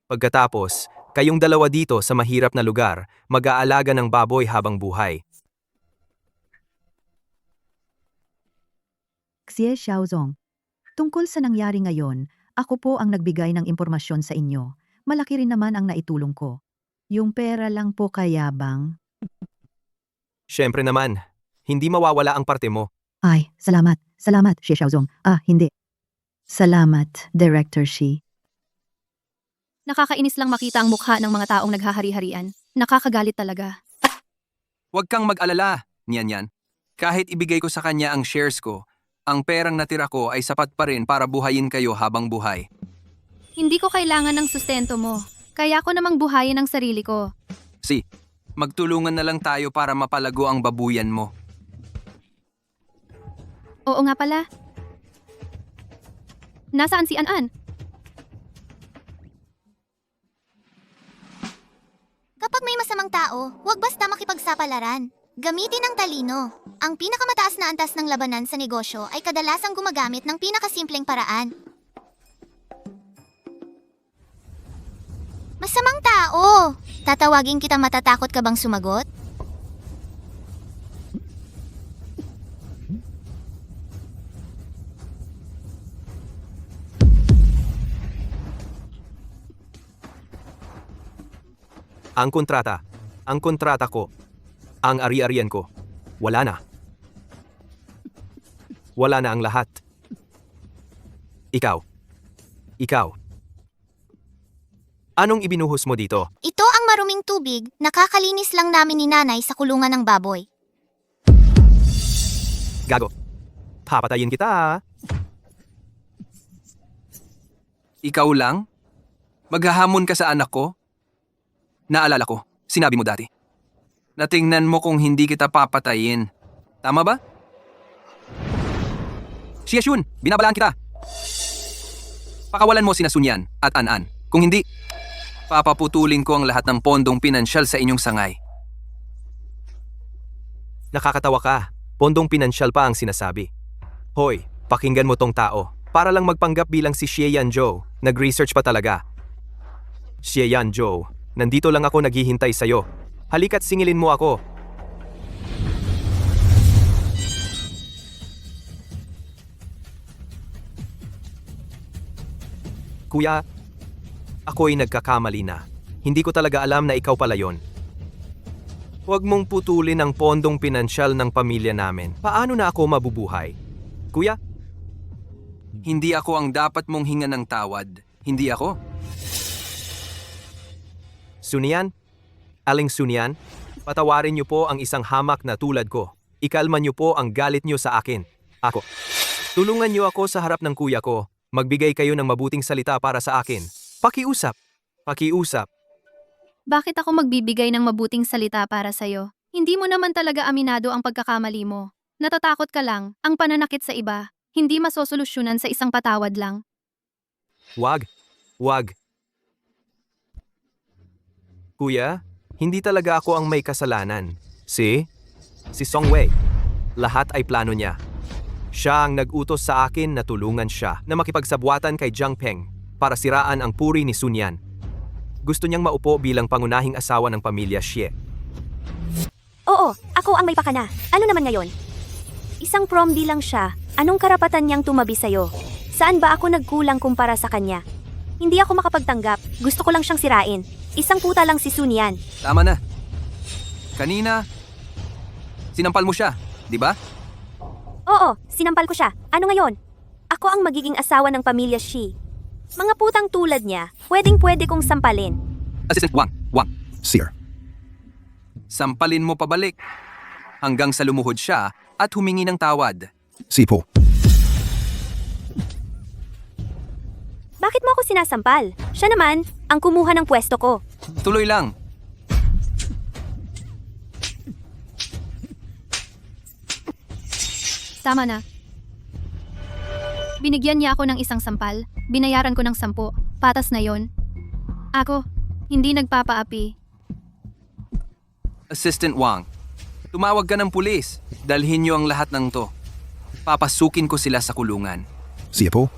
K: Pagkatapos, kayong dalawa dito sa mahirap na lugar, mag-aalaga ng baboy habang buhay.
C: Xie Xiaozong. Tungkol sa nangyari ngayon, ako po ang nagbigay ng impormasyon sa inyo. Malaki rin naman ang naitulong ko. Yung pera lang po kaya bang?
K: Siyempre naman, hindi mawawala ang parte mo.
C: Ay, salamat. Salamat, Xie Xiaozong. Hindi. Salamat, Director Shi.
D: Nakakainis lang makita ang mukha ng mga taong naghahari-harian. Nakakagalit talaga.
B: huwag kang mag-alala, Nyanyan. Kahit ibigay ko sa kanya ang shares ko, ang perang natira ko ay sapat pa rin para buhayin kayo habang buhay.
D: Hindi ko kailangan ng sustento mo. Kaya ko namang buhayin ang sarili ko.
B: Magtulungan na lang tayo para mapalago ang babuyan mo.
D: Oo nga pala. Nasaan si An-An?
E: Kapag may masamang tao, huwag basta makipagsapalaran. Gamitin ang talino. Ang pinakamataas na antas ng labanan sa negosyo ay kadalasang gumagamit ng pinakasimpleng paraan. Masamang tao! Tatawagin kita, matatakot ka bang sumagot?
K: Ang kontrata ko, ang ari-arian ko, wala na. Wala na ang lahat. Ikaw. Anong ibinuhos mo dito?
E: Ito ang maruming tubig, nakakalinis lang namin ni nanay sa kulungan ng baboy.
K: Gago. Papatayin kita.
B: Ikaw lang? Maghahamon ka sa anak ko? Naalala ko, sinabi mo dati. Natingnan mo kung hindi kita papatayin. Tama ba? Xie Xun, binabalaan kita. Pakawalan mo sina Sunyan at An-An. Kung hindi, papaputulin ko ang lahat ng pondong pinansyal sa inyong sangay.
K: Nakakatawa ka. Pondong pinansyal pa ang sinasabi. Hoy, pakinggan mo tong tao. Para lang magpanggap bilang si Xie Yanzhou, nag-research pa talaga. Xie Yanzhou, nandito lang ako naghihintay sa'yo. Halika't singilin mo ako. Kuya, ako'y nagkakamali na. Hindi ko talaga alam na ikaw pala yon. Huwag mong putulin ang pondong pinansyal ng pamilya namin. Paano na ako mabubuhay? Kuya,
B: Hindi ako ang dapat mong hingan ng tawad. Hindi ako.
K: Sunian? Aling Sunian? Patawarin niyo po ang isang hamak na tulad ko. Ikalma niyo po ang galit niyo sa akin. Ako. Tulungan niyo ako sa harap ng kuya ko. Magbigay kayo ng mabuting salita para sa akin. Pakiusap. Pakiusap.
D: Bakit ako magbibigay ng mabuting salita para sa'yo? Hindi mo naman talaga aminado ang pagkakamali mo. Natatakot ka lang, ang pananakit sa iba, hindi masosolusyunan sa isang patawad lang.
K: Wag. Wag. Kuya, hindi talaga ako ang may kasalanan. Si Song Wei. Lahat ay plano niya. Siya ang nag-utos sa akin na tulungan siya na makipagsabwatan kay Jiang Peng para siraan ang puri ni Sun Yan. Gusto niyang maupo bilang pangunahing asawa ng pamilya Xie.
G: Oo, ako ang may pakana. Ano naman ngayon? Isang prom di lang siya. Anong karapatan niyang tumabi sa'yo? Saan ba ako nagkulang kumpara sa kanya? Hindi ako makapagtanggap. Gusto ko lang siyang sirain. Isang puta lang si Sun Yan.
B: Tama na. Kanina, sinampal mo siya, di ba?
G: Oo, sinampal ko siya. Ano ngayon? Ako ang magiging asawa ng pamilya Xi. Mga putang tulad niya, pwedeng-pwede kong sampalin.
B: Assistant Wang.
F: Sir.
B: Sampalin mo pabalik. Hanggang sa lumuhod siya at humingi ng tawad.
F: Sipo.
G: Bakit mo ako sinasampal? Siya naman, ang kumuha ng pwesto ko.
B: Tuloy lang.
D: Tama na. Binigyan niya ako ng isang sampal, binayaran ko ng 10, patas na yon. Ako, hindi nagpapaapi.
B: Assistant Wang, tumawag ka ng pulis. Dalhin niyo ang lahat ng to. Papasukin ko sila sa kulungan.
F: Sipo.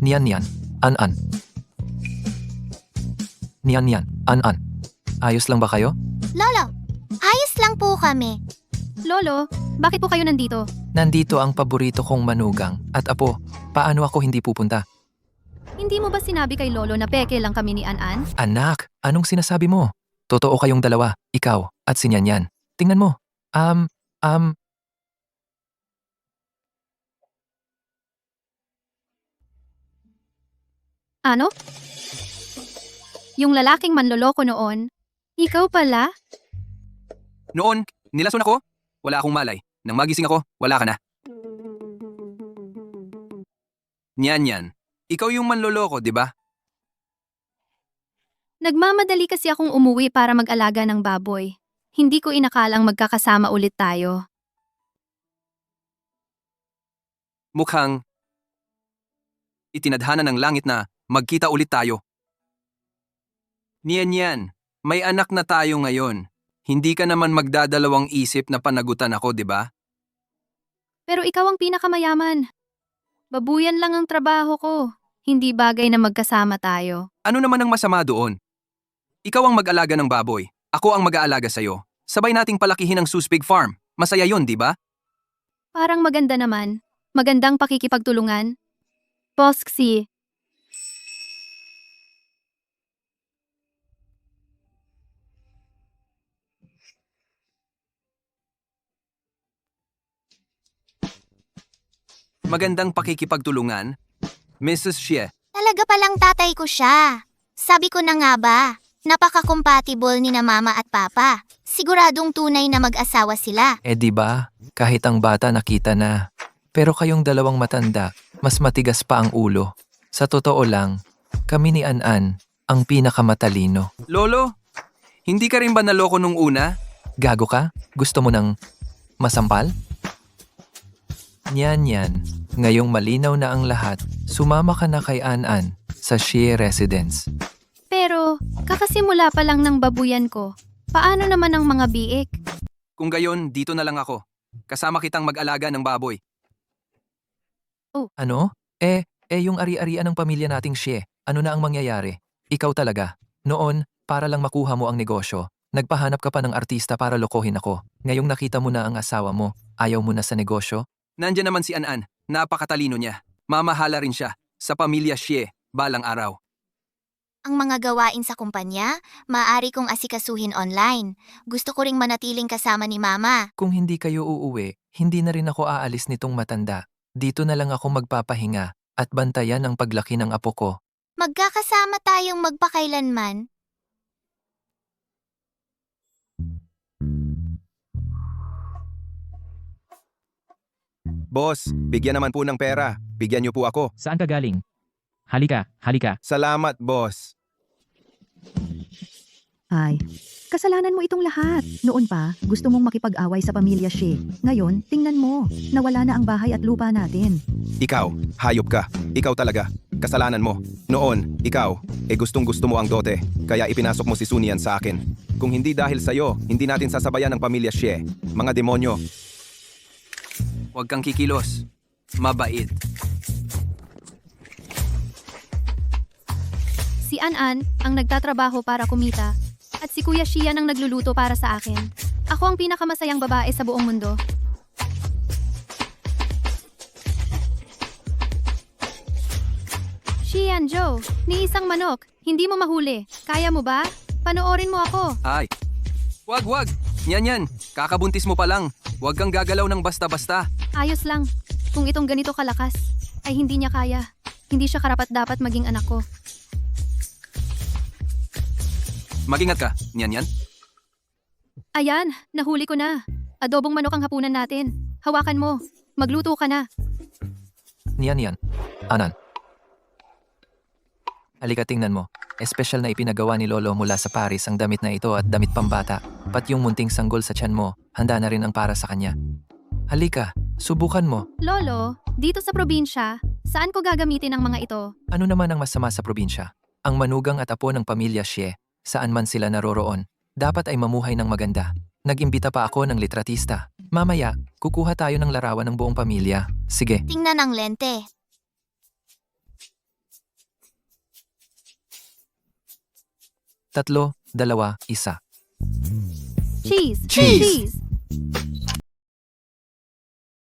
A: Nian, an. Nian, an. Ayos lang ba kayo?
E: Lolo, ayos lang po kami.
D: Lolo, bakit po kayo nandito?
A: Nandito ang paborito kong manugang. At apo, paano ako hindi pupunta?
D: Hindi mo ba sinabi kay Lolo na peke lang kami ni An-An?
A: Anak, anong sinasabi mo? Totoo kayong dalawa, ikaw at si Nian. Tingnan mo.
D: Ano? Yung lalaking manloloko noon, ikaw pala?
B: Noon, nilason ako. Wala akong malay. Nang magising ako, wala ka na. Yan. Ikaw yung manloloko, di ba?
D: Nagmamadali kasi akong umuwi para mag-alaga ng baboy. Hindi ko inakalang magkakasama ulit tayo.
B: Mukhang itinadhana ng langit na magkita ulit tayo. Niyan, may anak na tayo ngayon. Hindi ka naman magdadalawang isip na panagutan ako, di ba?
D: Pero ikaw ang pinakamayaman. Babuyan lang ang trabaho ko. Hindi bagay na magkasama tayo.
B: Ano naman ang masama doon? Ikaw ang mag-alaga ng baboy. Ako ang mag-aalaga sa'yo. Sabay nating palakihin ang Suspig Farm. Masaya yun, di ba?
D: Parang maganda naman. Magandang pakikipagtulungan. Boss Xi.
B: Magandang pakikipagtulungan. Mrs. Xie,
E: Talaga palang tatay ko siya. Sabi ko na nga ba, napaka-compatible ni na mama at papa. Siguradong tunay na mag-asawa sila.
A: Di ba? Kahit ang bata nakita na. Pero kayong dalawang matanda, mas matigas pa ang ulo. Sa totoo lang, kami ni An-An ang pinakamatalino.
B: Lolo, hindi ka rin ba naloko nung una?
A: Gago ka? Gusto mo ng masampal? Yan. Ngayong malinaw na ang lahat, sumama ka na kay An-An sa Xie Residence.
D: Pero, kakasimula pa lang ng babuyan ko. Paano naman ang mga biik?
B: Kung gayon, dito na lang ako. Kasama kitang mag-alaga ng baboy.
A: Ano? Yung ari-arian ng pamilya nating Xie, ano na ang mangyayari? Ikaw talaga. Noon, para lang makuha mo ang negosyo, nagpahanap ka pa ng artista para lokohin ako. Ngayong nakita mo na ang asawa mo, ayaw mo na sa negosyo?
B: Nandiyan naman si An-An. Napakatalino niya. Mamahala rin siya sa pamilya Xie balang araw.
E: Ang mga gawain sa kumpanya, maaari kong asikasuhin online. Gusto ko ring manatiling kasama ni Mama.
A: Kung hindi kayo uuwi, hindi na rin ako aalis nitong matanda. Dito na lang ako magpapahinga at bantayan ang paglaki ng apo ko.
E: Magkakasama tayong magpakailanman.
M: Boss, bigyan naman po ng pera. Bigyan niyo po ako.
N: Saan ka galing? Halika, halika.
M: Salamat, boss.
C: Ay, kasalanan mo itong lahat. Noon pa, gusto mong makipag-away sa pamilya Xie. Ngayon, tingnan mo, nawala na ang bahay at lupa natin.
M: Ikaw, hayop ka. Ikaw talaga. Kasalanan mo. Noon, ikaw, gustong-gusto mo ang dote. Kaya ipinasok mo si Sunian sa akin. Kung hindi dahil sa'yo, hindi natin sasabayan ang pamilya Xie. Mga demonyo.
B: Huwag kang kikilos. Mabait.
D: Si An-An ang nagtatrabaho para kumita at si Kuya Xian ang nagluluto para sa akin. Ako ang pinakamasayang babae sa buong mundo. Xianjo, ni isang manok, hindi mo mahuli. Kaya mo ba? Panoorin mo ako.
B: Ay. Wag. Yan. Kakabuntis mo pa lang. Huwag kang gagalaw ng basta-basta.
D: Ayos lang. Kung itong ganito kalakas, ay hindi niya kaya. Hindi siya karapat-dapat maging anak ko.
B: Mag-ingat ka. Yan.
D: Ayan, nahuli ko na. Adobong manok ang hapunan natin. Hawakan mo. Magluto ka na.
A: Niyan. Anan. Halika tingnan mo. Espesyal na ipinagawa ni Lolo mula sa Paris ang damit na ito at damit pambata. Pat yung munting sanggol sa tiyan mo, handa na rin ang para sa kanya. Halika, subukan mo.
D: Lolo, dito sa probinsya, saan ko gagamitin ang mga ito?
A: Ano naman ang masama sa probinsya? Ang manugang at apo ng pamilya Xie, saan man sila naroroon, dapat ay mamuhay ng maganda. Nag-imbita pa ako ng litratista. Mamaya, kukuha tayo ng larawan ng buong pamilya. Sige.
E: Tingnan ang lente.
A: Tatlo, dalawa, isa.
D: Cheese!
B: Cheese!